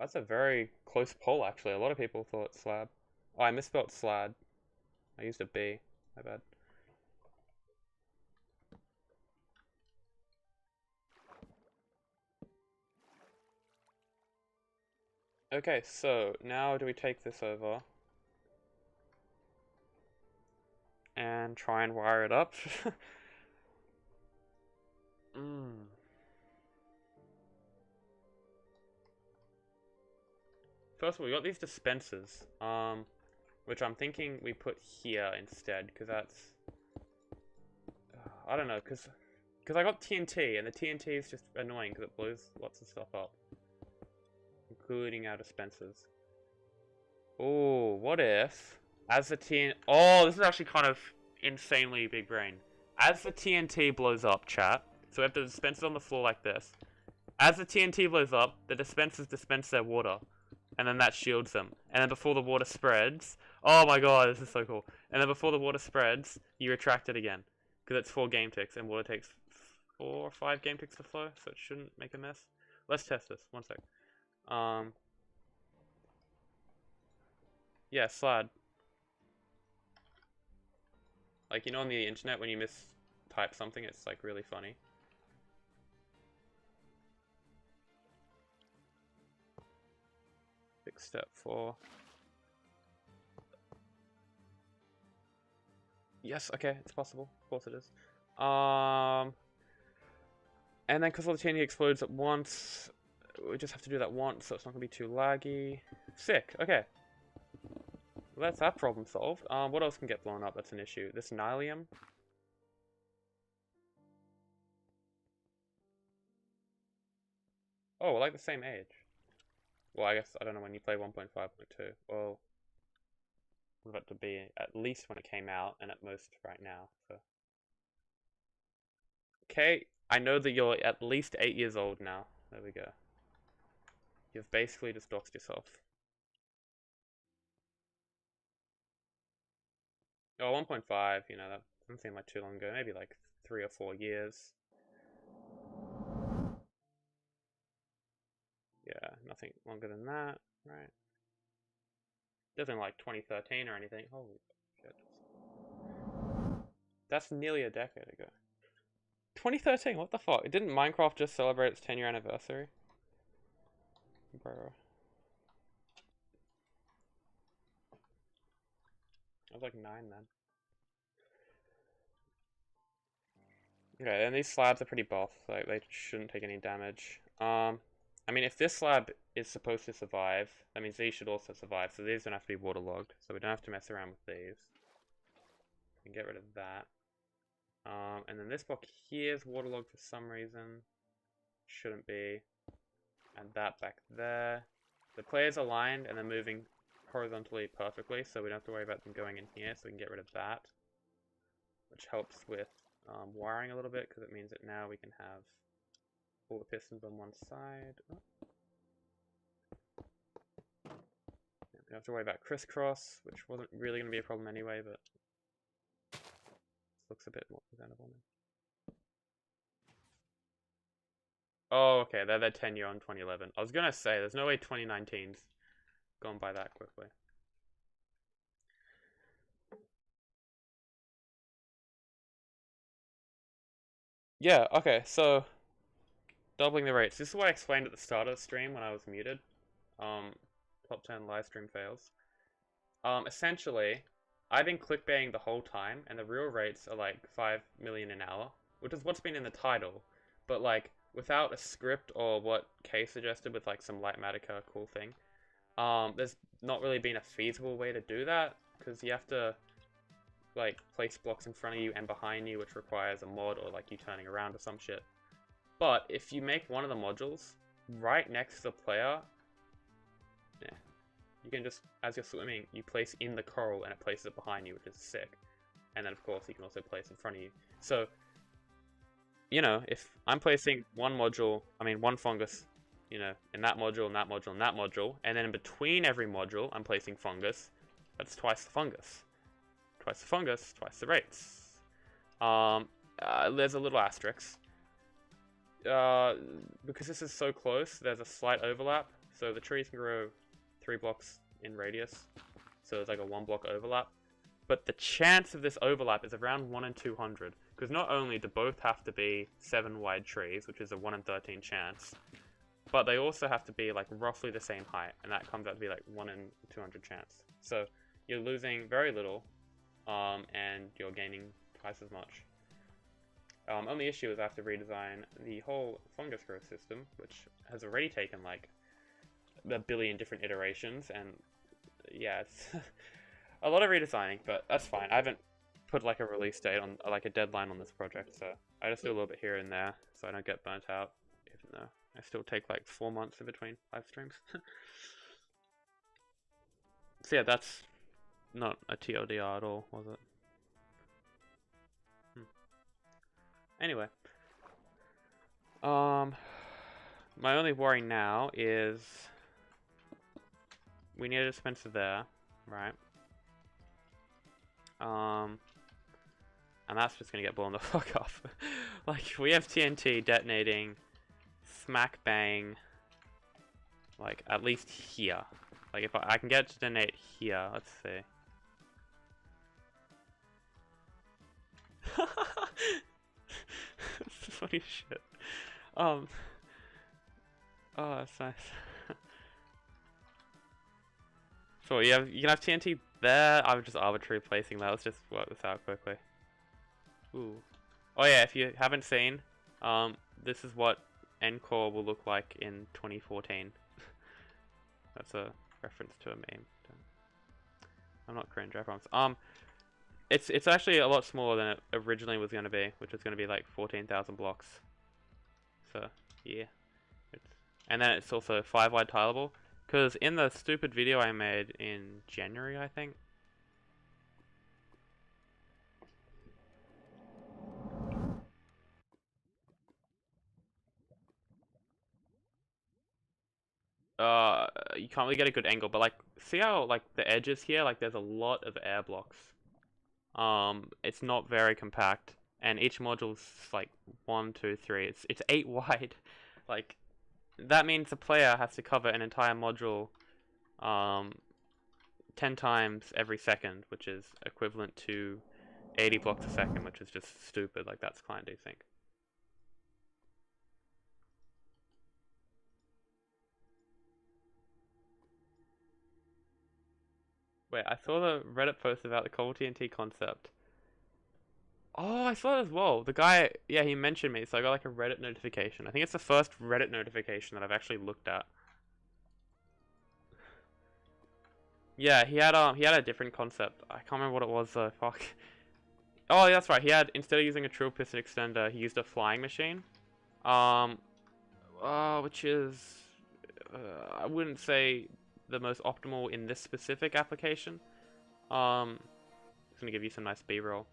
That's a very close poll, actually. A lot of people thought slab. Oh, I misspelled slad. I used a B. My bad. Okay, so now do we take this over and try and wire it up? First of all, we got these dispensers, which I'm thinking we put here instead, because that's, I don't know, because I got TNT, and the TNT is just annoying because it blows lots of stuff up, including our dispensers. Oh, what if, as the oh, this is actually kind of insanely big brain. As the TNT blows up, chat, so we have the dispensers on the floor like this. As the TNT blows up, the dispensers dispense their water. And then that shields them. And then before the water spreads... Oh my god, this is so cool. And then before the water spreads, you retract it again. Because it's 4 game ticks, and water takes 4 or 5 game ticks to flow, so it shouldn't make a mess. Let's test this. One sec. Yeah, slide. Like, you know on the internet when you mistype something, it's like really funny. Fix step 4. Yes, okay, it's possible. Of course it is. And then because all the TNT explodes at once, we just have to do that once, so it's not going to be too laggy. Sick, okay. Well, that's that problem solved. What else can get blown up that's an issue? This Nylium. Oh, we're like the same age. Well, I guess, I don't know when you play 1.5.2. Well, we're about to be at least when it came out, and at most right now, so. Okay, I know that you're at least 8 years old now. There we go. You've basically just doxed yourself. Oh, 1.5, you know, that doesn't seem like too long ago. Maybe like 3 or 4 years. Yeah, nothing longer than that, right? Doesn't like 2013 or anything. Holy shit. That's nearly a decade ago. 2013, what the fuck? Didn't Minecraft just celebrate its 10-year anniversary? Bro. I was like 9 then. Okay, and these slabs are pretty buff, like they shouldn't take any damage. I mean, if this slab is supposed to survive, that means these should also survive, so these don't have to be waterlogged, so we don't have to mess around with these. We can get rid of that. And then this block here is waterlogged for some reason. Shouldn't be. And that back there. The players are aligned and they're moving horizontally perfectly, so we don't have to worry about them going in here, so we can get rid of that. Which helps with wiring a little bit, because it means that now we can have all the pistons on one side. Oh. Yeah, we don't have to worry about crisscross, which wasn't really going to be a problem anyway, but looks a bit more presentable now. Oh, okay, they're 10-year on 2011. I was going to say, there's no way 2019's gone by that quickly. Yeah, okay, so doubling the rates. This is what I explained at the start of the stream when I was muted. Top 10 live stream fails. Essentially, I've been clickbaiting the whole time, and the real rates are like 5 million an hour, which is what's been in the title. But like, without a script or what Kay suggested with like some light Matica cool thing, there's not really been a feasible way to do that, because you have to like place blocks in front of you and behind you, which requires a mod or like you turning around or some shit. But if you make one of the modules right next to the player, yeah, you can just, as you're swimming, you place in the coral and it places it behind you, which is sick. And then of course you can also place in front of you. So, you know, if I'm placing one module, I mean one fungus, you know, in that module, and that module, and that module, and then in between every module I'm placing fungus, that's twice the fungus. Twice the fungus, twice the rates. There's a little asterisk. Because this is so close, there's a slight overlap. So the trees can grow 3 blocks in radius, so it's like a 1 block overlap. But the chance of this overlap is around 1 in 200, because not only do both have to be 7 wide trees, which is a 1 in 13 chance, but they also have to be like roughly the same height, and that comes out to be like 1 in 200 chance. So you're losing very little, and you're gaining twice as much. Only issue is I have to redesign the whole fungus growth system, which has already taken like a billion different iterations, and yeah, it's a lot of redesigning, but that's fine. I haven't put like a release date on, like a deadline on this project, so I just do a little bit here and there so I don't get burnt out, even though I still take like 4 months in between live streams. So yeah, that's not a TLDR at all, was it? Anyway, my only worry now is we need a dispenser there, right? And that's just gonna get blown the fuck off. Like, we have TNT detonating smack bang, like, at least here. Like, if I can get it to detonate here, let's see. That's funny shit. Oh, that's nice. So you can have TNT there. I'm just arbitrary placing that. Let's just work this out quickly. Ooh. Oh yeah, if you haven't seen, this is what Ncore will look like in 2014. That's a reference to a meme. I'm not cringe, I promise. It's actually a lot smaller than it originally was going to be, which was going to be like 14,000 blocks. So yeah, and then it's also 5 wide tileable. Because in the stupid video I made in January, I think. You can't really get a good angle, but like, see how like the edges here, like there's a lot of air blocks. It's not very compact, and each module's like 1, 2, 3. It's 8 wide. Like, that means the player has to cover an entire module 10 times every second, which is equivalent to 80 blocks a second, which is just stupid. Like, that's client desync. Wait, I saw the Reddit post about the Cold TNT concept. Oh, I saw it as well. The guy, yeah, he mentioned me, so I got like a Reddit notification. I think it's the first Reddit notification that I've actually looked at. Yeah, he had a different concept. I can't remember what it was though. Fuck. Oh, yeah, that's right. He had, instead of using a triple piston extender, he used a flying machine. Which is, I wouldn't say the most optimal in this specific application. It's gonna give you some nice B-roll.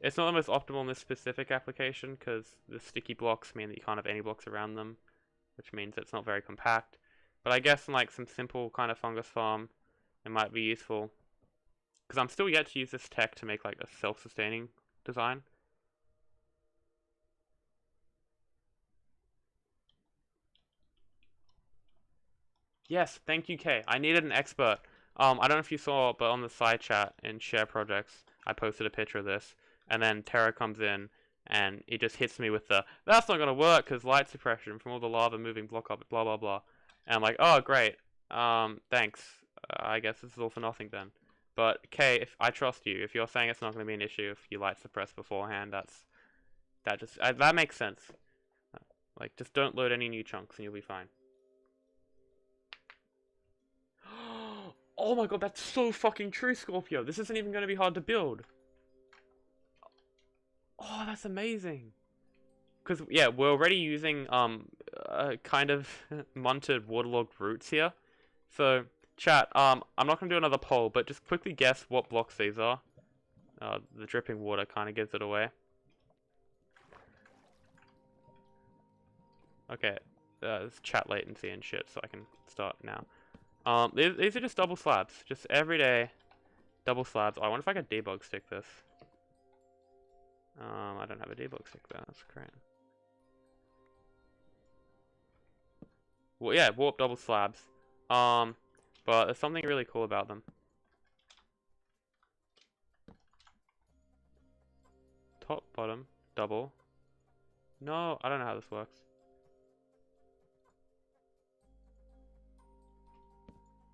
It's not the most optimal in this specific application because the sticky blocks mean that you can't have any blocks around them, which means it's not very compact. But I guess in like some simple kind of fungus farm, it might be useful. Because I'm still yet to use this tech to make like a self-sustaining design. Yes, thank you, Kay. I needed an expert. I don't know if you saw, but on the side chat in share projects, I posted a picture of this, and then Terra comes in, and he just hits me with the, that's not gonna work because light suppression from all the lava moving block up, blah blah blah. And I'm like, oh great, thanks. I guess this is all for nothing then. But Kay, if I trust you, if you're saying it's not gonna be an issue if you light suppress beforehand, that makes sense. Like, just don't load any new chunks and you'll be fine. Oh my god, that's so fucking true, Scorpio. This isn't even going to be hard to build. Oh, that's amazing. Because, yeah, we're already using kind of munted waterlogged roots here. So, chat, I'm not going to do another poll, but just quickly guess what blocks these are. The dripping water kind of gives it away. Okay, there's chat latency and shit, so I can start now. These are just double slabs. Just everyday double slabs. Oh, I wonder if I could debug stick this. I don't have a debug stick there. That's great. Well, yeah, warp double slabs. But there's something really cool about them. Top, bottom, double. No, I don't know how this works.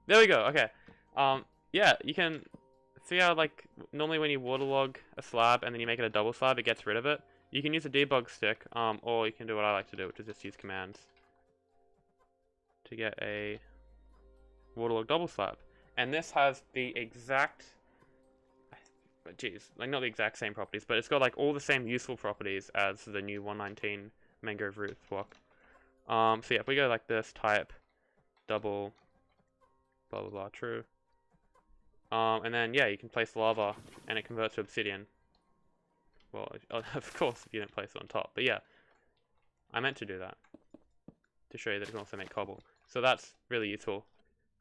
There we go, okay. Yeah, you can see how, like, normally when you waterlog a slab and then you make it a double slab, it gets rid of it. You can use a debug stick, or you can do what I like to do, which is just use commands to get a waterlog double slab. And this has the exact, geez, like not the exact same properties, but it's got like all the same useful properties as the new 119 mangrove root block. So yeah, if we go like this, type double blah blah blah true. And then yeah, you can place lava and it converts to obsidian. Well, of course if you don't place it on top, but yeah, I meant to do that to show you that it can also make cobble. So that's really useful.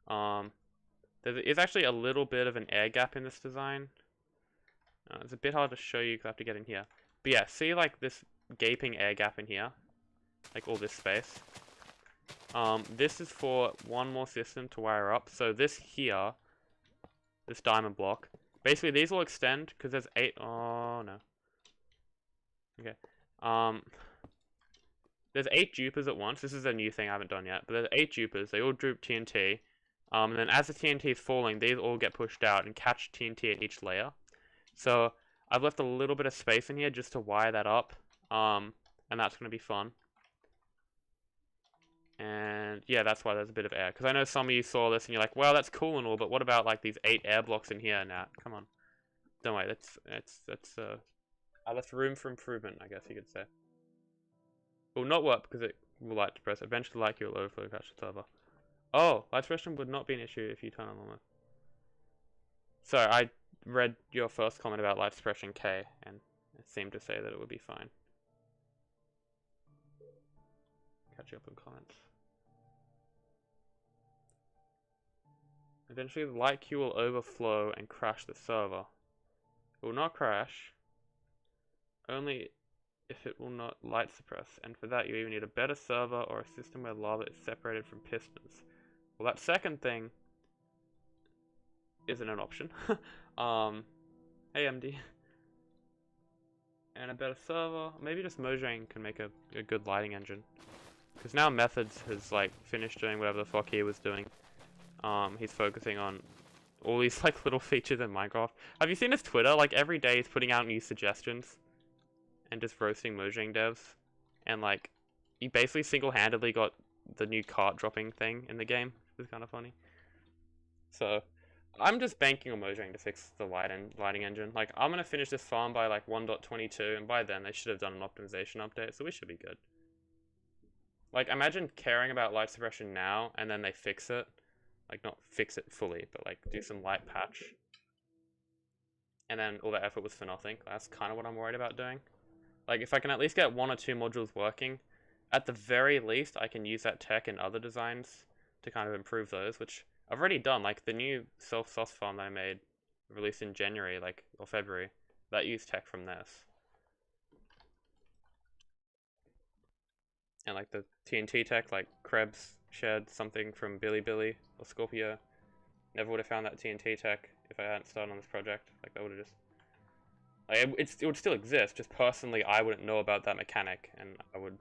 There is actually a little bit of an air gap in this design. It's a bit hard to show you because I have to get in here. But yeah, see like this gaping air gap in here? Like all this space. This is for one more system to wire up. So this here, this diamond block, basically these will extend because there's 8, oh no. Okay. There's 8 dupers at once. This is a new thing I haven't done yet. But there's 8 dupers. They all droop TNT. And then as the TNT is falling, these all get pushed out and catch TNT at each layer. So I've left a little bit of space in here just to wire that up. And that's going to be fun. And yeah, that's why there's a bit of air. Because I know some of you saw this and you're like, well, that's cool and all, but what about like these 8 air blocks in here, Nat? Come on. Don't worry, I left room for improvement, I guess you could say. It will not work because it will light depress. Eventually light will overflow crash the server. Oh, light suppression would not be an issue if you turn on normal. Sorry, I read your first comment about light suppression K, and it seemed to say that it would be fine. Catch you up in comments. Eventually the light queue will overflow and crash the server. It will not crash, only if it will not light suppress, and for that you either need a better server or a system where lava is separated from pistons. Well, that second thing isn't an option. Hey MD. And a better server. Maybe just Mojang can make a good lighting engine. Because now Methods has like finished doing whatever the fuck he was doing. He's focusing on all these like little features in Minecraft. Have you seen his Twitter? Like every day he's putting out new suggestions. And just roasting Mojang devs. And like, he basically single-handedly got the new cart dropping thing in the game. It's kind of funny. So, I'm just banking on Mojang to fix the lighting engine. Like, I'm going to finish this farm by like 1.22, and by then they should have done an optimization update, so we should be good. Like, imagine caring about light suppression now, and then they fix it. Like, not fix it fully, but like, do some light patch. And then all that effort was for nothing. That's kind of what I'm worried about doing. Like, if I can at least get 1 or 2 modules working, at the very least, I can use that tech in other designs to kind of improve those, which I've already done. Like, the new self-sauce farm that I made, released in January, like, or February, that used tech from this. And, like, the TnT tech, like, Krebs shared something from Billy or Scorpio. Never would have found that TnT tech if I hadn't started on this project. Like, that would have just... Like, it would still exist, just personally I wouldn't know about that mechanic, and I would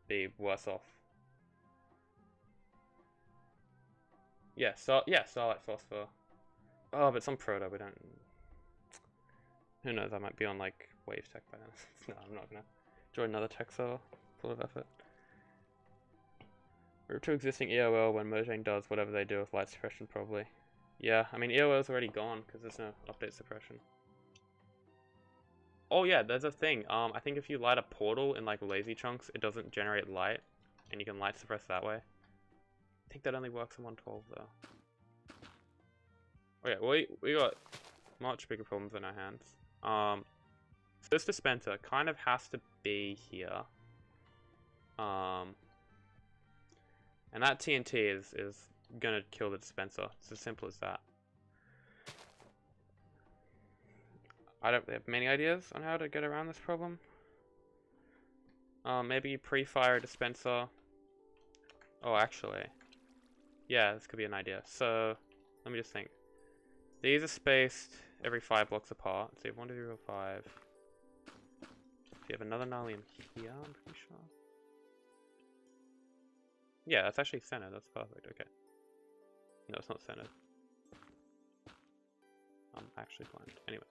be worse off. Yeah, Starlight Phosphor. Oh, but it's on Proto, we don't... Who knows, I might be on, like, Wave Tech by then. No, I'm not gonna join another tech server, full of effort. Route to existing EOL when Mojang does whatever they do with light suppression, probably. Yeah, I mean, EOL's already gone, because there's no update suppression. Oh yeah, there's a thing. I think if you light a portal in like lazy chunks, it doesn't generate light, and you can light suppress that way. I think that only works on 112 though. Okay, well, we got much bigger problems in our hands. So this dispenser kind of has to be here. And that TNT is gonna kill the dispenser. It's as simple as that. I don't have many ideas on how to get around this problem. Maybe pre-fire a dispenser. Oh, actually. Yeah, this could be an idea. So, let me just think. These are spaced every 5 blocks apart. So you have 1, 2, 3, 4, 5. So you have another gnarly in here, I'm pretty sure. Yeah, that's actually centered. That's perfect. Okay. No, it's not centered. I'm actually blind. Anyway.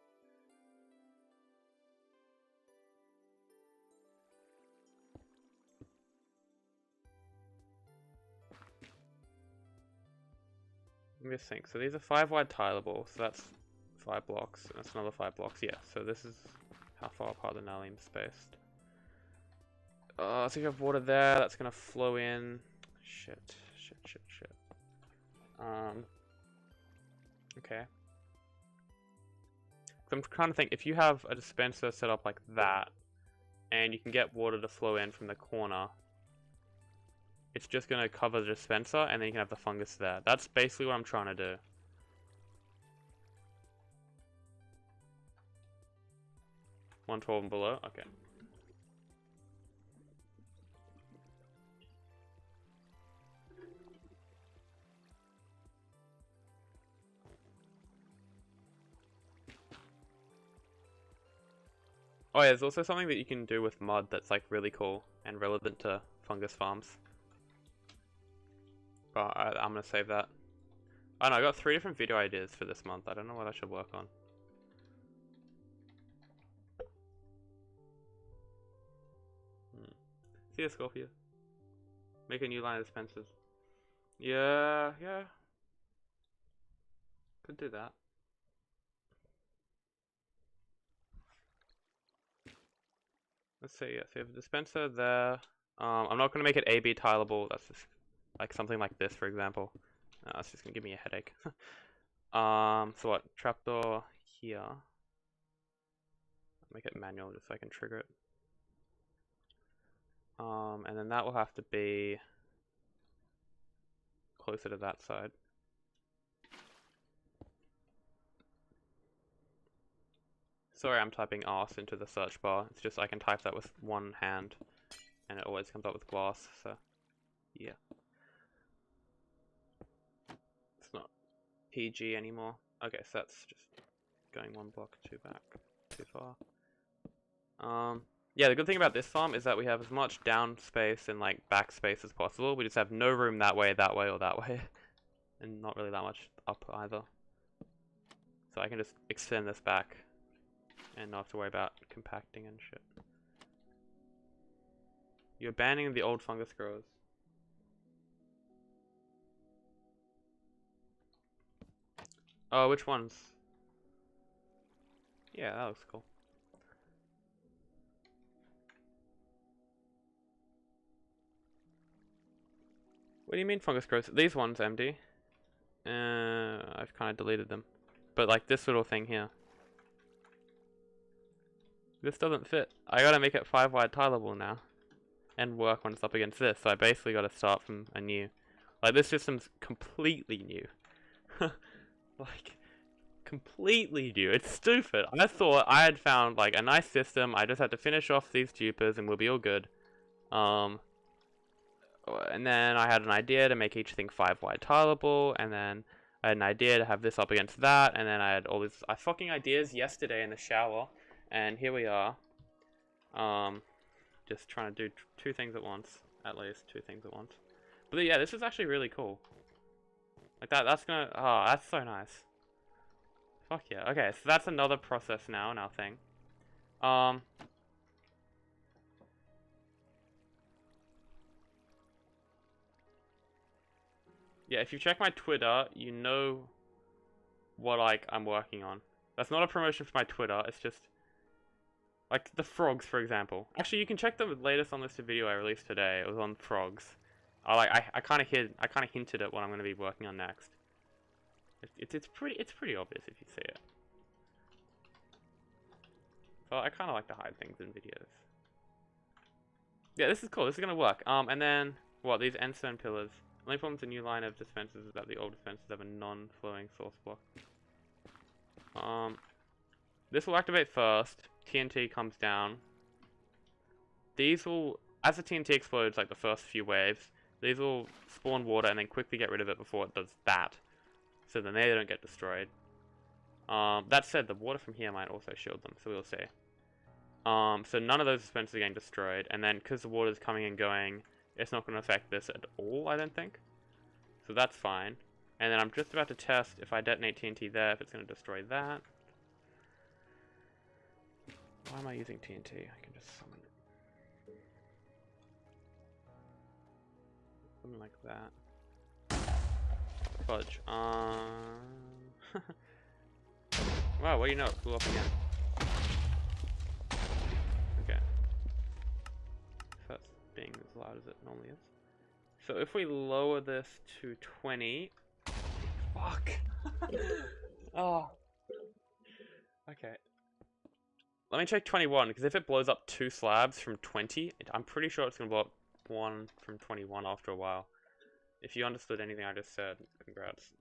Let me just think. So these are 5 wide tileable, so that's 5 blocks, and that's another 5 blocks. Yeah, so this is how far apart the Nalim is spaced. So you have water there, that's gonna flow in. Shit. Okay. I'm trying to think, if you have a dispenser set up like that, and you can get water to flow in from the corner, it's just going to cover the dispenser, and then you can have the fungus there. That's basically what I'm trying to do. $112 and below? Okay. Oh yeah, there's also something that you can do with mud that's like really cool and relevant to fungus farms. But I'm gonna save that. I don't know, I got 3 different video ideas for this month. I don't know what I should work on. See ya, Scorpio. Make a new line of dispensers. Yeah. Could do that. Let's see, yeah, so you have a dispenser there. I'm not going to make it A-B tileable, that's just like something like this, for example. That's just going to give me a headache. So what, trapdoor here. Make it manual just so I can trigger it. And then that will have to be closer to that side. Sorry, I'm typing arse into the search bar. It's just I can type that with one hand, and it always comes up with glass, so yeah. It's not PG anymore. Okay, so that's just going 1 block too far. Yeah, the good thing about this farm is that we have as much down space and like back space as possible. We just have no room that way, or that way, and not really that much up either. So I can just extend this back and not have to worry about compacting and shit. You're abandoning the old fungus growers. Oh, which ones? Yeah, that looks cool. What do you mean fungus growers? These ones empty. I've kind of deleted them. But like this little thing here. This doesn't fit. I gotta make it 5 wide tileable now. And work when it's up against this. So I basically gotta start from anew. Like this system's completely new. Like, completely new. It's stupid. I thought I had found like a nice system. I just had to finish off these dupers and we'll be all good. And then I had an idea to make each thing 5 wide tileable, and then I had an idea to have this up against that, and then I had all these fucking ideas yesterday in the shower, and here we are. Just trying to do 2 things at once, at least 2 things at once. But yeah, this is actually really cool. Like that's gonna, oh, that's so nice. Fuck yeah. Okay, so that's another process now in our thing. Yeah, if you check my Twitter, you know what like I'm working on. That's not a promotion for my Twitter, it's just like the frogs, for example. Actually, you can check the latest unlisted video I released today. It was on frogs. I kind of hinted at what I'm going to be working on next. It's pretty obvious if you see it. So I kind of like to hide things in videos. Yeah, this is cool. This is going to work. And then what? These end stone pillars. The only problem with the new line of dispensers is that the old dispensers have a non-flowing source block. This will activate first. TNT comes down. These will, as the TNT explodes, like the first few waves, These will spawn water and then quickly get rid of it before it does that. So then they don't get destroyed. That said, the water from here might also shield them, so we'll see. So none of those dispensers are getting destroyed, and then because the water's coming and going, it's not going to affect this at all, I don't think. So that's fine. And then I'm just about to test if I detonate TNT there, if it's going to destroy that. Why am I using TNT? I can just summon it. Something like that. Fudge. Wow, what do you know? It blew up again. Okay. So that's being as loud as it normally is. So if we lower this to 20... Fuck! Oh. Okay. Let me check 21, because if it blows up 2 slabs from 20, I'm pretty sure it's going to blow up 1 from 21 after a while. If you understood anything I just said, congrats.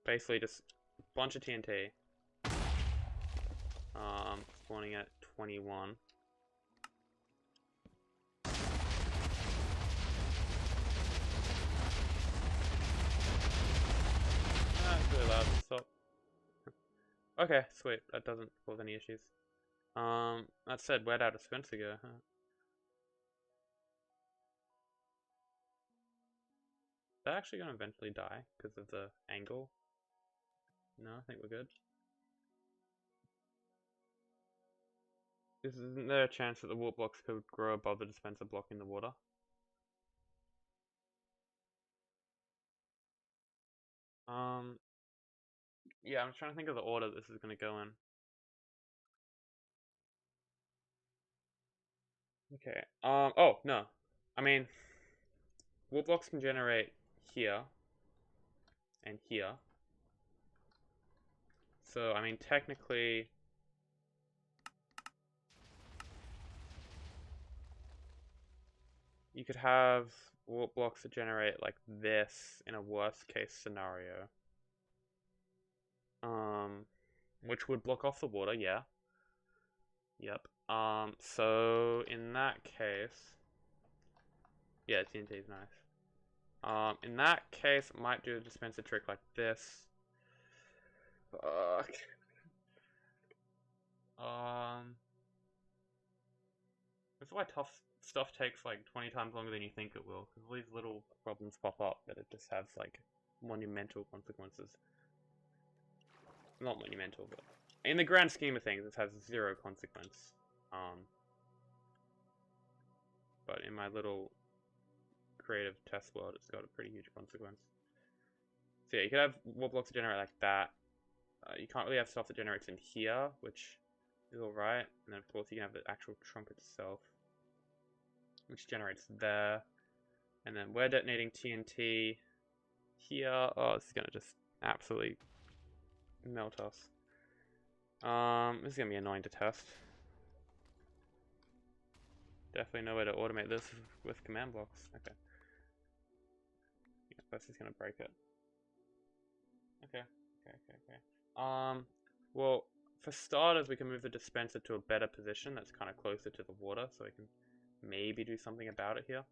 Basically just a bunch of TNT. Spawning at 21. That's really loud. Stop. Okay, sweet. That doesn't cause any issues. That said, where'd our dispenser go? Huh? Is that actually gonna eventually die because of the angle? No, I think we're good. Isn't there a chance that the warp blocks could grow above the dispenser blocking the water? Yeah, I'm trying to think of the order this is gonna go in. Okay. Oh, no. I mean, warp blocks can generate here and here. So, I mean, technically... You could have warp blocks that generate like this in a worst case scenario. Which would block off the water, yeah. Yep. So in that case... Yeah, TNT is nice. In that case, I might do a dispenser trick like this. Fuck. That's why tough stuff takes like 20 times longer than you think it will, because all these little problems pop up that it just has like monumental consequences. Not monumental, but in the grand scheme of things, it has 0 consequence. But in my little creative test world, it's got a pretty huge consequence. So yeah, you could have warp blocks generate like that. You can't really have stuff that generates in here, which is alright. And then of course you can have the actual trunk itself, which generates there. And then we're detonating TNT here. Oh, this is gonna just absolutely melt us. This is gonna be annoying to test. Definitely no way to automate this with command blocks. Okay. Yeah, that's just gonna break it. Okay. Well, for starters, we can move the dispenser to a better position that's kind of closer to the water, so we can maybe do something about it here.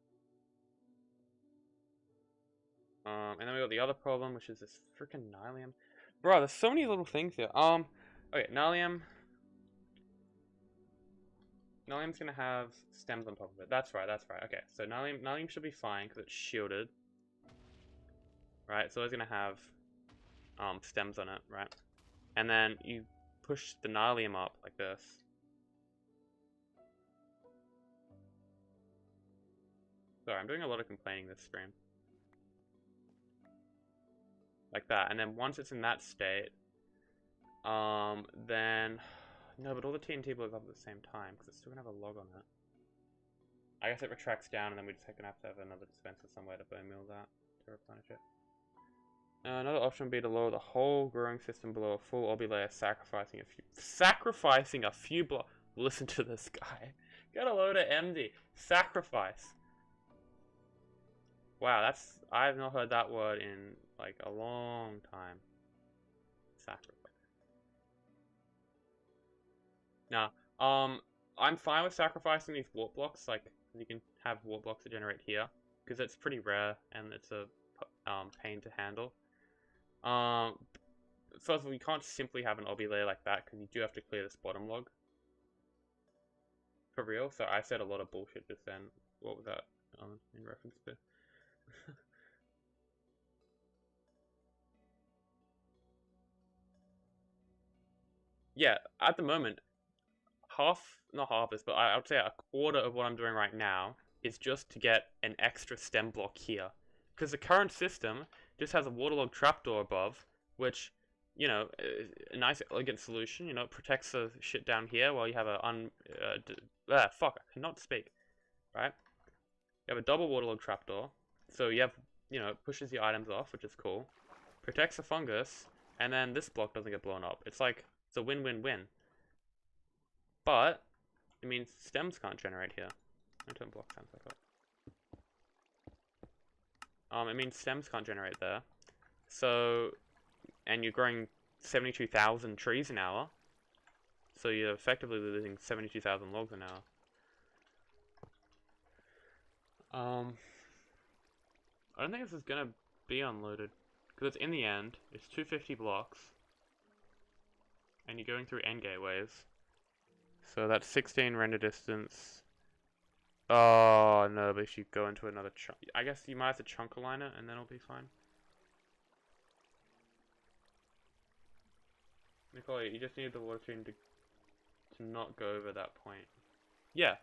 And then we got the other problem, which is this freaking Nylium. Bro, there's so many little things here. Okay, Nylium. Nylium's gonna have stems on top of it. That's right. Okay, so Nylium should be fine because it's shielded. Right, so it's gonna have stems on it, right? And then you push the Nylium up like this. Sorry, I'm doing a lot of complaining this stream. Like that, and then once it's in that state, then... No, but all the TNT blows up at the same time, because it's still gonna have a log on it. I guess it retracts down, and then we're just gonna have to have another dispenser somewhere to bone meal that, to replenish it. Another option would be to lower the whole growing system below a full obby layer, sacrificing a few blocks. Listen to this guy. Got a load of MD. Sacrifice. Wow, I've not heard that word in like a long time. Sacrifice. Nah. I'm fine with sacrificing these warp blocks. Like, you can have warp blocks to generate here, because it's pretty rare and it's a pain to handle. First of all, you can't simply have an obby layer like that, because you do have to clear this bottom log. For real, so I said a lot of bullshit just then. What was that in reference to? Yeah, at the moment, not half this, but I would say a quarter of what I'm doing right now is just to get an extra stem block here. Because the current system just has a waterlogged trapdoor above, which, you know, a nice elegant solution. You know, it protects the shit down here while you have a fuck, I cannot speak. Right? You have a double waterlogged trapdoor, so you have, you know, it pushes the items off, which is cool. Protects the fungus, and then this block doesn't get blown up. It's like, it's a win-win-win. But it means stems can't generate here. Don't block sounds like that. It means stems can't generate there. So, and you're growing 72,000 trees an hour. So you're effectively losing 72,000 logs an hour. I don't think this is gonna be unloaded, because it's in the end, it's 250 blocks, and you're going through end gateways. So that's 16 render distance. Oh no, but if you go into another chunk, I guess you might have to chunk align it, and then it'll be fine. Nicole, you just need the water stream to not go over that point. Yeah.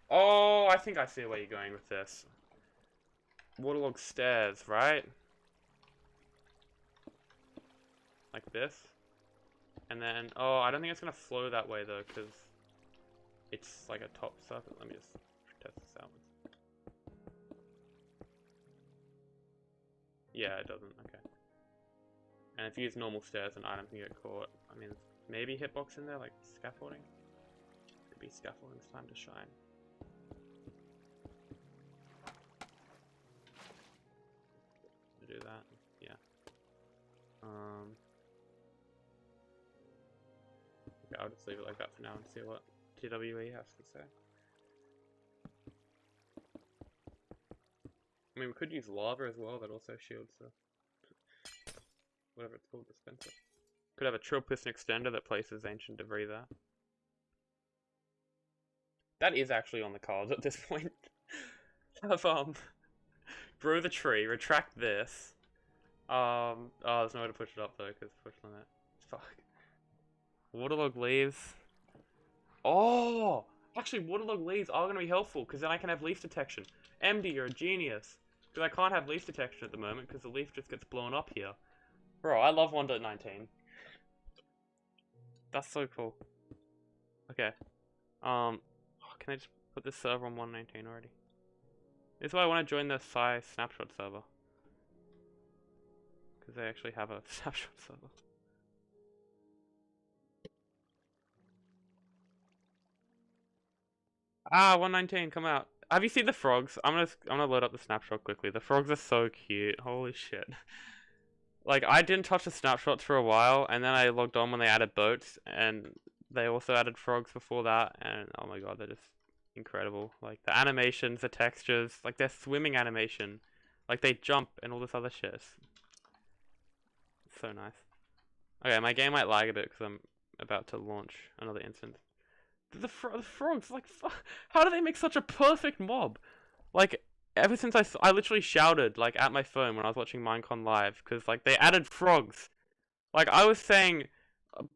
Oh, I think I see where you're going with this. Waterlogged stairs, right? Like this. And then, oh, I don't think it's gonna flow that way though, because it's like a top surface. Let me just test this out. Yeah, it doesn't. Okay. And if you use normal stairs, an item can get caught. I mean, maybe hitbox in there, like scaffolding. Could be scaffolding's time to shine. To do that, yeah. Okay, I'll just leave it like that for now and see what TWE has to say. I mean, we could use lava as well, that also shields the whatever it's called, dispenser. Could have a trill piston extender that places ancient debris there. That is actually on the cards at this point. Have grow the tree, retract this. Oh, there's no way to push it up though, because push limit. Fuck. Waterlog leaves. Oh! Actually, waterlog leaves are going to be helpful, because then I can have leaf detection. MD, you're a genius. Because I can't have leaf detection at the moment, because the leaf just gets blown up here. Bro, I love 1.19. That's so cool. Okay. Can I just put this server on 1.19 already? This is why I want to join the Psi snapshot server. Because they actually have a snapshot server. Ah, 1.19, come out. Have you seen the frogs? I'm gonna load up the snapshot quickly. The frogs are so cute. Holy shit. Like, I didn't touch the snapshots for a while, and then I logged on when they added boats, and they also added frogs before that, and oh my god, they're just incredible. Like, the animations, the textures, like their swimming animation, like they jump and all this other shit. It's so nice. Okay, my game might lag a bit because I'm about to launch another instance. The frogs, like, how do they make such a perfect mob? Like, ever since I literally shouted, like, at my phone when I was watching Minecon live, because, like, they added frogs. Like, I was saying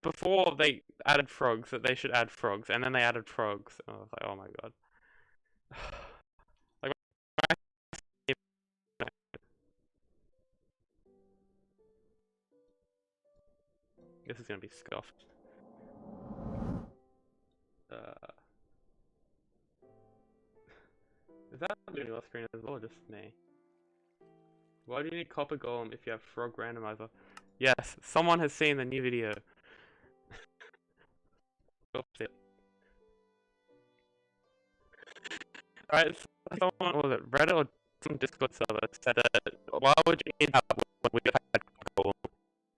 before they added frogs that they should add frogs, and then they added frogs. And I was like, oh my god. Like, this is gonna be scuffed. Is that really off screen as well, or just me? Why do you need copper golem if you have frog randomizer? Yes, someone has seen the new video. Alright, someone, what was it, Reddit or some Discord server said that, why would you need that when we had copper golem?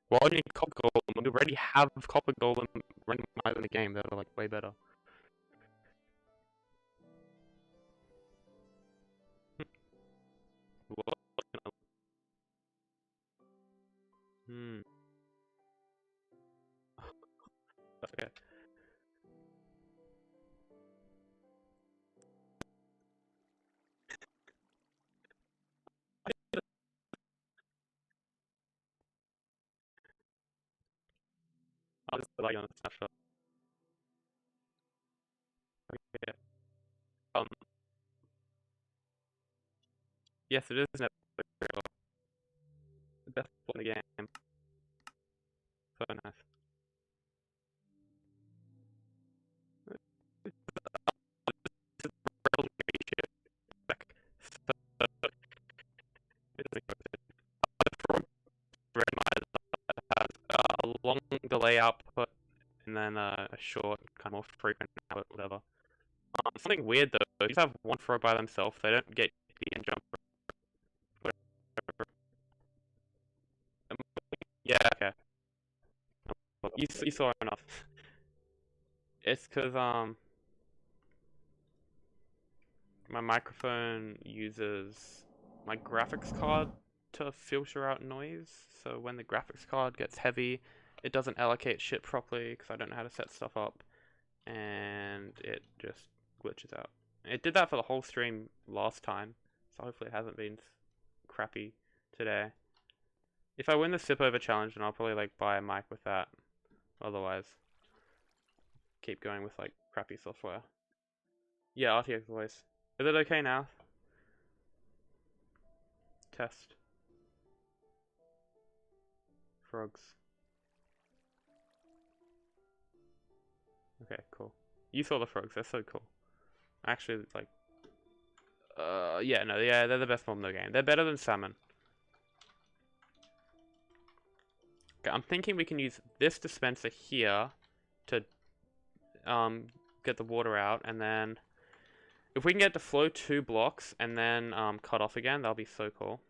Why would you need copper golem when we already have copper golem randomizer in the game that are like way better? Hmm. Okay. I'll just delay on the snapshot. Okay. Yes, it is never the best one in the game. So nice. A long delay output and then a short, kind of more frequent output, whatever. Something weird though, if you have one frog by themselves, they don't get the end jump. Yeah, okay. You saw enough. It's because my microphone uses my graphics card to filter out noise. So when the graphics card gets heavy, it doesn't allocate shit properly because I don't know how to set stuff up, and it just glitches out. It did that for the whole stream last time, so hopefully it hasn't been crappy today. If I win the sip over challenge, then I'll probably like buy a mic with that. Otherwise, keep going with like crappy software. Yeah, RTX voice. Is it okay now? Test. Frogs. Okay, cool. You saw the frogs, they're so cool. Actually, like... yeah, no, yeah, they're the best mob in the game. They're better than salmon. Okay, I'm thinking we can use this dispenser here to get the water out, and then... If we can get to flow 2 blocks and then cut off again, that'll be so cool.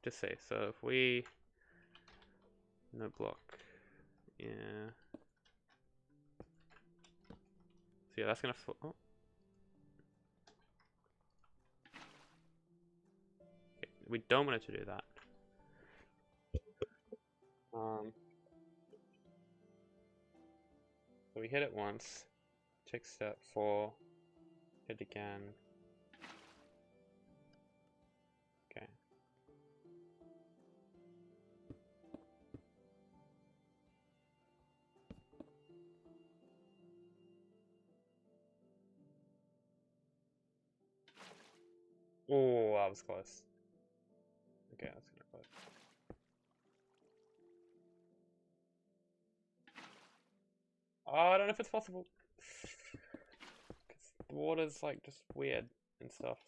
Just see, so if we... No block. Yeah... So yeah, that's gonna... Oh. Okay, we don't want it to do that. So we hit it once, take step 4, hit again. Okay. Oh, that was close. Okay, that's gonna close. Oh, I don't know if it's possible. Because the water's like just weird and stuff.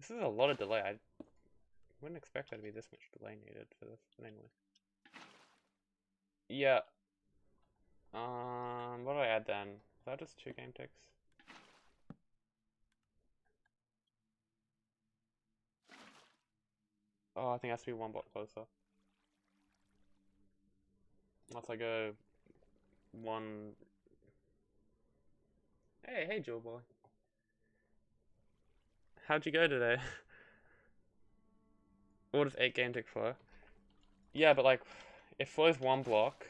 This is a lot of delay. I wouldn't expect there to be this much delay needed for this, but anyway. Yeah. What do I add then? Is that just 2 game ticks? Oh, I think it has to be 1 block closer. Unless I go 1... Hey, Jewel Boy. How'd you go today? What does 8 game tick flow? Yeah, but like, it flows 1 block,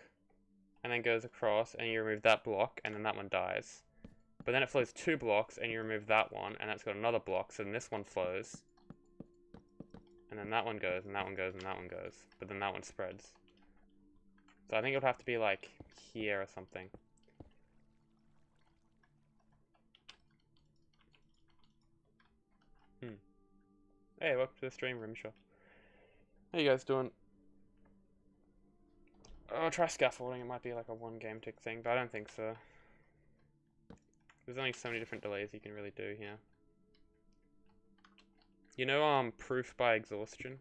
and then goes across, and you remove that block, and then that one dies. But then it flows 2 blocks, and you remove that one, and that's got another block, so then this one flows. And then that one goes, and that one goes, and that one goes. But then that one spreads. So I think it would have to be like here or something. Hey, welcome to the stream room, sure. How you guys doing? Oh, try scaffolding. It might be like a 1 game tick thing, but I don't think so. There's only so many different delays you can really do here. You know, proof by exhaustion?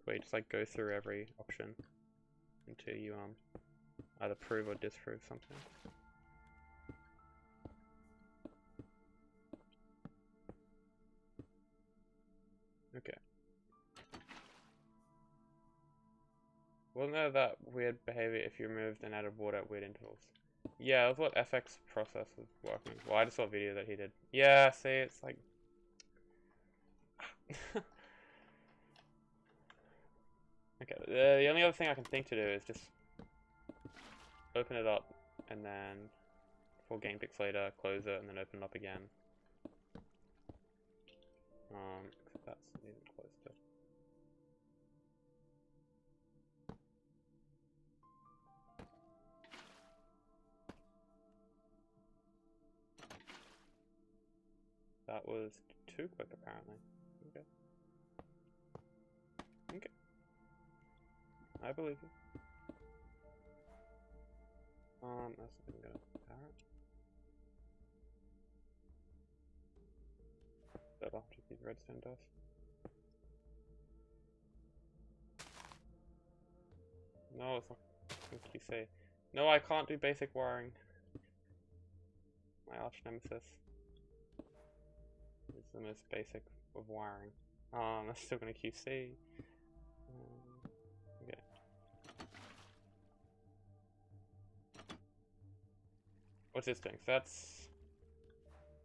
Where you just like go through every option until you either prove or disprove something. Okay. Wasn't there that weird behavior if you removed and added water at weird intervals? Yeah, that's what FX process was working. Well, I just saw a video that he did. Yeah, see, it's like... Okay, the only other thing I can think to do is just open it up and then 4 game ticks later, close it and then open it up again. Except that's even close to. That was too quick apparently. Okay. Okay. I believe you. That's something I'm gonna parrot. That off to these redstone dust. No, it's not QC. No, I can't do basic wiring. My arch nemesis. It's the most basic of wiring. I'm still gonna QC. Okay. What's this doing? So that's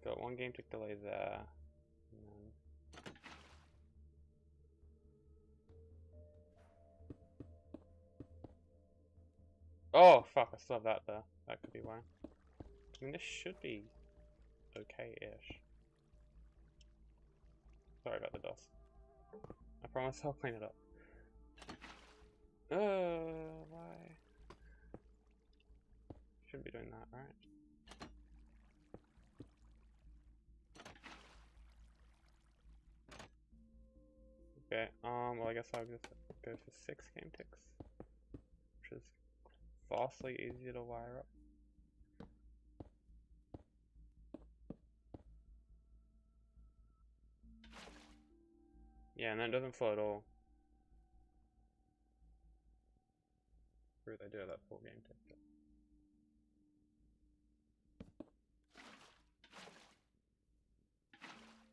got 1 game tick delay there. Oh fuck! I still have that there. That could be why. I mean, this should be okay-ish. Sorry about the dust. I promise I'll clean it up. Why? Shouldn't be doing that, right? Okay, well I guess I'll just go for 6 game ticks. Which is vastly easier to wire up. Yeah, and that doesn't flow at all. True, they do have that 4 game tick.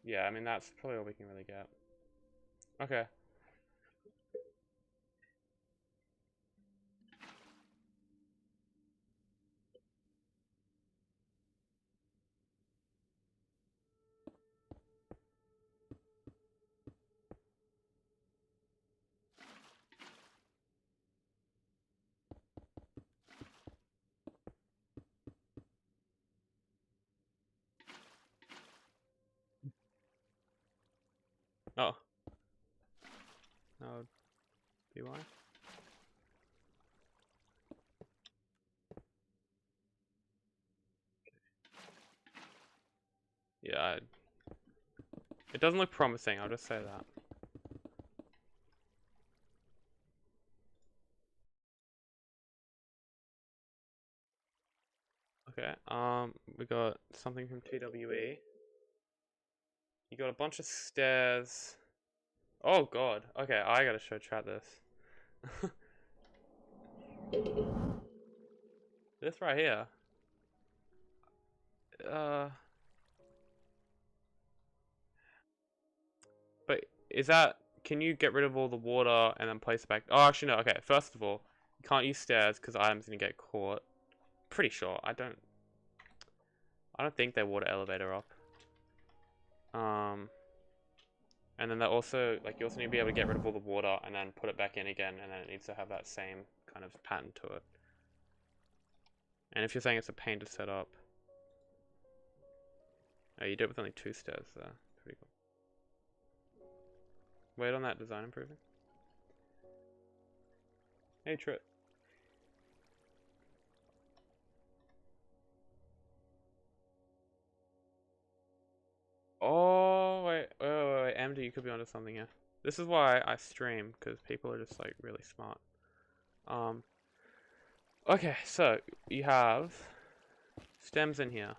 Yeah, I mean that's probably all we can really get. Okay. Oh. That would be why. Yeah, it doesn't look promising, I'll just say that. Okay, we got something from TWE. You got a bunch of stairs. Oh god, okay, I gotta show chat this. This right here. But is that, can you get rid of all the water and then place it back? Oh, actually no, okay, first of all, you can't use stairs because items gonna get caught. Pretty sure, I don't think they water elevator up. And then they also, like, you also need to be able to get rid of all the water and then put it back in again, and then it needs to have that same kind of pattern to it. And if you're saying it's a pain to set up, oh, you do it with only 2 stairs there. Pretty cool. Wait on that design improving. Hey, Trip. Oh, wait, MD, you could be onto something here. This is why I stream, because people are just, like, really smart. Okay, so, you have stems in here.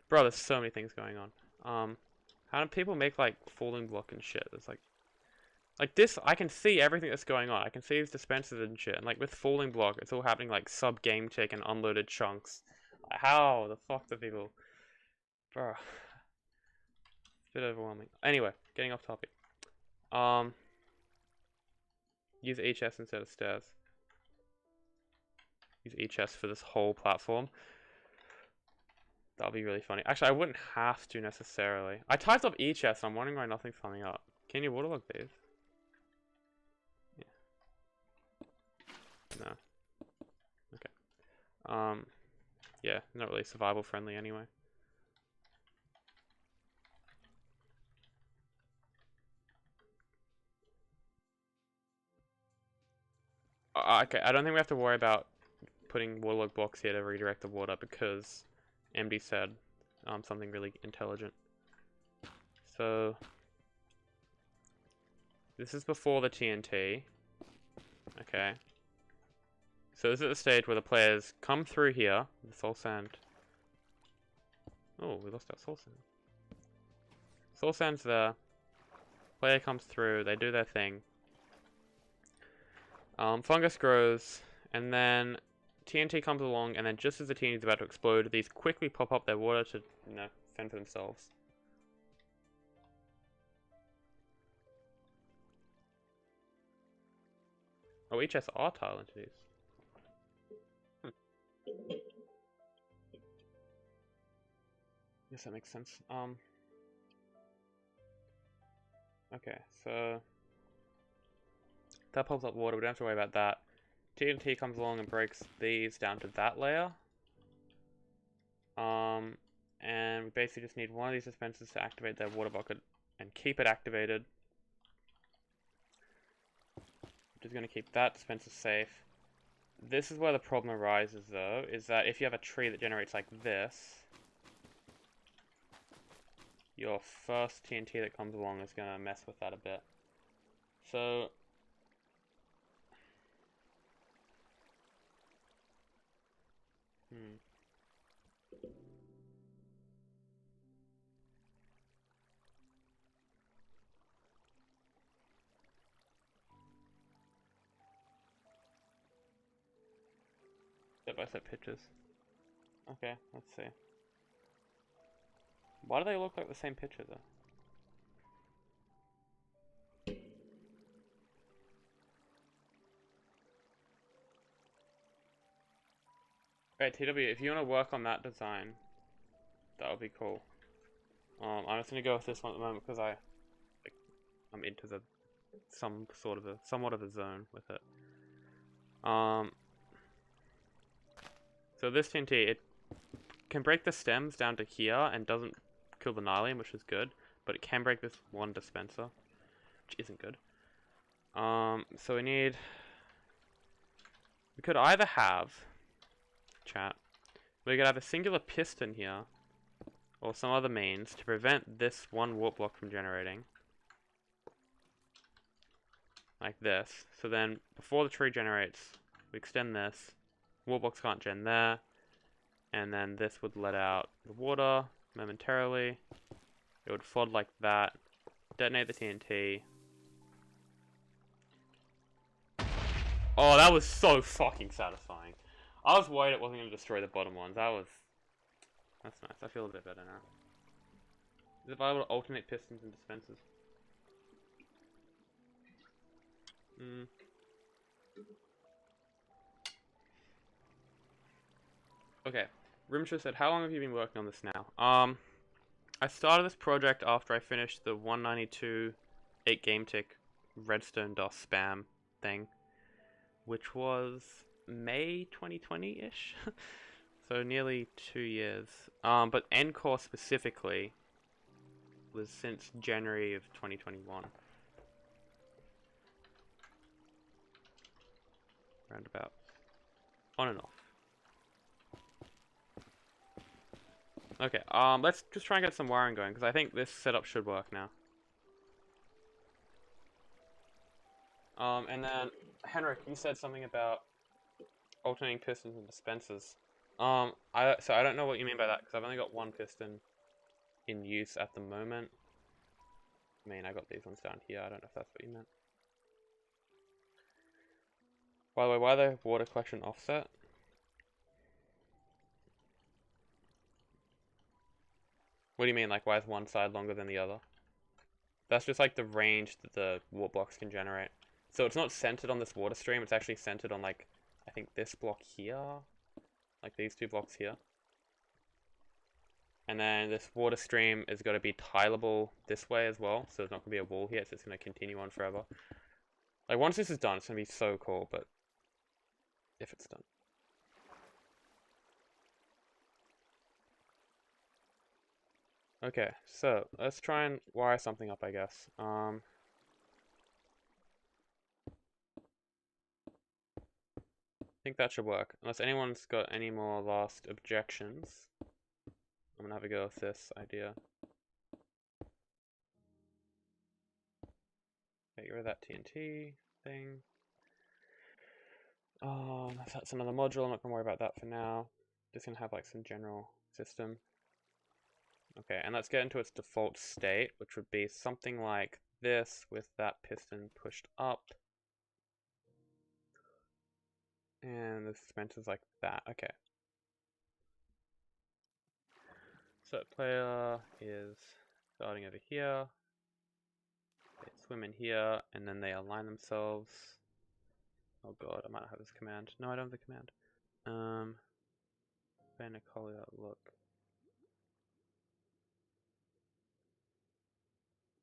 Bro, there's so many things going on. How do people make, like, falling block and shit? There's, like this, I can see everything that's going on. I can see these dispensers and shit. And, like, with falling block, it's all happening, like, sub-game tick and unloaded chunks. Like, how the fuck do people... Bro. It's a bit overwhelming. Anyway, getting off topic. Use HS instead of stairs. Use HS for this whole platform. That'll be really funny. Actually, I wouldn't have to necessarily. I typed up HS, and I'm wondering why nothing's coming up. Can you waterlog these? Yeah. No. Okay. Yeah, not really survival friendly anyway. Okay, I don't think we have to worry about putting waterlog blocks here to redirect the water because MD said something really intelligent. So this is before the TNT. Okay. So this is the stage where the players come through here, the soul sand. Oh, we lost our soul sand. Soul sand's there. Player comes through, they do their thing. Fungus grows, and then TNT comes along, and then just as the TNT is about to explode, these quickly pop up their water to, you know, fend for themselves. Oh, each has R tile into these. Yes, that makes sense. Okay, so that pops up water, we don't have to worry about that. TNT comes along and breaks these down to that layer. And we basically just need one of these dispensers to activate their water bucket and keep it activated. Just going to keep that dispenser safe. This is where the problem arises though, is that if you have a tree that generates like this, your first TNT that comes along is going to mess with that a bit. So step-by-step pictures. Okay, let's see. Why do they look like the same picture though? Alright, TW, if you want to work on that design, that would be cool. I'm just gonna go with this one at the moment because I'm into the somewhat of a zone with it. So this TNT, it can break the stems down to here and doesn't kill the Nylium, which is good, but it can break this one dispenser, which isn't good. So we could either have, we could have a singular piston here, or some other means to prevent this one warp block from generating. Like this. So then, before the tree generates, we extend this. Warp blocks can't gen there. And then this would let out the water momentarily. It would flood like that. Detonate the TNT. Oh, that was so fucking satisfying. I was worried it wasn't going to destroy the bottom ones. That's nice. I feel a bit better now. Is it viable to alternate pistons and dispensers? Okay. Rimsha said, how long have you been working on this now? I started this project after I finished the 192 8 game tick redstone DOS spam thing, which was May 2020-ish. So nearly 2 years. But Ncore specifically was since January of 2021. Roundabout. On and off. Okay, let's just try and get some wiring going, because I think this setup should work now. And then, Henrik, you said something about alternating pistons and dispensers. So I don't know what you mean by that, because I've only got one piston in use at the moment. I mean, I got these ones down here, I don't know if that's what you meant. By the way, why the water collection offset? What do you mean, like, why is one side longer than the other? That's just, like, the range that the warp blocks can generate. So it's not centered on this water stream, it's actually centered on, like, I think this block here? Like, these two blocks here. And then this water stream is going to be tileable this way as well, so there's not going to be a wall here, it's just going to continue on forever. Like, once this is done, it's going to be so cool, but if it's done. Okay, so let's try and wire something up, I guess. I think that should work. Unless anyone's got any more last objections, I'm gonna have a go with this idea. Get rid of that TnT thing. That's another module. I'm not gonna worry about that for now. Just gonna have like some general system. Okay, and let's get into its default state, which would be something like this with that piston pushed up. And the suspensor's like that. Okay. So player is starting over here. They swim in here, and then they align themselves. Oh god, I might not have this command. No, I don't have the command. Benicolia, look.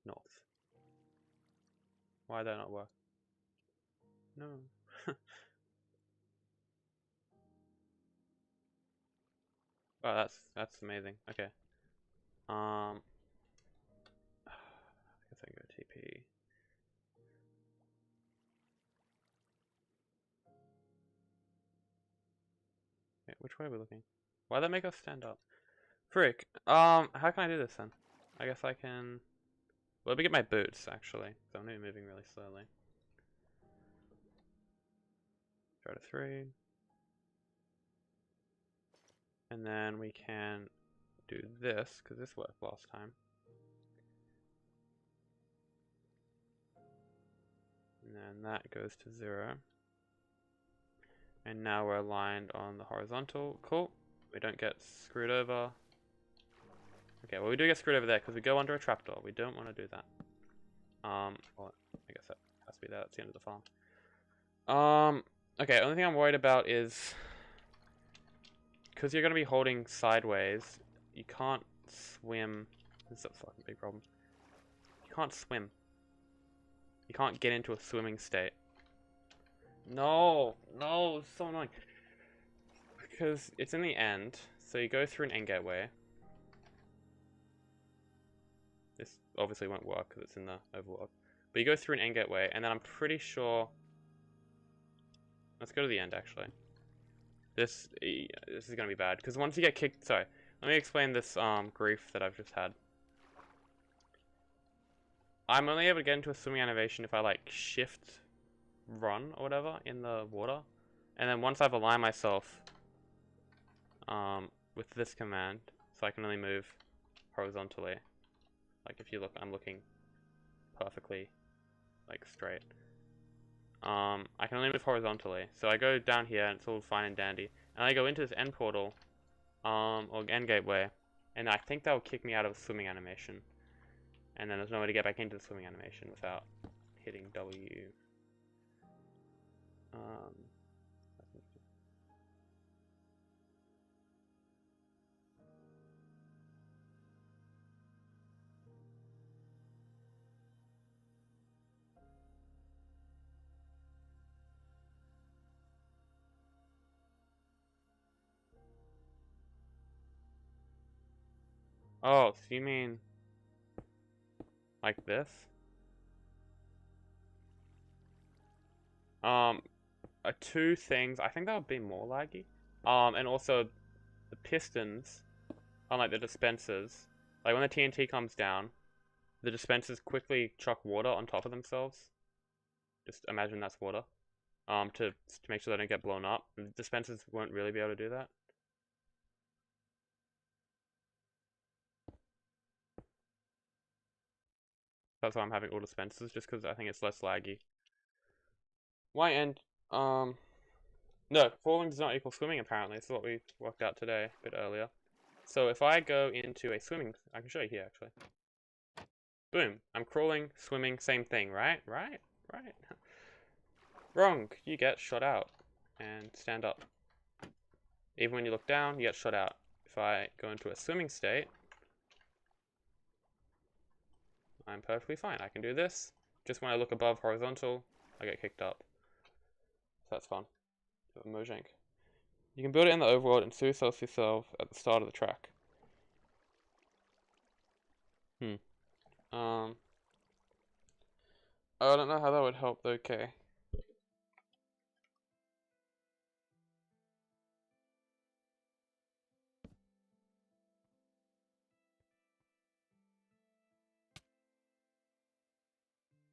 North. Why did that not work? No. Oh, that's amazing. Okay. I guess I can go TP. Wait, which way are we looking? Why'd that make us stand up? Frick. How can I do this then? I guess I can. Well, let me get my boots actually. So I'm gonna be moving really slowly. Go to 3. And then we can do this, because this worked last time. And then that goes to 0. And now we're aligned on the horizontal. Cool. We don't get screwed over. Okay, well we do get screwed over there because we go under a trapdoor. We don't want to do that. Well, I guess that has to be there. That's the end of the farm. Okay, only thing I'm worried about is because you're going to be holding sideways, you can't swim. This is a fucking big problem. You can't swim. You can't get into a swimming state. No, it's so annoying. Because it's in the end, so you go through an end gateway. This obviously won't work because it's in the overlog. But you go through an end gateway, and then I'm pretty sure... Let's go to the end, actually. This is going to be bad, because once you get kicked... Sorry, let me explain this grief that I've just had. I'm only able to get into a swimming animation if I, like, shift run or whatever in the water. And then once I've aligned myself with this command, so I can only move horizontally. Like, if you look, I'm looking perfectly, like, straight. I can only move horizontally. So I go down here, and it's all fine and dandy. And I go into this end portal, or end gateway, and I think that will kick me out of a swimming animation. And then there's no way to get back into the swimming animation without hitting W. Oh, so you mean like this? Two things. I think that would be more laggy. And also the pistons, unlike the dispensers, like when the TnT comes down, the dispensers quickly chuck water on top of themselves. Just imagine that's water. To make sure they don't get blown up. The dispensers won't really be able to do that. That's why I'm having all dispensers, just because I think it's less laggy. Why end? No, falling does not equal swimming, apparently. This is what we worked out today, a bit earlier. So if I go into a swimming... I can show you here, actually. Boom. I'm crawling, swimming, same thing, right? Right. Wrong. You get shot out. And stand up. Even when you look down, you get shot out. If I go into a swimming state, I'm perfectly fine. I can do this. Just when I look above horizontal, I get kicked up. So that's fun. Mojang. You can build it in the overworld and source yourself at the start of the track. I don't know how that would help though, okay.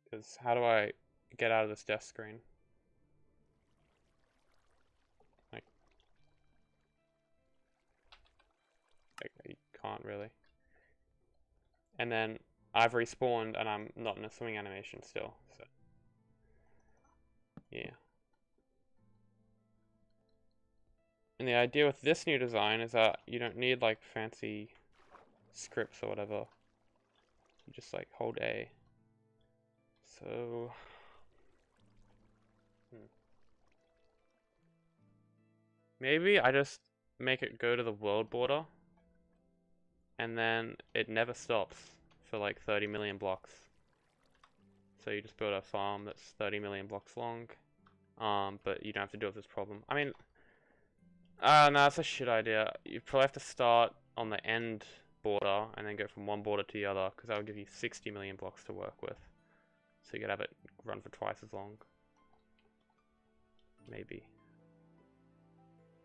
Because how do I get out of this death screen? Like you can't really. And then I've respawned and I'm not in a swimming animation still, so yeah. And the idea with this new design is that you don't need like fancy scripts or whatever. You just like hold A. So maybe I just make it go to the world border and then it never stops for like 30 million blocks. So you just build a farm that's 30 million blocks long, but you don't have to deal with this problem. I mean, no, that's a shit idea. You probably have to start on the end border and then go from one border to the other, because that will give you 60 million blocks to work with. So you could have it run for twice as long. Maybe.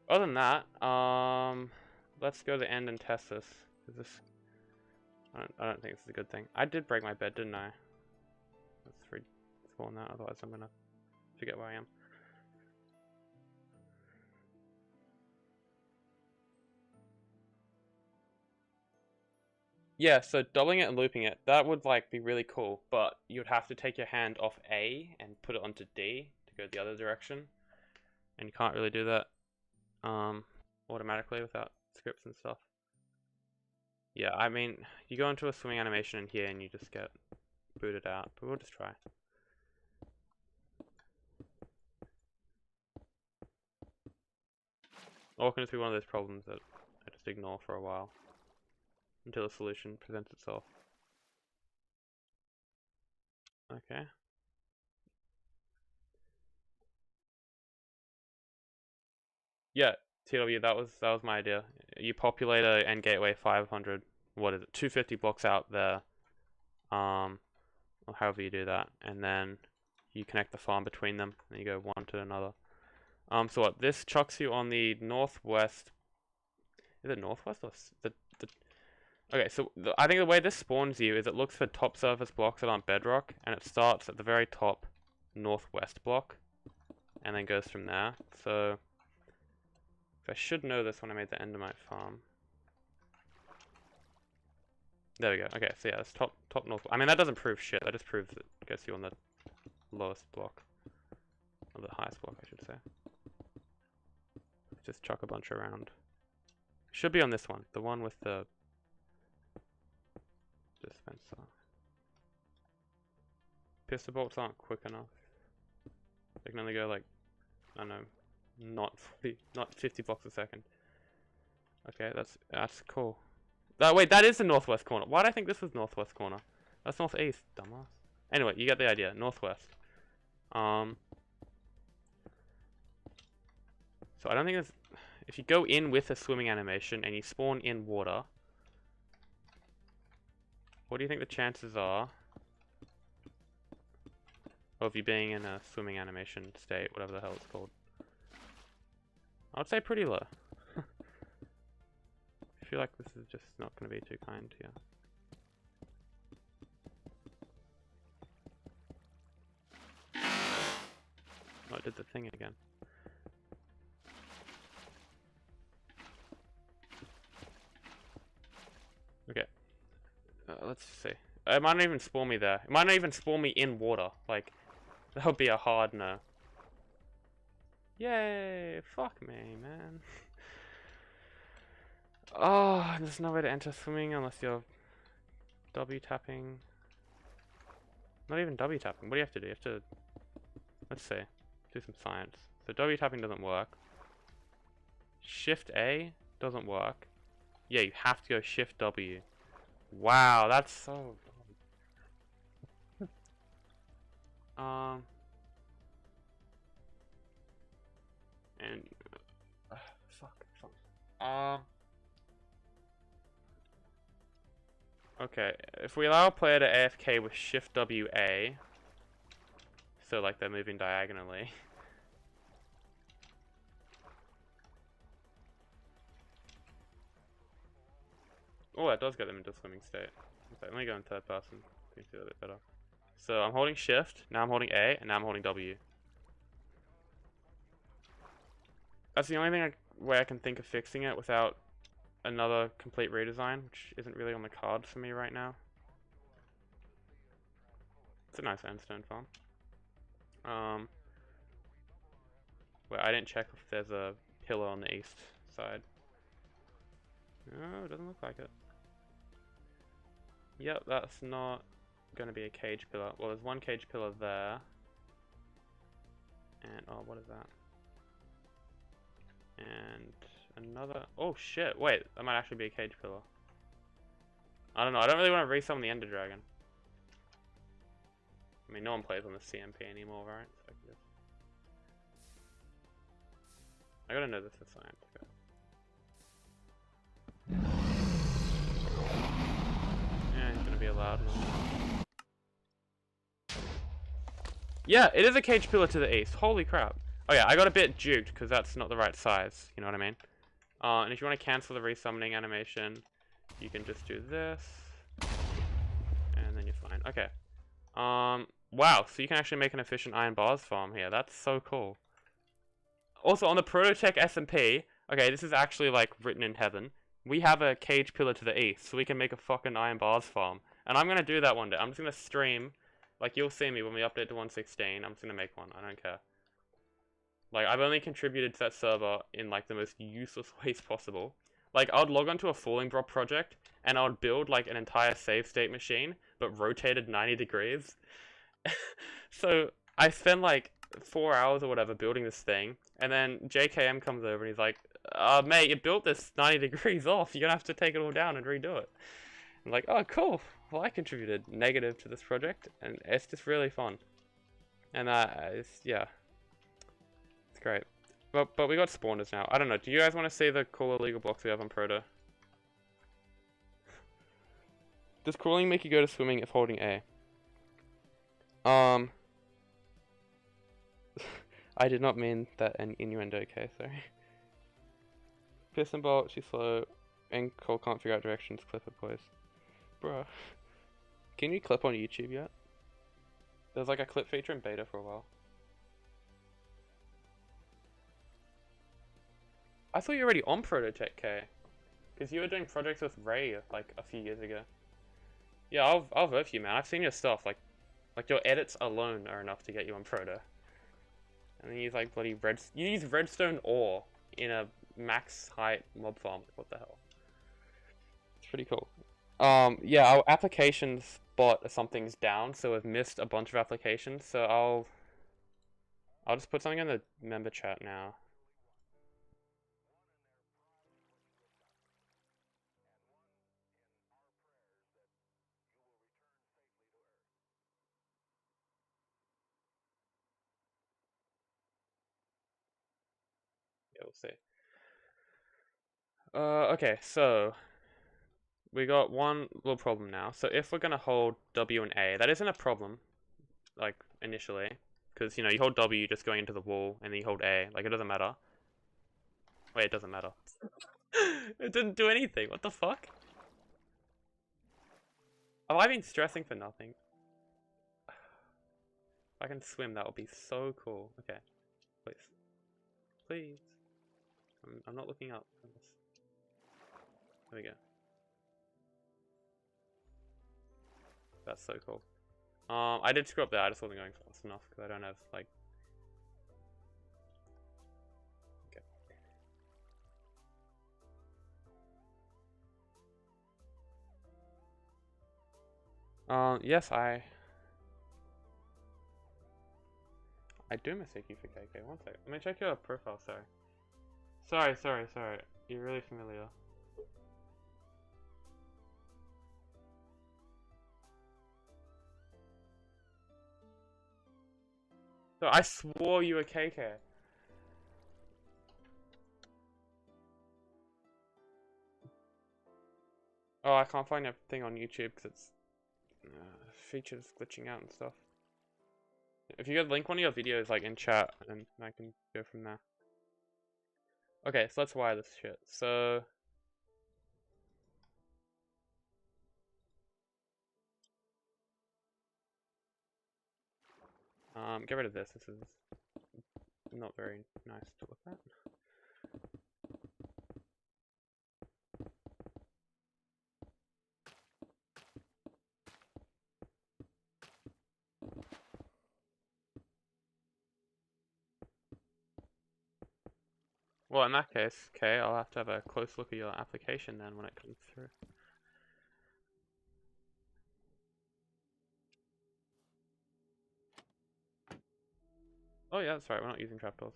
Other than that, let's go to the end and test this. I don't think this is a good thing. I did break my bed, didn't I? Let's respawn that, otherwise I'm gonna forget where I am. Yeah, so doubling it and looping it, that would like be really cool, but you'd have to take your hand off A and put it onto D to go the other direction. And you can't really do that automatically without scripts and stuff. Yeah, I mean, you go into a swimming animation in here and you just get booted out, but we'll just try. Or it can just be one of those problems that I just ignore for a while until a solution presents itself. Okay. Yeah, TW, that was my idea. You populate a end gateway 500, what is it, 250 blocks out there, or however you do that, and then you connect the farm between them, and you go one to another. So what, this chucks you on the northwest, is it northwest or the okay, so I think the way this spawns you is it looks for top surface blocks that aren't bedrock, and it starts at the very top northwest block, and then goes from there. So I should know this when I made the Endermite farm. There we go. Okay, so yeah, it's top north. I mean, that doesn't prove shit. That just proves that it gets you on the lowest block, or the highest block, I should say. Just chuck a bunch around. Should be on this one, the one with the dispenser. Pistol bolts aren't quick enough. They can only go like, I don't know, not 50 blocks a second. Okay, that's cool. Wait, that is the northwest corner. Why did I think this was northwest corner? That's northeast, dumbass. Anyway, you get the idea. Northwest. So I don't think there's... If you go in with a swimming animation and you spawn in water, what do you think the chances are of you being in a swimming animation state, whatever the hell it's called? I would say pretty low. I feel like this is just not going to be too kind here. Oh, it did the thing again. Okay. Let's see. It might not even spawn me there. It might not even spawn me in water. Like, that would be a hard no. Yay! Fuck me, man. Oh, there's no way to enter swimming unless you're W tapping. Not even W tapping. What do you have to do? You have to... Let's see. Do some science. So W tapping doesn't work. Shift A doesn't work. Yeah, you have to go Shift W. Wow, that's so... fuck. Okay, if we allow a player to AFK with Shift WA, so like they're moving diagonally. Oh, that does get them into swimming state. Okay, let me go in third person. You can see a bit better. So I'm holding Shift, now I'm holding A, and now I'm holding W. That's the only thing way I can think of fixing it without another complete redesign, which isn't really on the cards for me right now. It's a nice sandstone farm. Wait, I didn't check if there's a pillar on the east side. No, it doesn't look like it. Yep, that's not going to be a cage pillar. Well, there's one cage pillar there. And, oh, what is that? And another... Oh, shit. Wait, that might actually be a cage pillar. I don't know. I don't really want to resummon the Ender Dragon. I mean, no one plays on the CMP anymore, right? So I gotta know this is science. Yeah, he's gonna be allowed. Yeah, it is a cage pillar to the east. Holy crap. Oh yeah, I got a bit juked because that's not the right size. You know what I mean? And if you want to cancel the resummoning animation, you can just do this. And then you're fine. Okay. Wow, so you can actually make an efficient iron bars farm here. That's so cool. Also, on the Prototech SMP, okay, this is actually like written in heaven. We have a cage pillar to the east, so we can make a fucking iron bars farm. And I'm gonna do that one day. I'm just gonna stream. Like, you'll see me when we update to 1.16. I'm just gonna make one. I don't care. Like, I've only contributed to that server in, like, the most useless ways possible. Like, I would log onto a Falling Drop project, and I would build, like, an entire save state machine, but rotated 90 degrees. So, I spend, like, 4 hours or whatever building this thing, and then JKM comes over and he's like, mate, you built this 90 degrees off. You're gonna have to take it all down and redo it. I'm like, oh, cool. Well, I contributed negative to this project, and it's just really fun. And, yeah. Great. But we got spawners now. I don't know. Do you guys want to see the cool illegal blocks we have on Proto? Does crawling make you go to swimming if holding A? I did not mean that an innuendo, okay, sorry. Piston bolt, she's slow, and Cole can't figure out directions, clip it, boys. Bruh. Can you clip on YouTube yet? There's like a clip feature in beta for a while. I thought you were already on Prototech K, because you were doing projects with Ray like a few years ago. Yeah, I'll vote for you, man. I've seen your stuff. Like your edits alone are enough to get you on Proto. And then you use like bloody you use redstone ore in a max height mob farm. What the hell? It's pretty cool. Yeah, our applications bot or something's down, so we've missed a bunch of applications. So I'll just put something in the member chat now. We'll see. Okay, so we got one little problem now. So if we're gonna hold W and A, that isn't a problem, like initially, because you know you hold W just going into the wall, and then you hold A, like it doesn't matter. Wait, it doesn't matter. It didn't do anything. What the fuck? Have I been stressing for nothing? If I can swim, that would be so cool. Okay, please, please. I'm not looking up. There we go. That's so cool. I did screw up there. I just wasn't going fast enough because I don't have like. Okay. Yes, I do mistake you for KK. One sec. Let me check your profile. Sorry. You're really familiar. So I swore you were KK. Oh, I can't find everything on YouTube because it's features glitching out and stuff. If you could link one of your videos like in chat, and I can go from there. Okay, so let's wire this shit. So get rid of this. This is not very nice to look at. Well, in that case, okay, I'll have to have a close look at your application then when it comes through. Oh yeah, that's right, we're not using trapdoors.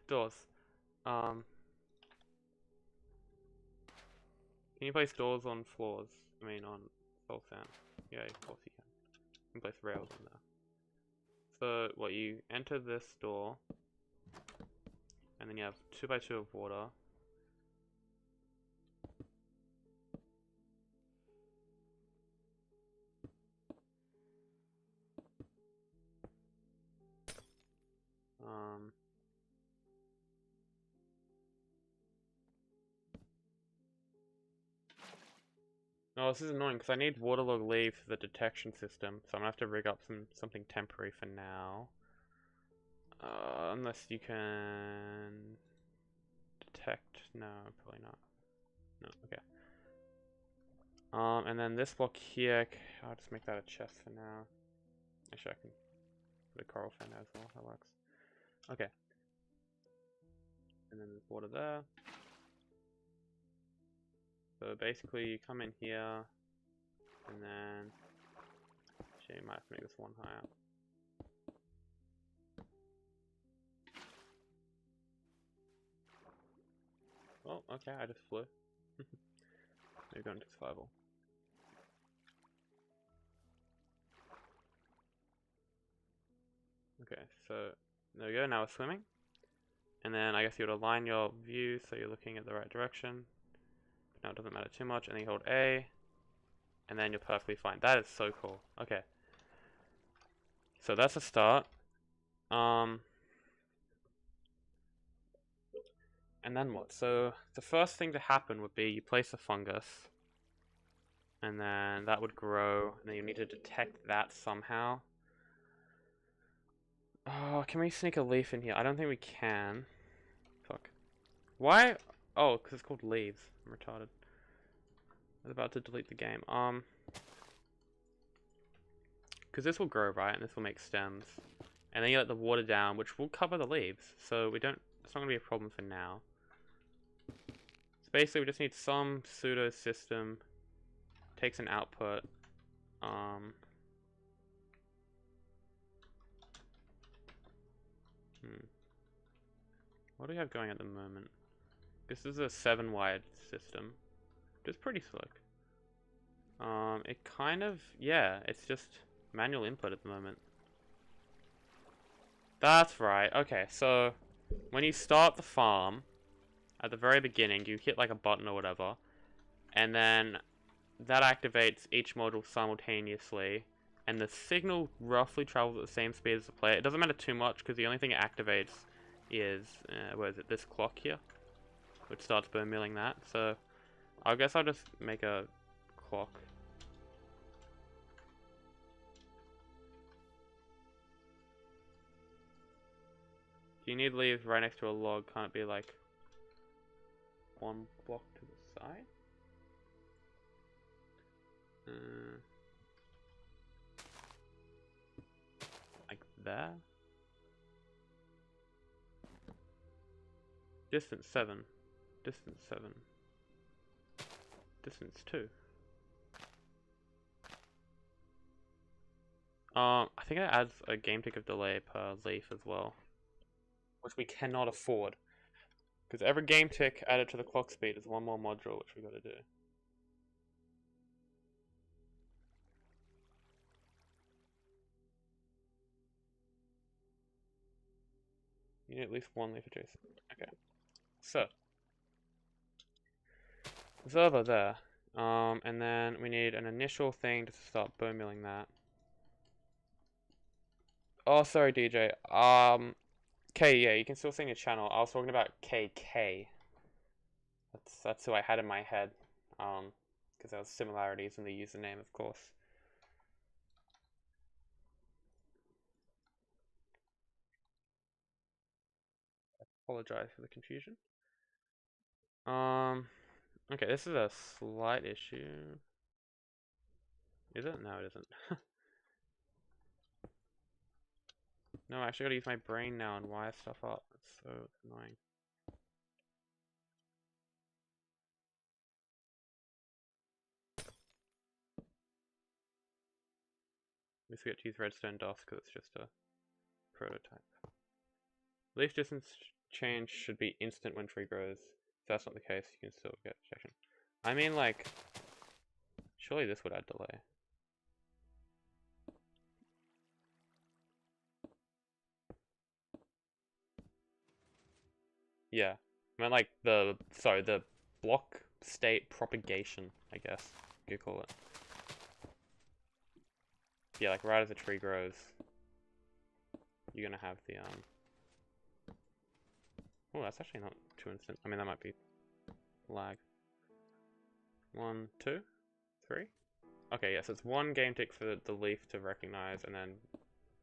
Doors. Can you place doors on floors? I mean, on soul sand. Yeah, of course you can. You can place rails on there. So, what, you enter this door, and then you have 2x2 of water. Oh, this is annoying because I need waterlog leave for the detection system, so I'm gonna have to rig up something temporary for now. Unless you can detect. No, probably not. No, okay. And then this block here, I'll just make that a chest for now. Actually, I can put a coral fan as well. That works. Okay. And then there's water there. So basically, you come in here, and then actually, you might have to make this one higher. Oh, okay, I just flew. Maybe go into survival. Okay, so there we go, now we're swimming. And then I guess you would align your view so you're looking at the right direction. Now it doesn't matter too much, and then you hold A, and then you're perfectly fine. That is so cool. Okay. So that's a start. And then what? So the first thing to happen would be you place a fungus, and then that would grow, and then you need to detect that somehow. Oh, can we sneak a leaf in here? I don't think we can. Fuck. Why? Oh, because it's called leaves. I'm retarded. I was about to delete the game. Because this will grow, right? And this will make stems. And then you let the water down, which will cover the leaves. So we don't, it's not going to be a problem for now. So basically we just need some pseudo system. Takes an output. What do we have going at the moment? This is a 7-wired system. Which is pretty slick. It kind of, yeah, it's just manual input at the moment. That's right. Okay, so when you start the farm, at the very beginning, you hit like a button or whatever, and then that activates each module simultaneously, and the signal roughly travels at the same speed as the player. It doesn't matter too much because the only thing it activates is, where is it, this clock here, which starts bone milling that. So I guess I'll just make a clock. You need leaves right next to a log, can't it be like one block to the side? Like that? Distance 7. Distance 7. Distance 2. I think it adds a game tick of delay per leaf as well, which we cannot afford. Because every game tick added to the clock speed is one more module, which we gotta do. You need at least one leaf adjacent. Okay. So observer there. And then we need an initial thing to start bone milling that. Oh, sorry, DJ. K, yeah, you can still see in your channel. I was talking about KK. That's who I had in my head. Because there was similarities in the username, of course. I apologize for the confusion. Okay, this is a slight issue. Is it? No, it isn't. No, I actually gotta use my brain now and wire stuff up. It's so annoying. At least we get to use redstone dust because it's just a prototype. Leaf distance change should be instant when tree grows. If that's not the case, you can still get rejection. I mean, like, surely this would add delay. Yeah. I mean, like, the block state propagation, I guess you could call it. Yeah, like, right as the tree grows, you're gonna have the, oh, that's actually not too instant. I mean, that might be lag. 1, 2, 3. Okay, yes, it's 1 game tick for the leaf to recognize, and then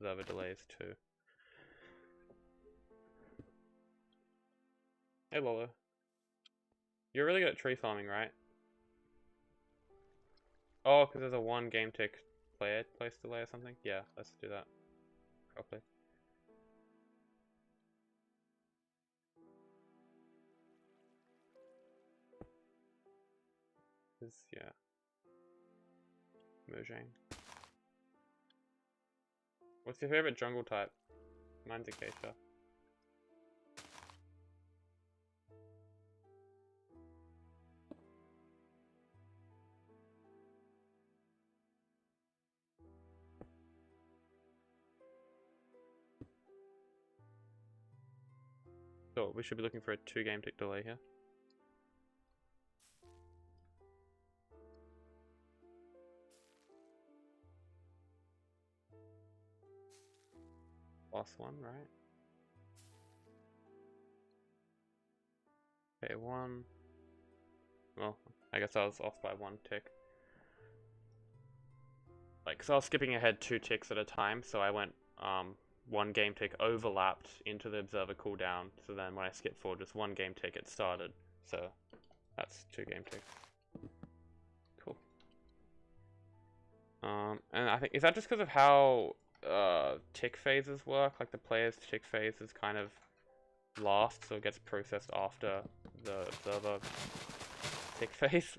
the other delay is 2. Hey, Lola. You're really good at tree farming, right? Oh, because there's a 1 game tick place delay or something? Yeah, let's do that properly. Yeah. Mojang. What's your favorite jungle type? Mine's acacia. So we should be looking for a 2 game tick delay here. Last one, right? Okay, 1. Well, I guess I was off by 1 tick. Like, so I was skipping ahead 2 ticks at a time, so I went 1 game tick overlapped into the observer cooldown, so then when I skipped forward just 1 game tick it started. So that's 2 game ticks. Cool. And I think, is that just because of how tick phases work? Like the player's tick phase is kind of last, so it gets processed after the observer tick phase.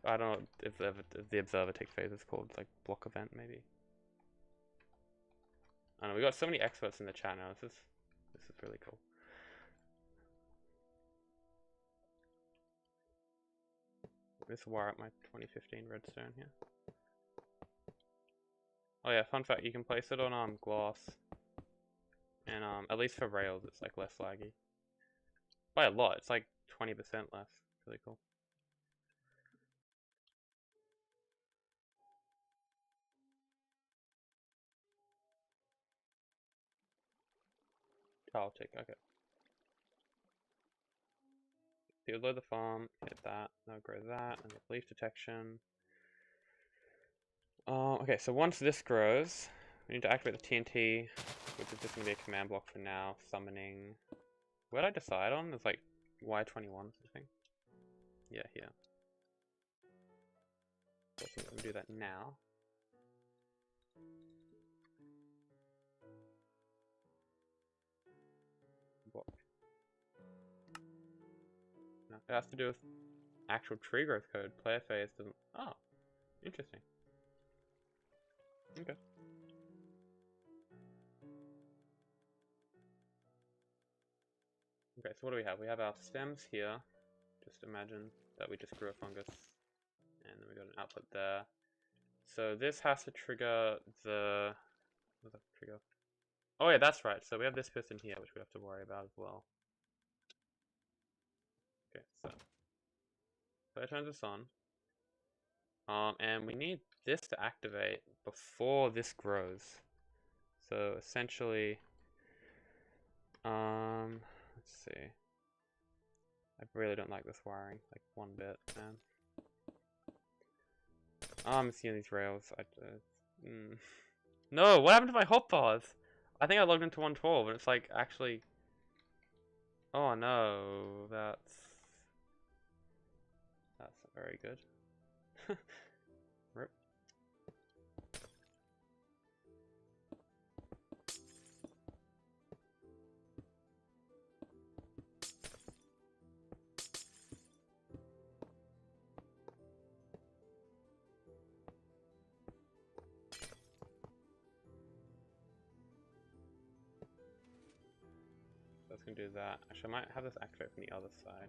I don't know if the observer tick phase is called, like block event maybe. I don't know, we got so many experts in the chat now. This is really cool. Let's wire up my 2015 redstone here. Oh yeah, fun fact, you can place it on glass. And at least for rails it's like less laggy. By a lot, it's like 20% less. Really cool. Tile tick, okay. So you load the farm, hit that, now grow that, and leaf detection. Okay, so once this grows, we need to activate the TnT, which is just going to be a command block for now. Summoning. What did I decide on? It's like Y21 something. Yeah, here. So I'm going to do that now. Block. No, it has to do with actual tree growth code. Player phase doesn't. Oh, interesting. Okay. Okay, so what do we have? We have our stems here. Just imagine that we just grew a fungus. And then we got an output there. So this has to trigger the... What does that trigger? Oh yeah, that's right. So we have this piston here, which we have to worry about as well. Okay, so it turns this on. And we need this to activate before this grows. So essentially, let's see. I really don't like this wiring, like one bit, man. I'm seeing these rails. No, what happened to my hotbars? I think I logged into 112 and it's like actually. Oh no, that's not very good. Rip. That's gonna do that. Actually, I might have this activate from the other side.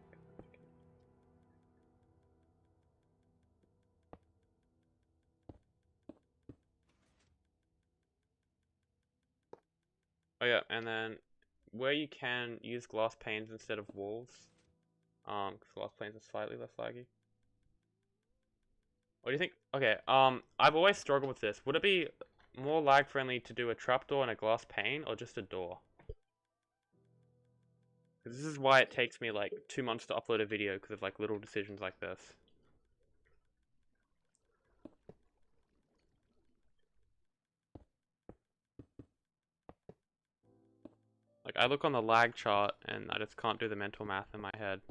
Oh yeah, and then where you can use glass panes instead of walls, because glass panes are slightly less laggy. What do you think? Okay, I've always struggled with this. Would it be more lag friendly to do a trapdoor and a glass pane, or just a door? Because this is why it takes me like 2 months to upload a video, because of like little decisions like this. Like, I look on the lag chart, and I just can't do the mental math in my head.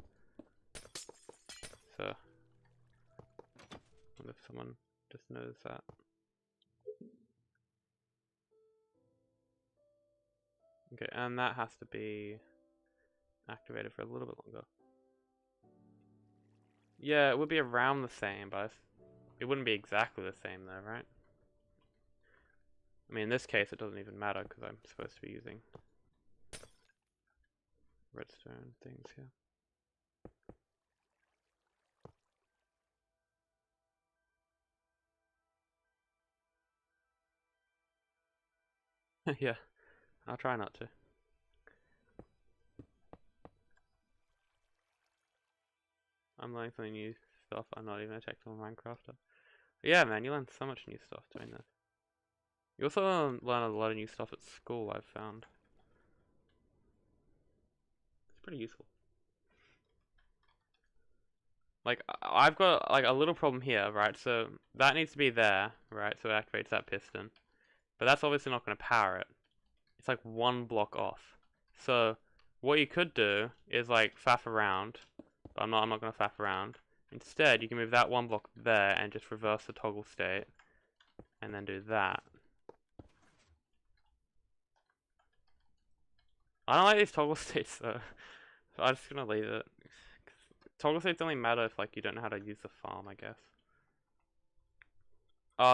So, I wonder if someone just knows that. Okay, and that has to be activated for a little bit longer. Yeah, it would be around the same, but it wouldn't be exactly the same though, right? I mean, in this case, it doesn't even matter, because I'm supposed to be using redstone things here. Yeah, I'll try not to. I'm learning something new stuff. I'm not even a technical Minecrafter. But yeah, man, you learn so much new stuff doing this. You also learn a lot of new stuff at school, I've found. It's pretty useful. Like, I've got like a little problem here, right? So that needs to be there, right? So it activates that piston. But that's obviously not going to power it. It's like one block off. So what you could do is like faff around. But I'm not going to faff around. Instead, you can move that one block there and just reverse the toggle state. And then do that. I don't like these toggle states though. So I'm just going to leave it. Toggle states only matter if like you don't know how to use the farm, I guess.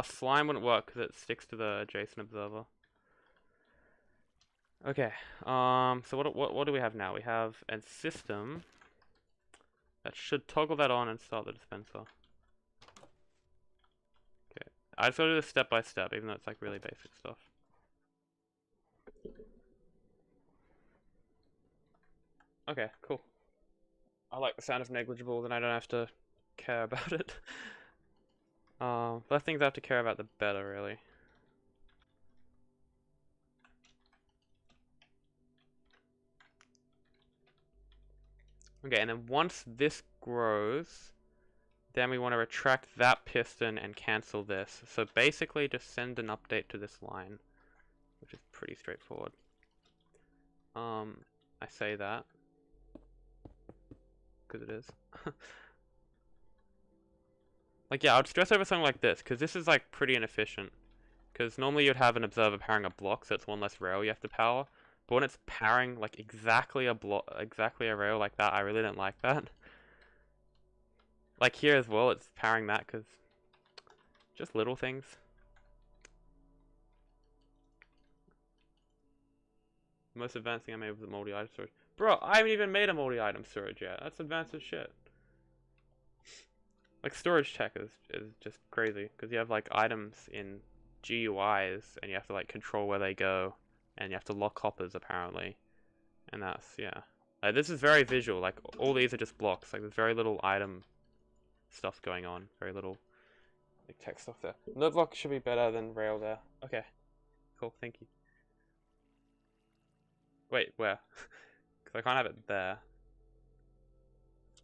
Slime wouldn't work because it sticks to the JSON observer. Okay. So what do we have now? We have a system that should toggle that on and start the dispenser. Okay. I just gotta do this step by step, even though it's like really basic stuff. Okay, cool. I like the sound of negligible, then I don't have to care about it. Less things I have to care about, the better, really. Okay, and then once this grows, then we want to retract that piston and cancel this. So basically just send an update to this line, which is pretty straightforward. I say that because it is. Like, yeah, I'd stress over something like this, because this is like pretty inefficient. Because normally you'd have an observer powering a block, so it's one less rail you have to power. But when it's powering like exactly a rail like that, I really don't like that. Like here as well, it's powering that because just little things. The most advanced thing I made was the multi-item storage. Bro, I haven't even made a multi-item storage yet. That's advanced as shit. Like storage tech is just crazy because you have like items in GUIs and you have to like control where they go and you have to lock hoppers apparently, and that's, yeah. This is very visual, like all these are just blocks, like there's very little item stuff going on, very little like text stuff there. Node block should be better than rail there. Okay, cool, thank you. Wait, where? Because I can't have it there.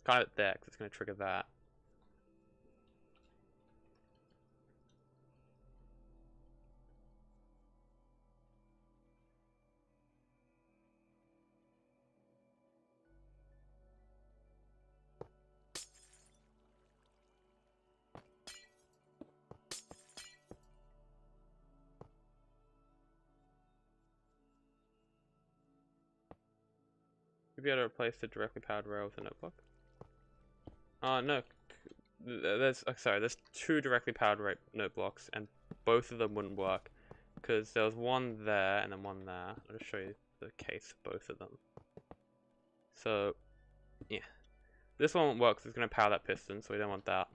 Can't have it there because it's going to trigger that. You'll be able to replace the directly powered rail with a notebook. No. There's two directly powered note blocks, and both of them wouldn't work because there was one there and then one there. I'll just show you the case for both of them. So, yeah, this one won't work because it's going to power that piston, so we don't want that.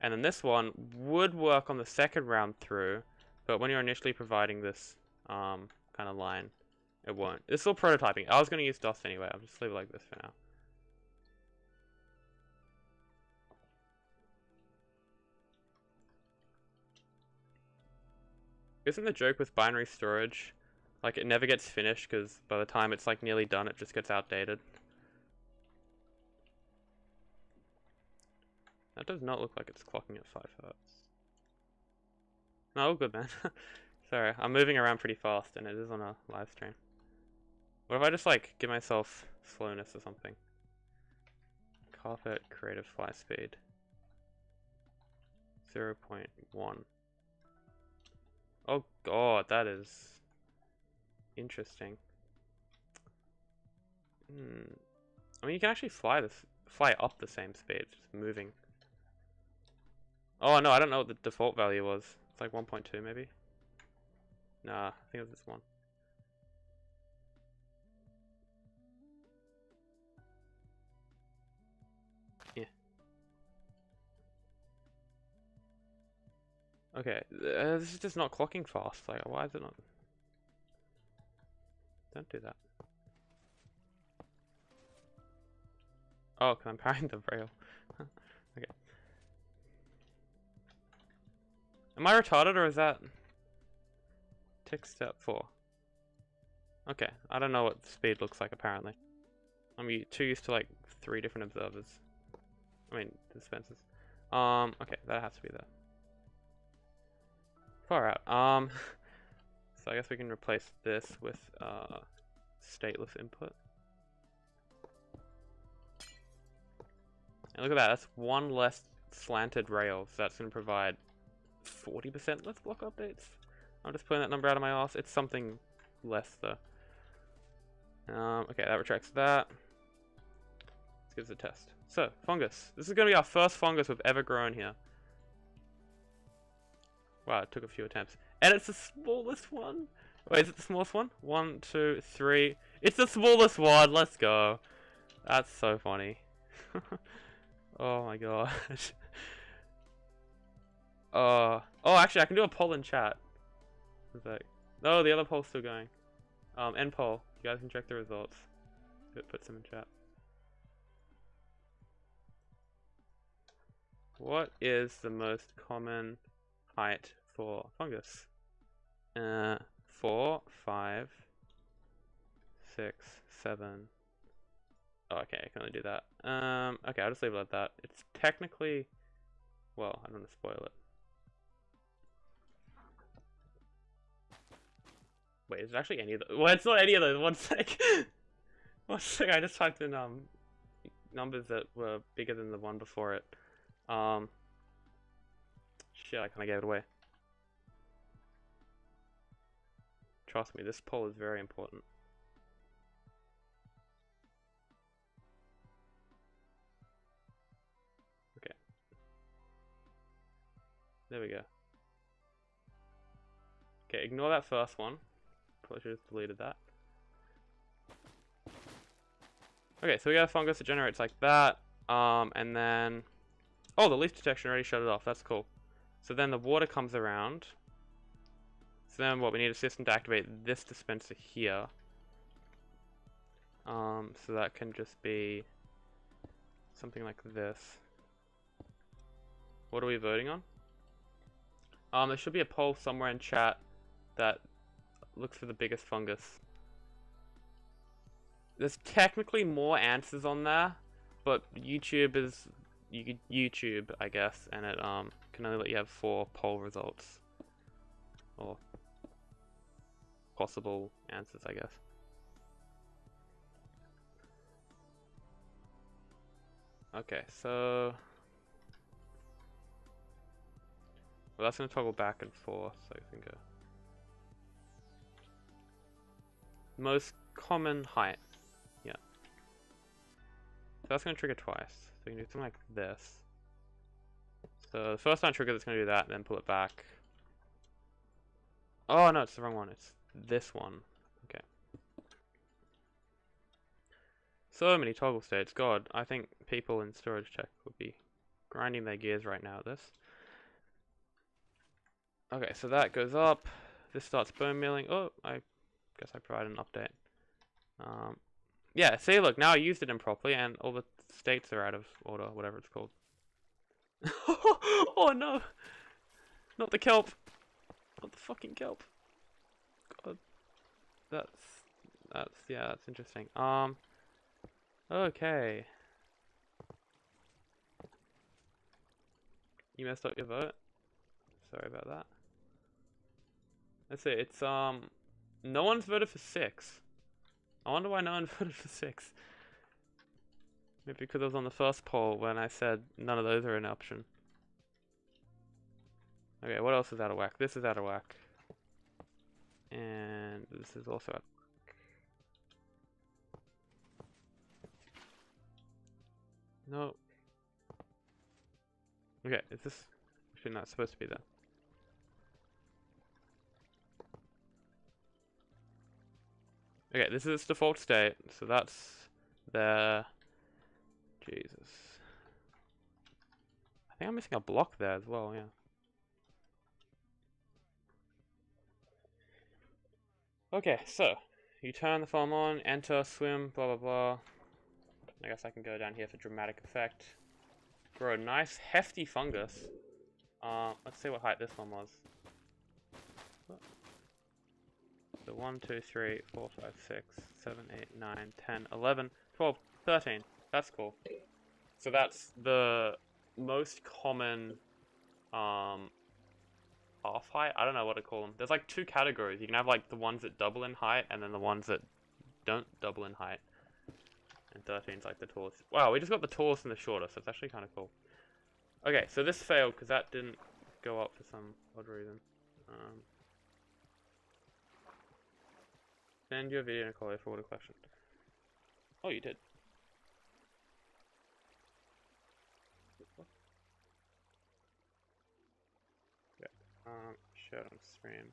And then this one would work on the second round through, but when you're initially providing this kind of line, it won't. It's still prototyping. I was going to use DOS anyway. I'll just leave it like this for now. Isn't the joke with binary storage, like it never gets finished because by the time it's like nearly done, it just gets outdated? That does not look like it's clocking at 5 Hz. No, all good, man. Sorry, I'm moving around pretty fast and it is on a live stream. What if I just like give myself slowness or something? Carpet creative fly speed 0.1. Oh god, that is interesting. I mean, you can actually fly up the same speed, just moving. Oh no, I don't know what the default value was. It's like 1.2 maybe. Nah, I think it was this one. Yeah. Okay, this is just not clocking fast. Like, why is it not? Don't do that. Oh, because I'm powering the rail. Okay. Am I retarded or is that tick step 4? Okay, I don't know what the speed looks like apparently. I'm too used to like 3 different observers. I mean, dispensers. Okay, that has to be there. Far out. So I guess we can replace this with stateless input. And look at that, that's one less slanted rail, so that's going to provide 40% less block updates. I'm just pulling that number out of my ass. It's something less though. Okay, that retracts that. Let's give this a test. So, fungus. This is going to be our first fungus we've ever grown here. Wow, it took a few attempts. And it's the smallest one. Wait, is it the smallest one? 1, 2, 3. It's the smallest one. Let's go. That's so funny. Oh my gosh. Oh, actually, I can do a poll in chat. No, the other poll's still going. End poll. You guys can check the results. Put some in chat. What is the most common height for fungus? 4, 5, 6, 7. Oh, okay, I can only do that. Okay, I'll just leave it like that. It's technically, well, I don't want to spoil it. Wait, is it actually any of those? Well, it's not any of those. One sec. One sec. I just typed in numbers that were bigger than the one before it. Shit, I kind of gave it away. Trust me, this poll is very important. Okay. There we go. Okay, ignore that first one. Probably should have just deleted that. Okay, so we got a fungus that generates like that. And then... Oh, the leaf detection already shut it off. That's cool. So then the water comes around. So then what, we need a system to activate this dispenser here. So that can just be something like this. What are we voting on? There should be a poll somewhere in chat that looks for the biggest fungus. There's technically more answers on there, but YouTube is YouTube, I guess, and it can only let you have 4 poll results or possible answers, I guess. Okay, so well, that's gonna toggle back and forth, so I think most common height. Yeah. So that's gonna trigger twice. So you can do something like this. So the first time trigger, it's gonna do that, and then pull it back. Oh no, it's the wrong one. It's this one. Okay. So many toggle states. God, I think people in storage tech would be grinding their gears right now at this. Okay, so that goes up. This starts bone mealing. Oh, I guess I provided an update. Yeah, see, look, now I used it improperly, and all the states are out of order, whatever it's called. Oh no! Not the kelp! Not the fucking kelp. God. Yeah, that's interesting. Okay. You messed up your vote? Sorry about that. Let's see, it's, no one's voted for 6. I wonder why no one voted for 6. Maybe because I was on the first poll when I said none of those are an option. Okay, what else is out of whack? This is out of whack. And this is also out of whack. No. Okay, is this actually not supposed to be there? Okay, this is its default state, so that's there. Jesus. I think I'm missing a block there as well, yeah. Okay, so you turn the foam on, enter, swim, blah blah blah. I guess I can go down here for dramatic effect. Grow a nice hefty fungus. Let's see what height this one was. So 1, 2, 3, 4, 5, 6, 7, 8, 9, 10, 11, 12, 13. That's cool. So that's the most common half height. I don't know what to call them. There's like 2 categories. You can have like the ones that double in height, and then the ones that don't double in height. And 13 is like the tallest. Wow, we just got the tallest and the shortest. So it's actually kind of cool. Okay, so this failed because that didn't go up for some odd reason. Send your video, Nicole, for a question. Oh, you did. Yeah. Share it on stream.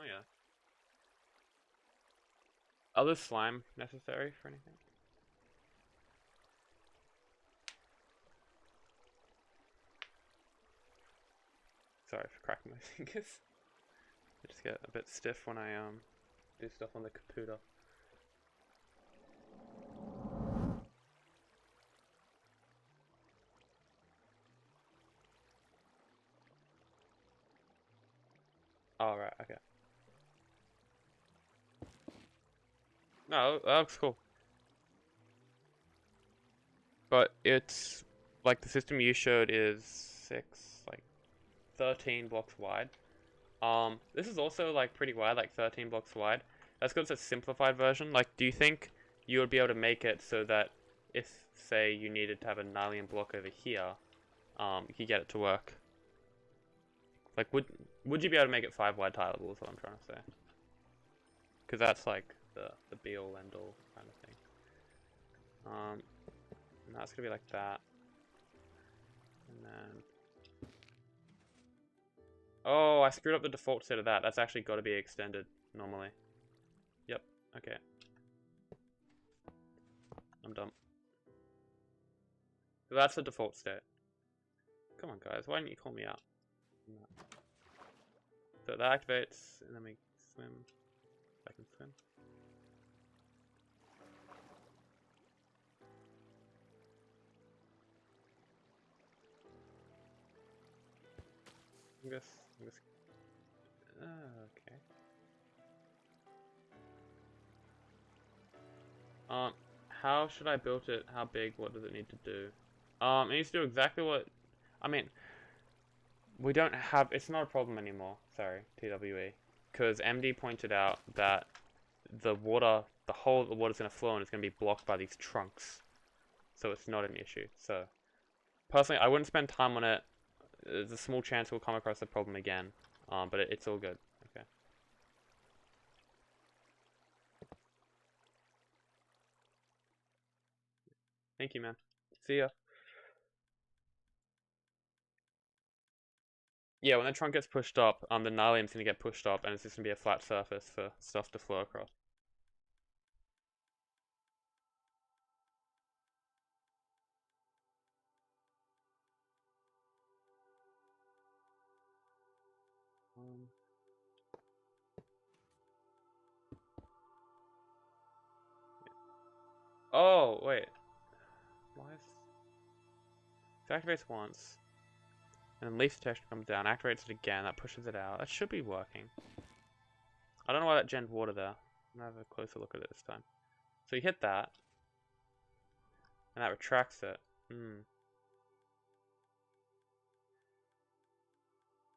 Oh yeah. Other slime necessary for anything? Sorry for cracking my fingers. I just get a bit stiff when I do stuff on the computer. Oh right, okay. No, that looks cool. But it's like the system you showed is 13 blocks wide. This is also like pretty wide, like 13 blocks wide. That's because it's a simplified version. Like, do you think you would be able to make it so that if, say, you needed to have a Nylian block over here, you could get it to work? Like, would you be able to make it 5 wide tileable is what I'm trying to say? Because that's like the be all end all kind of thing. And that's gonna be like that. And then Oh, I screwed up the default state of that. That's actually got to be extended normally. Yep, okay. I'm dumb. So that's the default state. Come on, guys. Why didn't you call me out? So that activates, and then we swim. I can swim. Fungus. Okay. How should I build it? How big? What does it need to do? It needs to do exactly what... I mean, we don't have... It's not a problem anymore. Sorry, TWE. Because MD pointed out that the water, the hole the water's going to flow in is going to be blocked by these trunks. So it's not an issue. So, personally, I wouldn't spend time on it. There's a small chance we'll come across the problem again. But it's all good. Okay. Thank you, man. See ya. Yeah, when the trunk gets pushed up, the nylium's going to get pushed up, and it's just going to be a flat surface for stuff to flow across. Oh, wait. Why is... It activates once. And then leaf detection comes down, activates it again, that pushes it out. That should be working. I don't know why that gened water there. I'm gonna have a closer look at it this time. So you hit that. And that retracts it.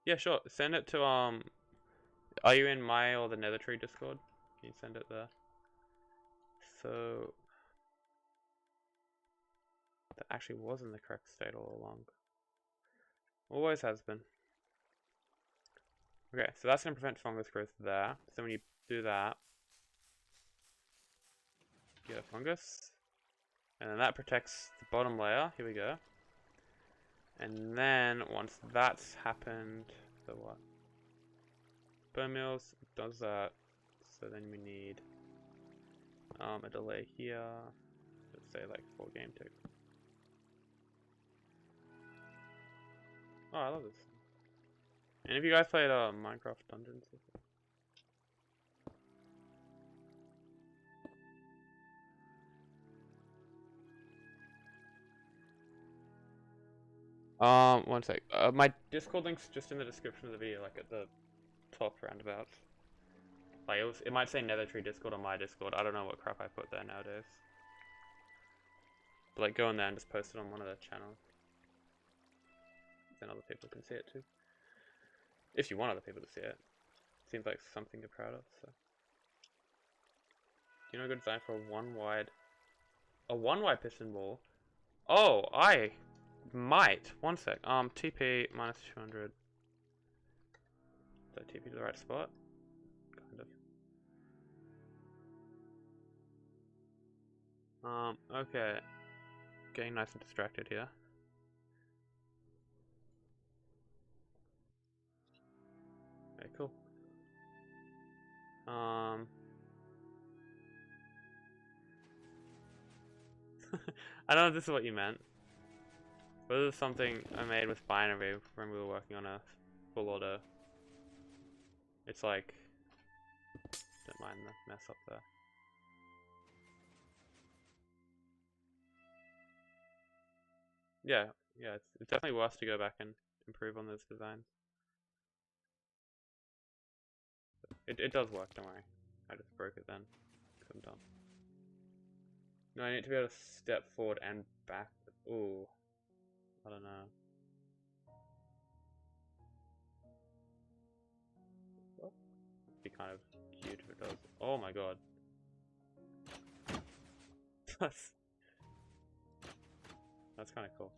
Yeah, sure. Send it to, are you in my or the Nether Tree Discord? Can you send it there? So... That actually was in the correct state all along. Always has been. Okay, so that's going to prevent fungus growth there. So when you do that, you get a fungus. And then that protects the bottom layer. Here we go. And then once that's happened, so what? Bone meals does that. So then we need a delay here. Let's say like 4 game tick. Oh, I love this. And if you guys played Minecraft Dungeons before? One sec. My Discord link's just in the description of the video, like at the top roundabout. Like it might say Nether Tree Discord on my Discord. I don't know what crap I put there nowadays. But like go in there and just post it on one of the channels. Then other people can see it too. If you want other people to see it. Seems like something you're proud of, so. Do you know a good design for a one wide piston ball? Oh, I might. One sec. TP minus 200. Did I TP to the right spot? Kind of. Okay. Getting nice and distracted here. Okay, cool. I don't know if this is what you meant. But this is something I made with binary when we were working on a full auto. It's like, don't mind the mess up there. Yeah, it's definitely worth to go back and improve on those designs. It does work, don't worry. I just broke it then. I'm done. No, I need to be able to step forward and back. Ooh. I don't know. Well, it'd be kind of cute if it does. Oh my god. That's kind of cool.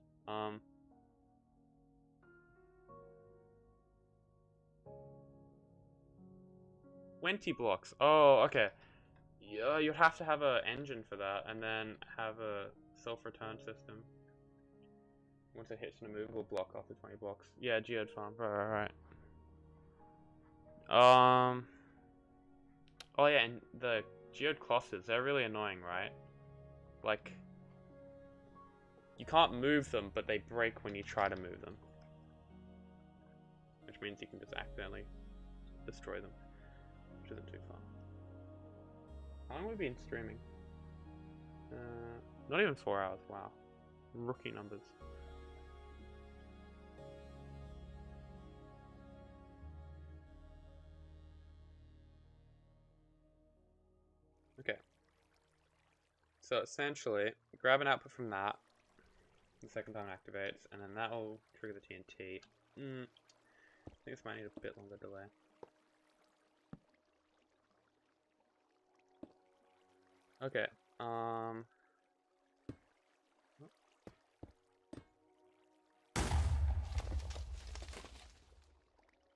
20 blocks. Oh, okay. Yeah, you'd have to have an engine for that, and then have a self-return system. Once it hits an immovable block after 20 blocks. Yeah, geode farm. Right. Oh yeah, and the geode clusters, they're really annoying, right? Like, you can't move them, but they break when you try to move them. Which means you can just accidentally destroy them, which isn't too fun. How long have we been streaming? Not even 4 hours, wow. Rookie numbers. Okay. So essentially, grab an output from that the second time it activates, and then that will trigger the TNT. I think this might need a bit longer delay. Okay,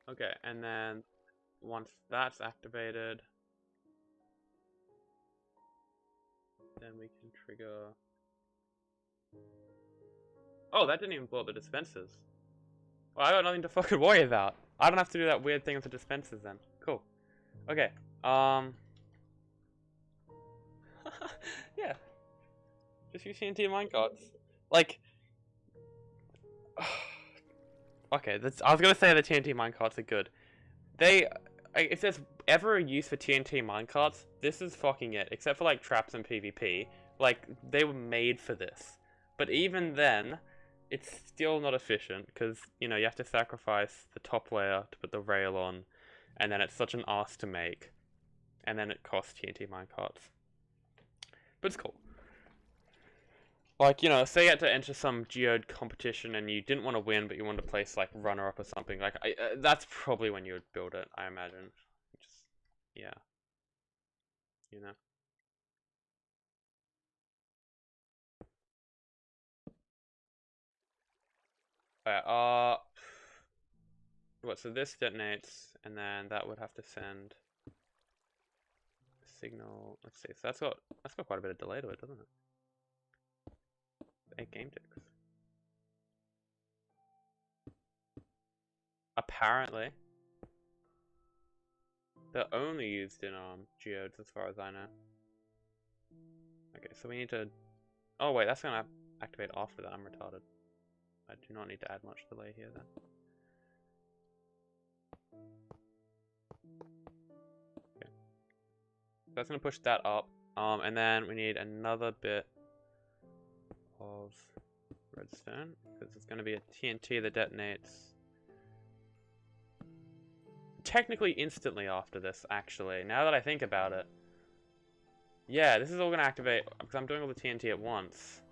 okay, and then once that's activated, then we can trigger... Oh, that didn't even blow up the dispensers. Well, I got nothing to fucking worry about. I don't have to do that weird thing with the dispensers then. Cool. Okay, yeah. Just use TnT minecarts. Like... Okay, I was gonna say the TnT minecarts are good. If there's ever a use for TnT minecarts, this is fucking it. Except for like traps and PvP, like they were made for this. But even then, it's still not efficient because you know you have to sacrifice the top layer to put the rail on, and then it's such an arse to make, and then it costs TnT minecarts. But it's cool. Like, you know, say you had to enter some geode competition and you didn't want to win, but you wanted to place, like, runner-up or something. Like, that's probably when you would build it, I imagine. Just, yeah. You know? Alright, what, so this detonates, and then that would have to send a signal. Let's see, so that's got quite a bit of delay to it, doesn't it? 8 game ticks. Apparently. They're only used in geodes as far as I know. Okay, so we need to... Oh wait, that's gonna activate after that. I'm retarded. I do not need to add much delay here then. Okay. So that's gonna push that up. And then we need another bit of redstone, because it's gonna be a TNT that detonates technically instantly after this, actually, now that I think about it. Yeah, this is all gonna activate, because I'm doing all the TNT at once.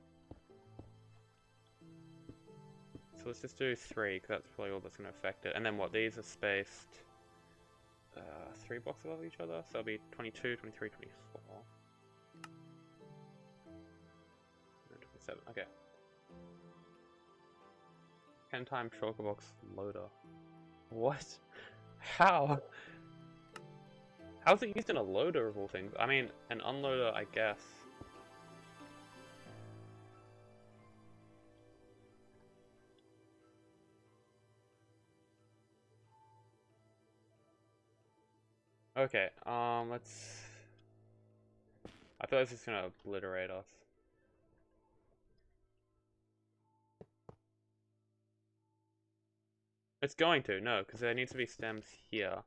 So let's just do 3, because that's probably all that's gonna affect it. And then what, these are spaced 3 blocks above each other, so it'll be 22, 23, 24. 27, okay. 10 time Chocobox loader. What? How? How's it used in a loader of all things? I mean, an unloader, I guess. Okay, let's... I thought it was just gonna obliterate us. It's going to, no, because there needs to be stems here.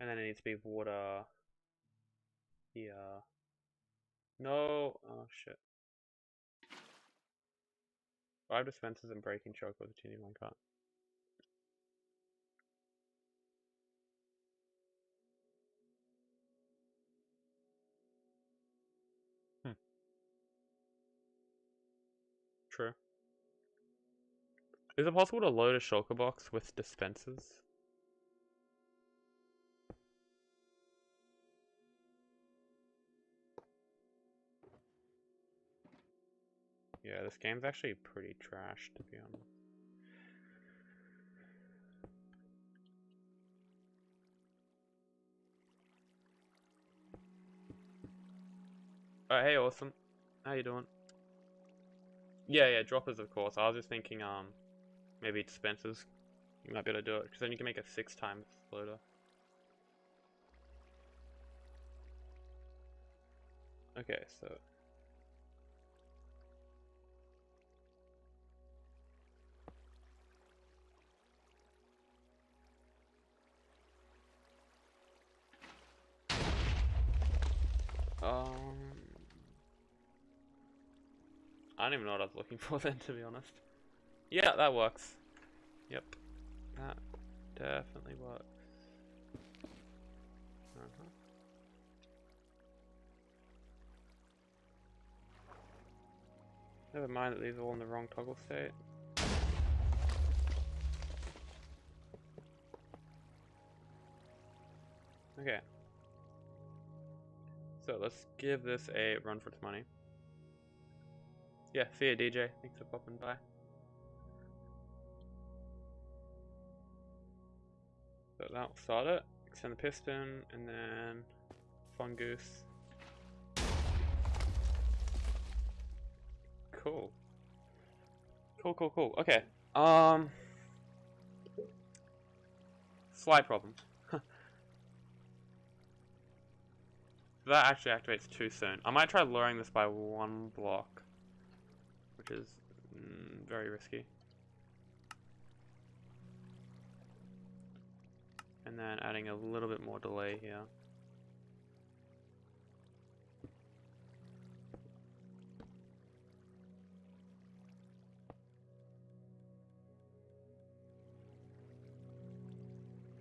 And then it needs to be water here. No, oh shit. 5 dispensers and breaking choke with a TNT minecart. True. Is it possible to load a shulker box with dispensers? Yeah, this game's actually pretty trash, to be honest. Hey, awesome. How you doing? Yeah, droppers, of course. I was just thinking, maybe dispensers. you might be able to do it, because then you can make a 6 times loader. Okay, so I don't even know what I was looking for then, to be honest. Yeah, that works. Yep, that definitely works. Never mind that these are all in the wrong toggle state. Okay. So let's give this a run for its money. Yeah, see ya, DJ. Thanks for popping by. So that'll start it. Extend the piston, and then Fungus. Cool. Cool. Okay. Slide problem. That actually activates too soon. I might try lowering this by 1 block, which is very risky. And then adding a little bit more delay here.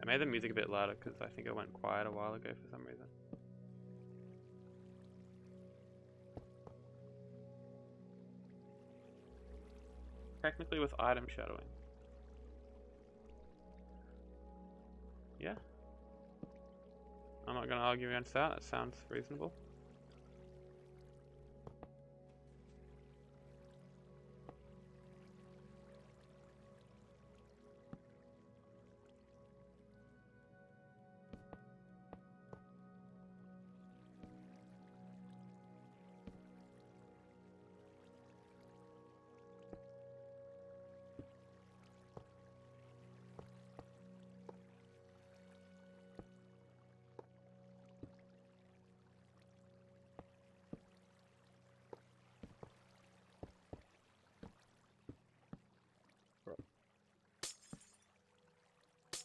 I made the music a bit louder because I think it went quiet a while ago for some reason. Technically with item shadowing. Yeah. I'm not going to argue against that. That sounds reasonable.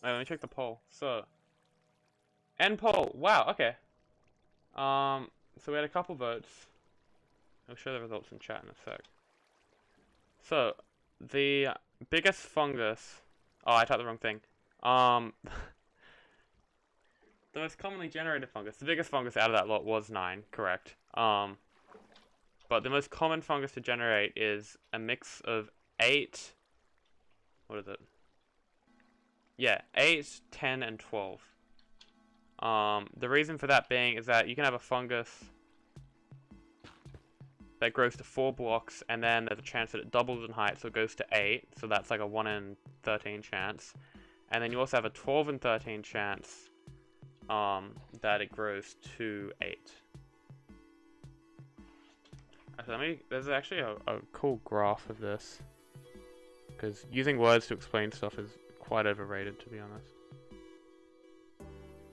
Alright, let me check the poll. So, end poll. Wow. Okay. So we had a couple votes. I'll show the results in chat in a sec. So, the biggest fungus. Oh, I typed the wrong thing. The most commonly generated fungus. The biggest fungus out of that lot was 9. Correct. But the most common fungus to generate is a mix of 8. What is it? Yeah, 8, 10, and 12. The reason for that being is that you can have a fungus that grows to 4 blocks, and then there's a chance that it doubles in height, so it goes to 8. So that's like a 1 in 13 chance. And then you also have a 12 in 13 chance that it grows to 8. There's actually a cool graph of this, because using words to explain stuff is quite overrated, to be honest.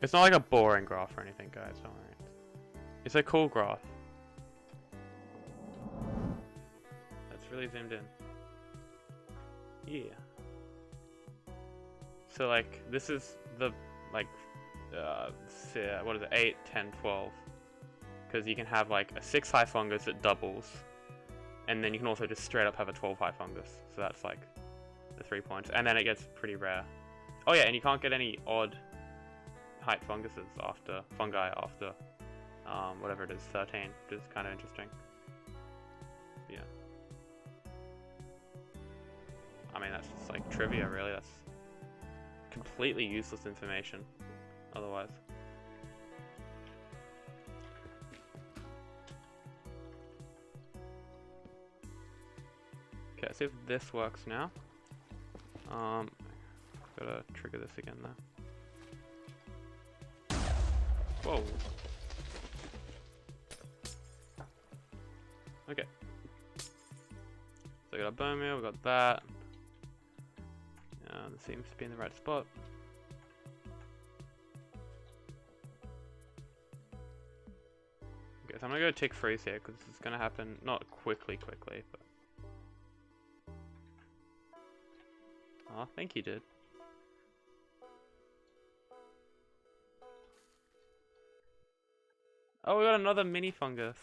It's not like a boring graph or anything, guys, don't worry. It's a cool graph. That's really zoomed in. Yeah. So, like, this is the, like, what is it, 8, 10, 12. Because you can have, like, a 6 high fungus that doubles, and then you can also just straight up have a 12 high fungus. So that's, like, the 3 points, and then it gets pretty rare. Oh yeah, and you can't get any odd height fungi after whatever it is, 13, which is kind of interesting. Yeah. I mean, that's just like trivia, really. That's completely useless information otherwise. Okay, let's see if this works now. Gotta trigger this again though. Whoa. Okay. So we got a bone meal, we got that. It seems to be in the right spot. Okay, so I'm gonna go tick freeze here because this is gonna happen not quickly, but. Oh, I think he did. Oh, we got another mini fungus.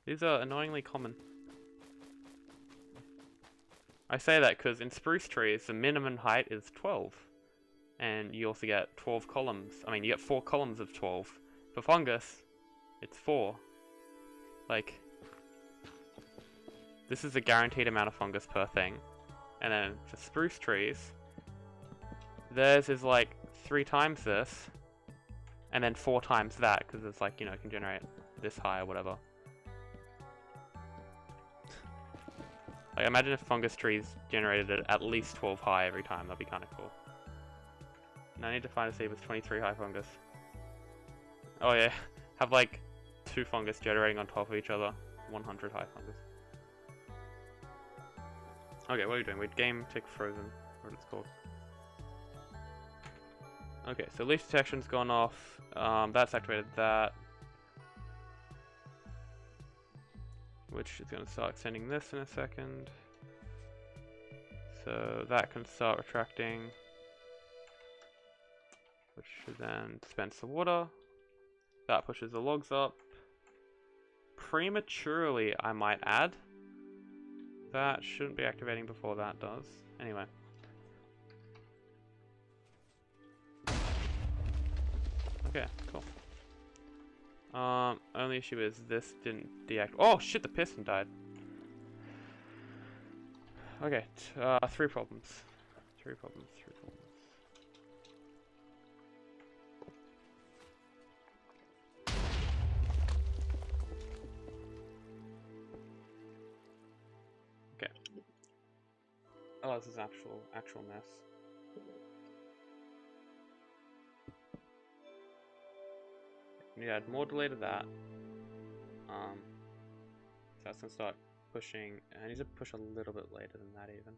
These are annoyingly common. I say that because in spruce trees, the minimum height is 12. And you also get 12 columns. I mean, you get 4 columns of 12. For fungus, it's 4. Like, this is a guaranteed amount of fungus per thing. And then for spruce trees, theirs is like 3 times this. And then 4 times that, because it's like, you know, it can generate this high or whatever. Like, imagine if fungus trees generated at least 12 high every time, that'd be kind of cool. And I need to find a seed with 23 high fungus. Oh yeah, have like 2 fungus generating on top of each other, 100 high fungus. Okay, what are we doing? We're game tick frozen, what it's called. Okay, so leaf detection's gone off. That's activated that. Which is going to start extending this in a second. So that can start retracting. Which should then dispense the water. That pushes the logs up. Prematurely, I might add. That shouldn't be activating before that does. Anyway. Okay, cool. Only issue is this didn't deactivate. Oh shit, the piston died. Okay, 3 problems. 3 problems. Okay. Oh, this is actual mess. We need to add more delay to that. So that's gonna start pushing. I need to push a little bit later than that even.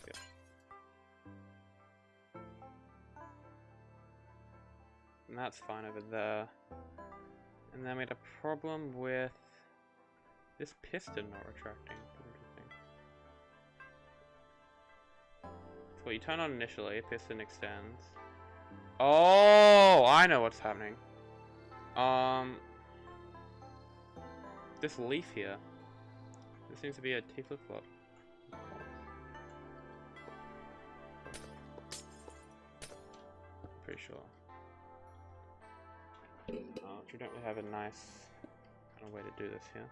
Okay. And that's fine over there. And then we had a problem with this piston not retracting. Interesting. So what you turn on initially, piston extends. Oh, I know what's happening. This leaf here. This seems to be a T flip-flop. Pretty sure. Which we don't really have a nice kind of way to do this here.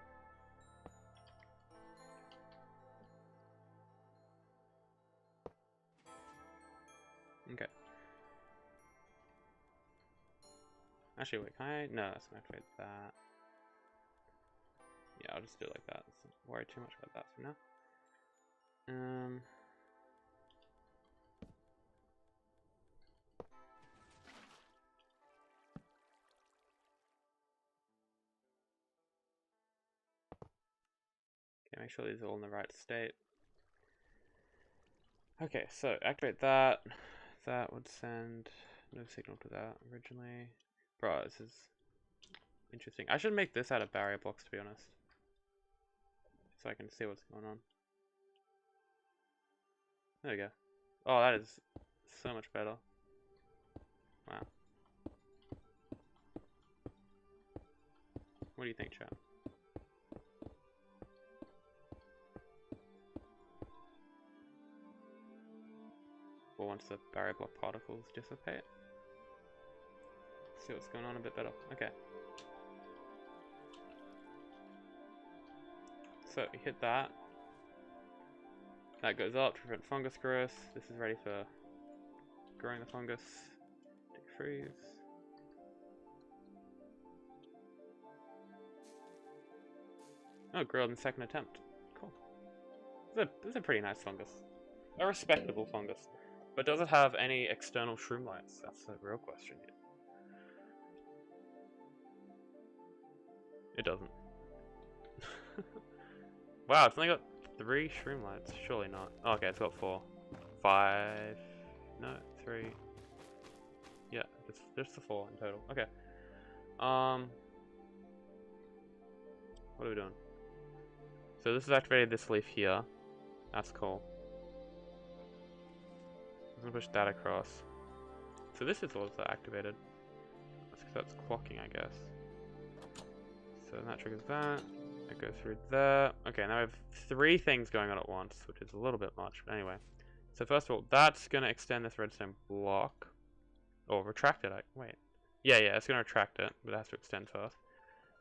Okay. Actually, wait, can I? No, that's gonna activate that. Yeah, I'll just do it like that. Let's not worry too much about that for now. Okay, make sure these are all in the right state. Okay, so activate that. That would send no signal to that originally. Bro, this is interesting. I should make this out of barrier blocks, to be honest. So I can see what's going on. There we go. Oh, that is so much better. Wow. What do you think, chat? Or once the barrier block particles dissipate. See what's going on a bit better. Okay. So we hit that. That goes up to prevent fungus growth. This is ready for growing the fungus. Freeze. Oh, grilled in second attempt. Cool. It's a pretty nice fungus. A respectable fungus. But does it have any external shroom lights? That's the real question here. It doesn't. Wow, it's only got 3 shroom lights. Surely not. Oh, okay, it's got 4. 5. No, 3. Yeah, just the 4 in total. Okay. What are we doing? So this has activated this leaf here. That's cool. I'm gonna push that across. So this is also activated. That's because that's clocking, I guess. So that triggers that. That goes through there. Okay, now we have 3 things going on at once, which is a little bit much, but anyway. So first of all, that's gonna extend this redstone block. Or retract it, wait. Yeah, it's gonna retract it, but it has to extend first.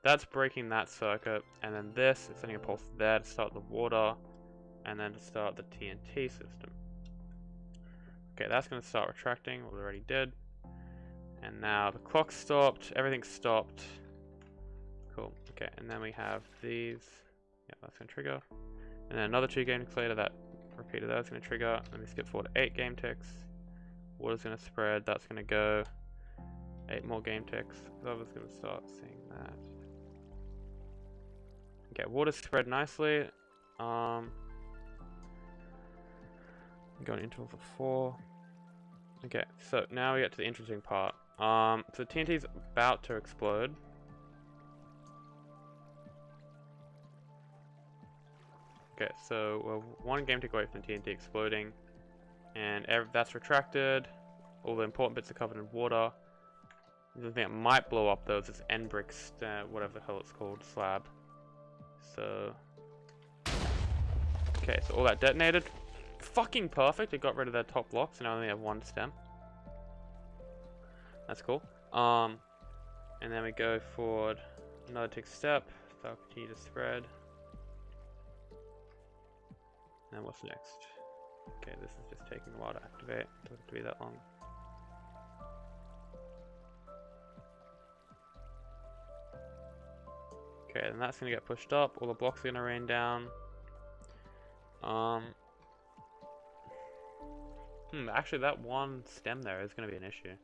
That's breaking that circuit, and then this is sending a pulse there to start the water, and then to start the TnT system. Okay, that's gonna start retracting, well, it already did. And now the clock stopped, everything stopped. Cool, okay, and then we have these. Yeah, that's gonna trigger. And then another 2 game ticks later, that repeater that's gonna trigger. Let me skip forward to 8 game ticks. Water's gonna spread, that's gonna go. 8 more game ticks. Lava's gonna start seeing that. Okay, water's spread nicely. Going interval for 4. Okay, so now we get to the interesting part. So TNT's about to explode. Okay, so we're 1 game tick away from the TNT exploding, and that's retracted. All the important bits are covered in water. The thing that might blow up though is this end brick, whatever the hell it's called, slab. So, okay, so all that detonated. Fucking perfect. It got rid of that top block, so now we only have 1 stem. That's cool. And then we go forward another tick step. So I'll continue to spread. And what's next? Okay, this is just taking a while to activate. Doesn't have to be that long. Okay, then that's gonna get pushed up. All the blocks are gonna rain down. Actually, that 1 stem there is gonna be an issue.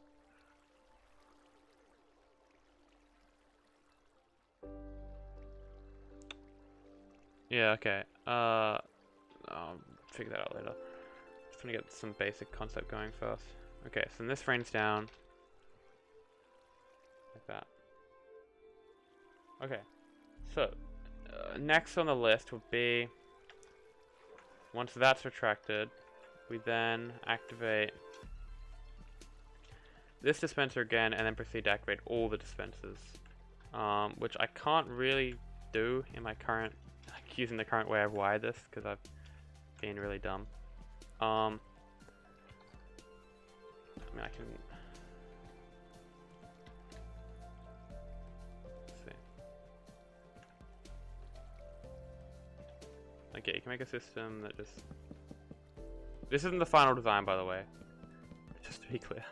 Yeah. Okay. I'll figure that out later. Just gonna get some basic concept going first. Okay, so then this rains down like that. Okay. So, next on the list would be, once that's retracted, we then activate this dispenser again, and then proceed to activate all the dispensers, which I can't really do in my current, using the current way I've wired this, because I've been really dumb. I mean, I can... Okay, you can make a system that just... This isn't the final design, by the way. Just to be clear.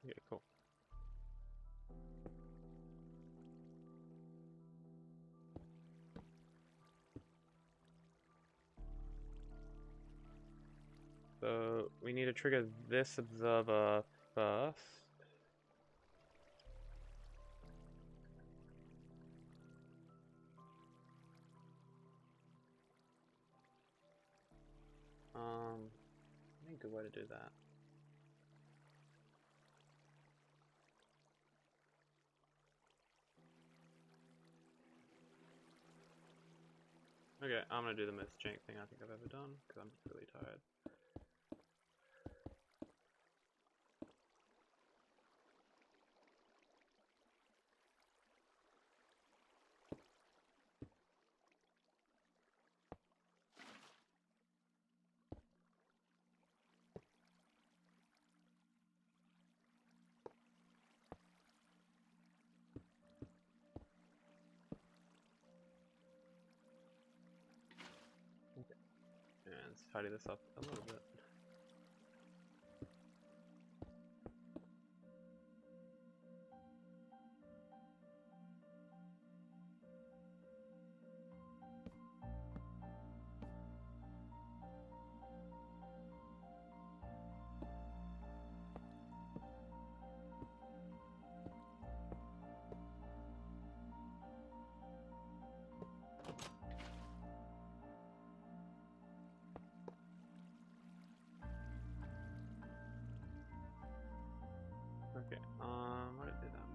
Yeah, cool. So we need to trigger this observer first. I think a good way to do that. Okay, I'm gonna do the most jank thing I think I've ever done, because I'm just really tired. Let's tidy this up a little bit. Okay, what did it do that?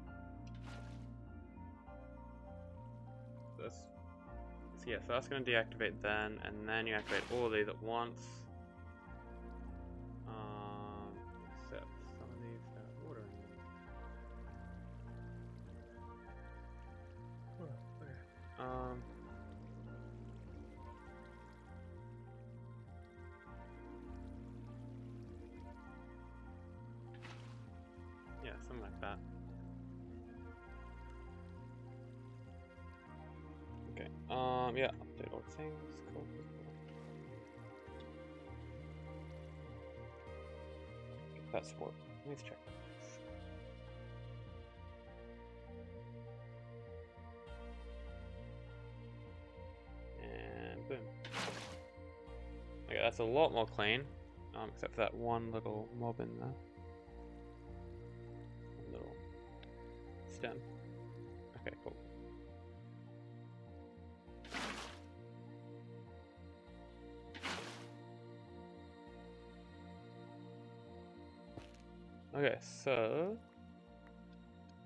So yeah, so that's going to deactivate then, and then you activate all of these at once. Except some of these are water in them. Yeah, something like that. Okay, yeah, update all things, cool. That's what, let's check. And boom. Okay, that's a lot more clean, except for that one little mob in there. Little stem. Okay, cool. Okay, so...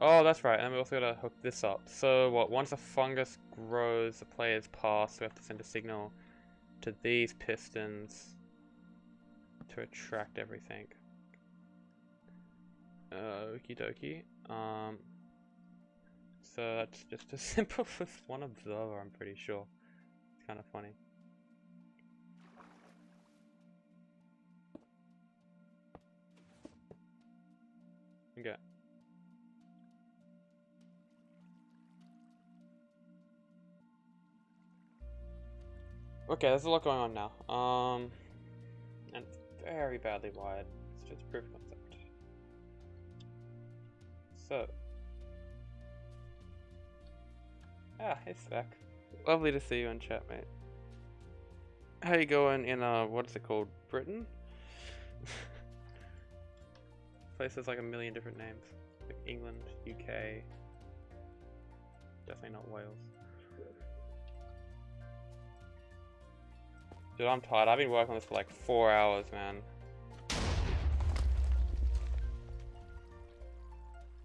Oh, that's right, and we also gotta hook this up. So what, once a fungus grows, the player's pass, we have to send a signal to these pistons to attract everything. Okie dokie. So that's just as simple as one observer, I'm pretty sure. It's kind of funny. Okay. Okay, there's a lot going on now. And it's very badly wired. It's just proof of concept. So. Ah, hey Spec. Lovely to see you in chat, mate. How you going in, what's it called? Britain? Place has like a million different names. Like England, UK. Definitely not Wales. Dude, I'm tired. I've been working on this for like 4 hours, man.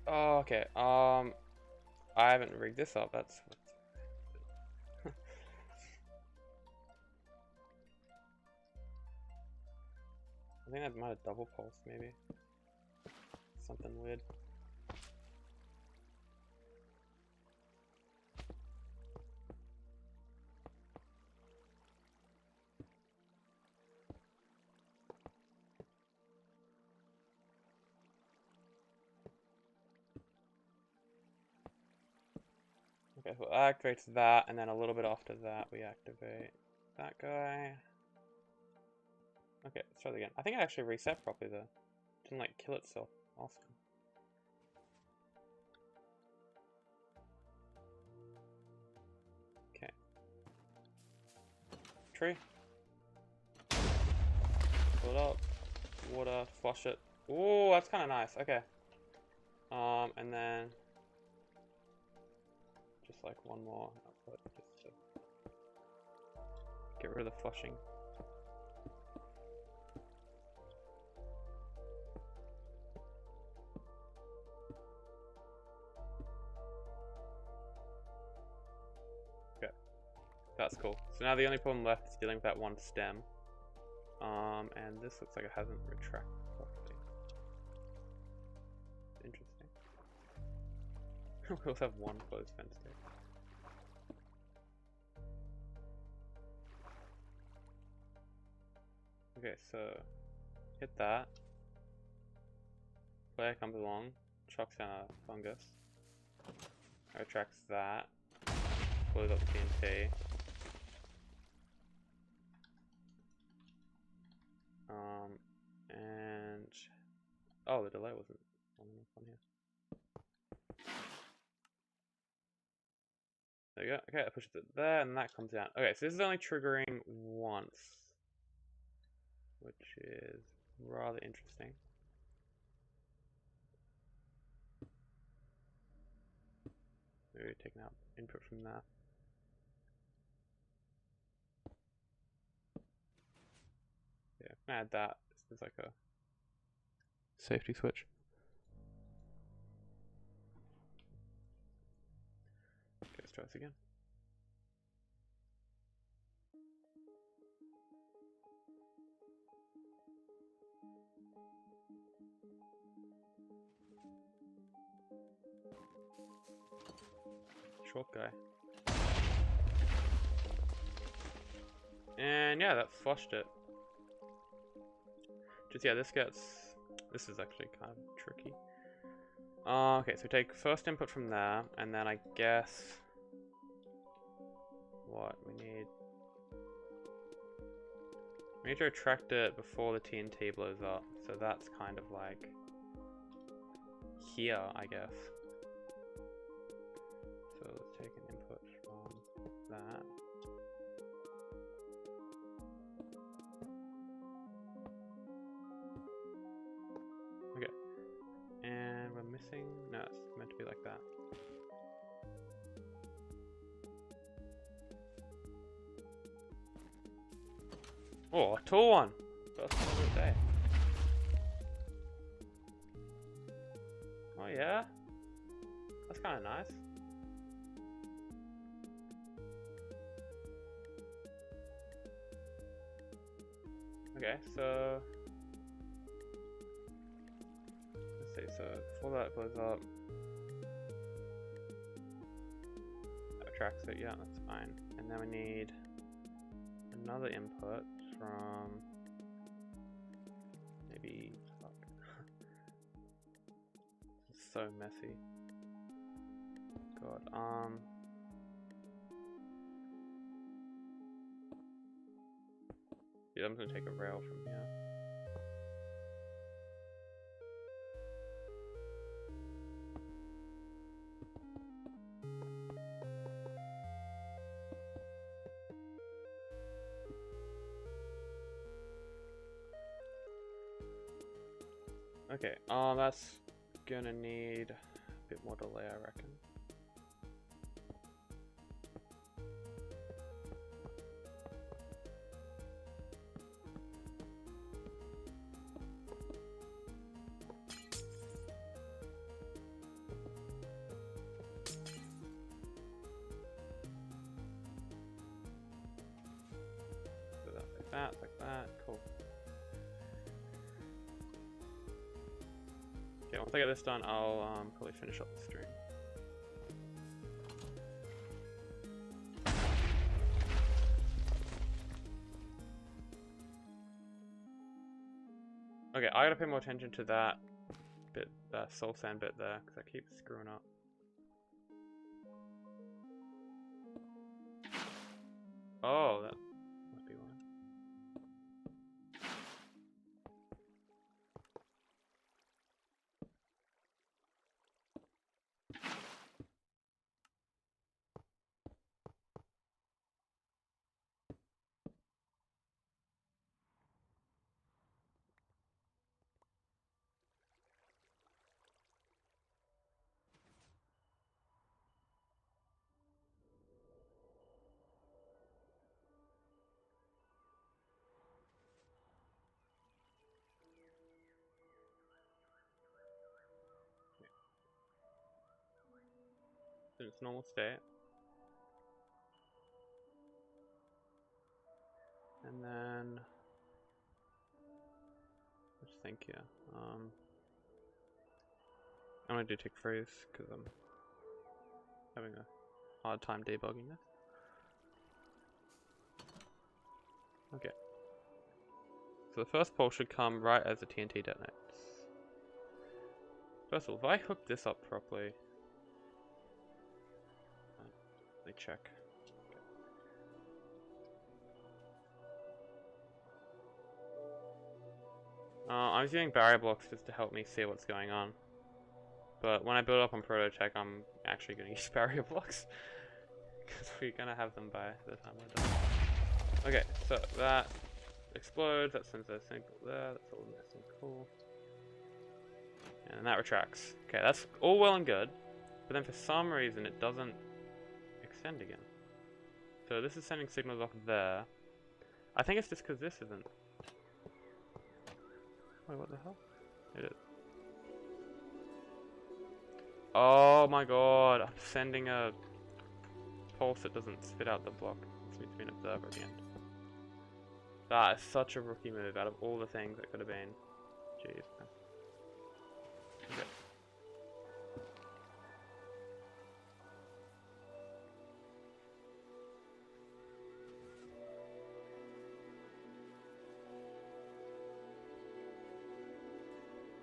Oh, okay. I haven't rigged this up. That's I think I might have double pulsed, maybe. Something weird. Okay, so that activates that, and then a little bit after that we activate that guy. Okay, let's try that again. I think it actually reset properly though. It didn't like kill itself. Awesome. Okay. Tree. Fill it up. Water, flush it. Ooh, that's kind of nice. Okay. And then just like one more output just to get rid of the flushing. Okay, that's cool. So now the only problem left is dealing with that one stem. And this looks like it hasn't retracted properly. Interesting. We also have one closed fence there. Okay, so hit that. Player comes along, chucks down a fungus. Retracts that. Blows up TNT. And oh, the delay wasn't long enough on here. There we go. Okay, that pushes it there, and that comes down. Okay, so this is only triggering once, which is rather interesting. Maybe taking out input from there. Yeah, I'm gonna add that. This is like a safety switch. Okay, let's try this again. Short guy. And yeah, that flushed it. Just yeah, this is actually kind of tricky. Okay, so take first input from there, and then I guess what we need to retract it before the TnT blows up. So that's kind of like here, I guess. So let's take an input from that. Okay. And we're missing, no, it's meant to be like that. Oh, a tall one! First one of the day. Oh yeah? That's kind of nice. Okay, so let's see, so before that blows up, that tracks it, yeah, that's fine. And then we need another input from maybe, fuck. This is so messy. God, yeah, I'm gonna take a rail from here. Okay, that's gonna need a bit more delay, I reckon. So that's like that, cool. Okay, once I get this done, I'll probably finish up the stream. Okay, I gotta pay more attention to that bit, that soul sand bit there, because I keep screwing up. Oh, that must be one. In its normal state. And then let's think here. I'm gonna do tick freeze because I'm having a hard time debugging this. Okay. So the first pulse should come right as the TnT detonates. First of all, if I hook this up properly, let me check. I'm using barrier blocks just to help me see what's going on. But when I build up on Prototech, I'm actually going to use barrier blocks. Because we're going to have them by the time we're done. Okay, so that explodes, that sends a signal there, that's all nice and cool. And that retracts. Okay, that's all well and good. But then for some reason it doesn't extend again. So this is sending signals off there. I think it's just because this isn't. Wait, what the hell? It is. Oh my god, I'm sending a pulse that doesn't spit out the block. This needs to be an observer at the end. That is such a rookie move out of all the things that could have been. Jeez. Okay.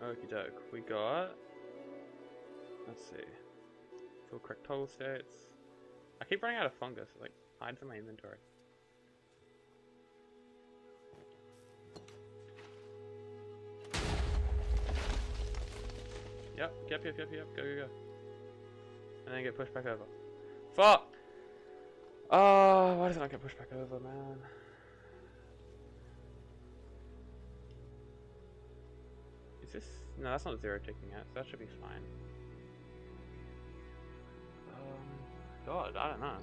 Okie doke, we got, let's see, full correct toggle states. I keep running out of fungus, it like hides in my inventory. Yep, go. And then get pushed back over. Fuck! Oh, why does it not get pushed back over, man? Is this? No, that's not zero ticking yet, so that should be fine. God, I don't know.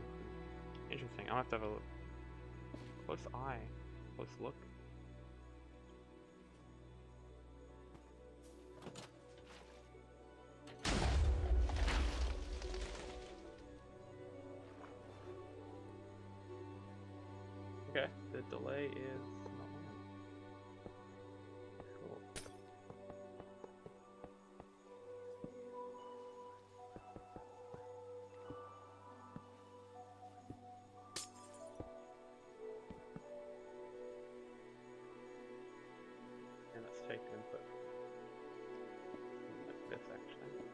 Interesting, I'll have to have a look. Close eye. Close look. Okay, the delay is not on. Cool. And let's take input like this actually.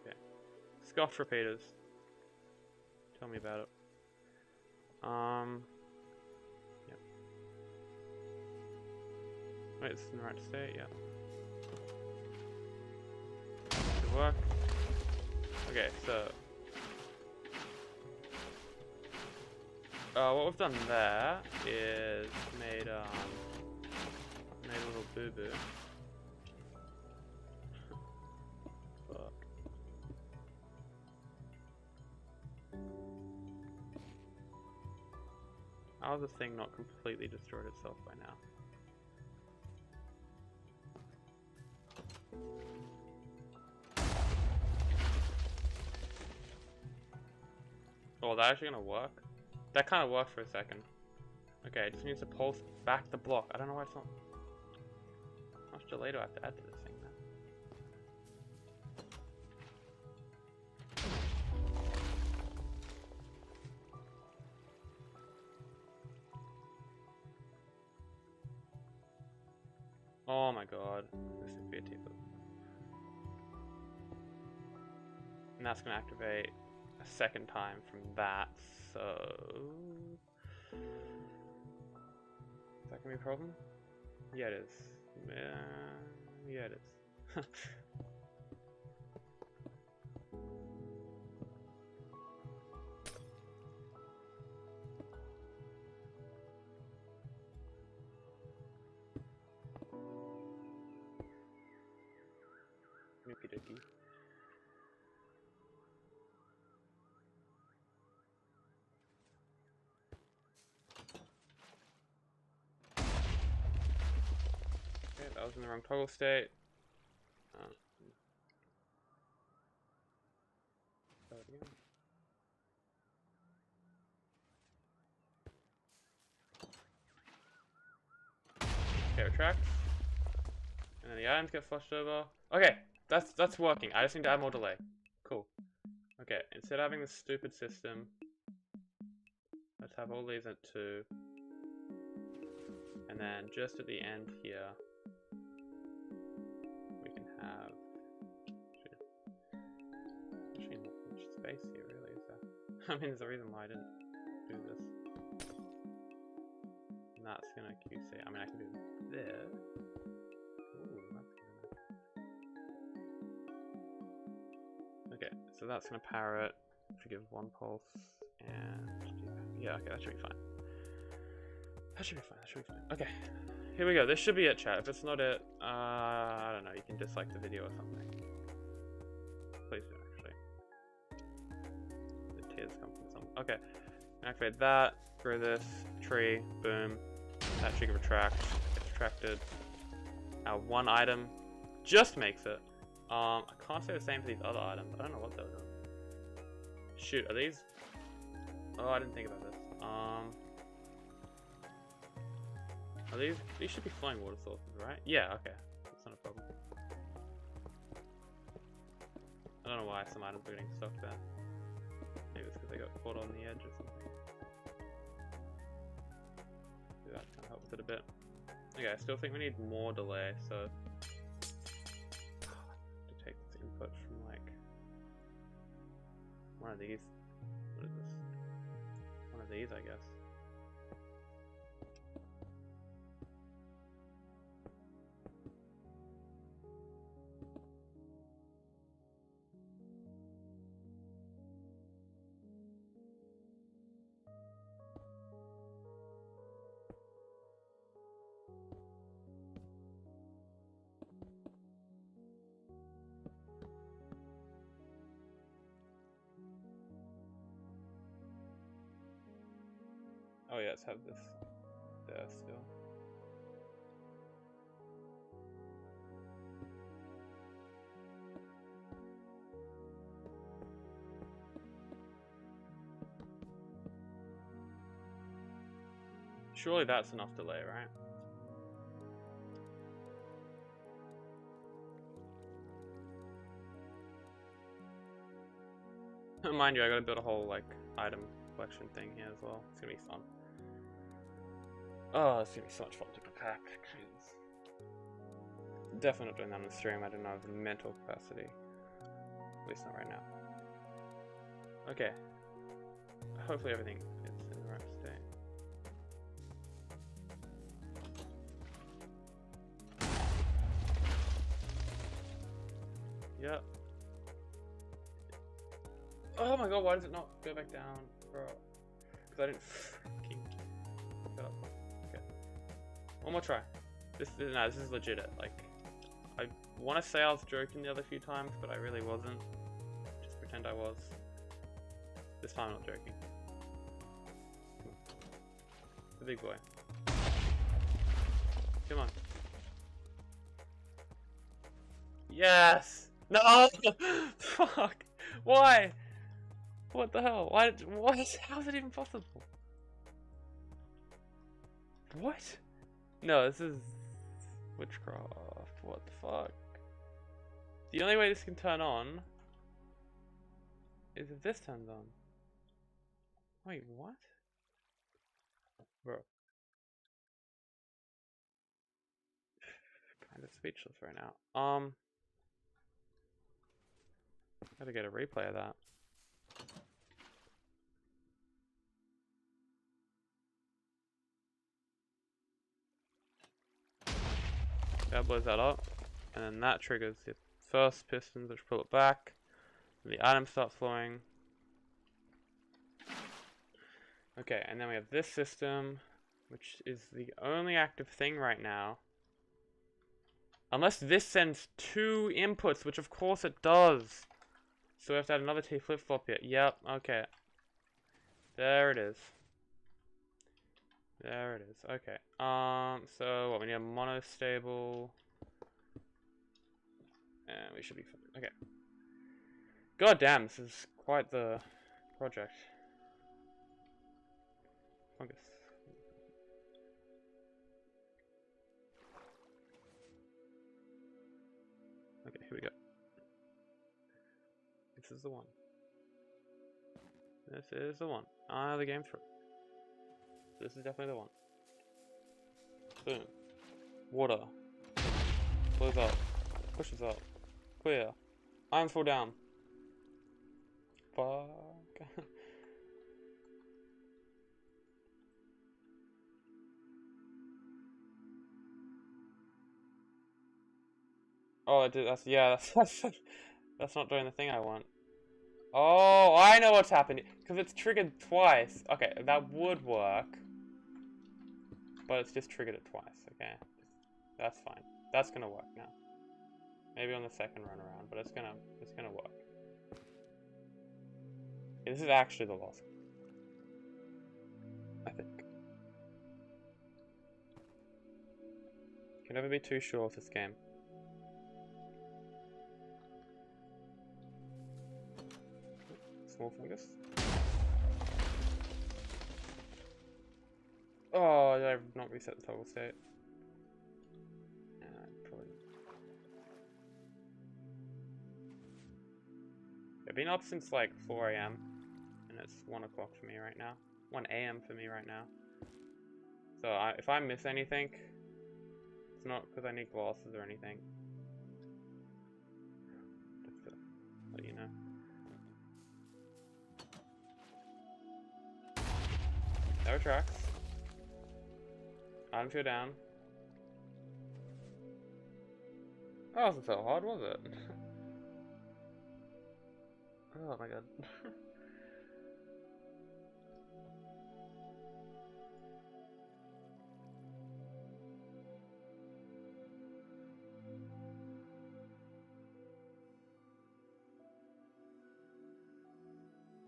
Okay. Scoff repeaters. Tell me about it. Yep. Wait, it's in the right state, yeah. Should work. Okay, so what we've done there is made a little boo-boo. How has this thing not completely destroyed itself by now? Oh, is that actually gonna work? That kind of worked for a second. Okay, it just needs to pulse back the block. I don't know why it's not. How much delay do I have to add to this thing now? Oh my god, this would be a T-flip. And that's going to activate a second time from that, so... Is that going to be a problem? Yeah, it is. Yeah, it is. Okie dokie. Okay, that was in the wrong toggle state. Start again. Okay, retract. And then the items get flushed over. Okay, that's working. I just need to add more delay. Cool. Okay, instead of having this stupid system, let's have all these at 2. And then just at the end here, we can have... Actually, not much space here, really, is there? I mean, there's a reason why I didn't do this. that's gonna QC. I mean, I can do this. Ooh, that's good. Okay, so that's gonna power it. Should give 1 pulse and yeah, okay, that should be fine. That should be fine. That should be fine. Okay, here we go. This should be it, chat. If it's not it, I don't know. You can dislike the video or something. Please do, actually. The tears come from somewhere. Okay, activate that. Grow this tree. Boom. That tree can retract. It's retracted. Our 1 item just makes it. I can't say the same for these other items. I don't know what they're doing. Shoot, are these? Oh, I didn't think about this. Are these? These should be flowing water sources, right? Yeah. Okay, that's not a problem. I don't know why some items are getting stuck there. Maybe it's because they got caught on the edge or something. Maybe that kind of helps it a bit. Okay, I still think we need more delay, so to take this input from like one of these. What is this? One of these, I guess. Oh yeah, let's have this there still. Surely that's enough delay, right? Mind you, I gotta build a whole like item collection thing here as well. It's gonna be fun. Oh, it's gonna be so much fun to prepare pictures. Definitely not doing that on the stream. I don't have the mental capacity. At least not right now. Okay. Hopefully everything is in the right state. Yep. Oh my god, why does it not go back down, bro? Because I didn't fucking pick it up. Okay. One more try. This is legit it. Like, I want to say I was joking the other few times, but I really wasn't. Just pretend I was. This time I'm not joking. The big boy. Come on. Yes! No! Fuck! Why? What the hell? Why? What? How is it even possible? What? No, this is witchcraft. What the fuck? The only way this can turn on is if this turns on. Wait, what? Bro. Kind of speechless right now. Gotta get a replay of that. That blows that up, and then that triggers the first pistons, which pull it back, and the items start flowing. Okay, and then we have this system, which is the only active thing right now. Unless this sends 2 inputs, which of course it does. So we have to add another T flip-flop here. Yep, okay. There it is. There it is. Okay. So what, we need a monostable. And we should be fine. Okay. God damn, this is quite the project. Fungus. Okay, here we go. This is the one. This is the one. Ah, the game through. This is definitely the one. Boom. Water. Blows up. Pushes up. Clear. Irons fall down. Fuck. Oh, yeah, that's not doing the thing I want. Oh, I know what's happening. Because it's triggered twice. Okay, that would work. But it's just triggered it twice, okay? That's fine. That's gonna work now. Maybe on the second run around, but it's gonna work. Okay, this is actually the loss. I think. Can never be too sure with this game. Small fungus. Oh, did I not reset the toggle state? Probably. I've been up since like 4 AM, and it's 1 o'clock for me right now. 1 AM for me right now. So if I miss anything, it's not because I need glasses or anything. Just to let you know. No tracks. Items go down. That wasn't so hard, was it? Oh my god.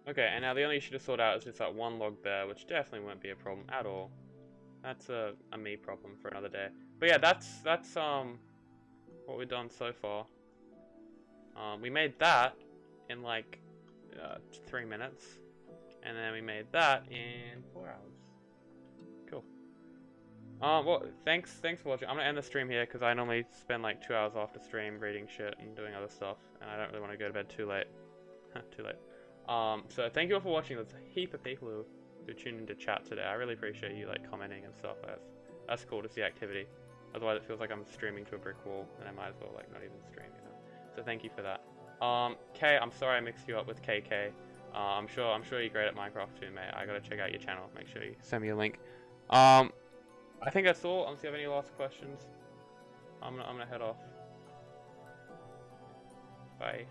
Okay, and now the only issue to sort out is just that one log there, which definitely won't be a problem at all. That's a me problem for another day. But yeah, that's what we've done so far. We made that in like 3 minutes, and then we made that in 4 hours. Cool. Well, thanks for watching. I'm gonna end the stream here because I normally spend like 2 hours after stream reading shit and doing other stuff, and I don't really want to go to bed too late. Too late. So thank you all for watching. There's a heap of people who tuned into chat today. I really appreciate you like commenting and stuff. That's cool to see activity. Otherwise it feels like I'm streaming to a brick wall, and I might as well like not even stream, you know. So thank you for that. Kay, I'm sorry I mixed you up with KK. I'm sure you're great at Minecraft too, mate. I gotta check out your channel. Make sure you send me a link. I think that's all. Unless you have any last questions, I'm gonna head off. Bye.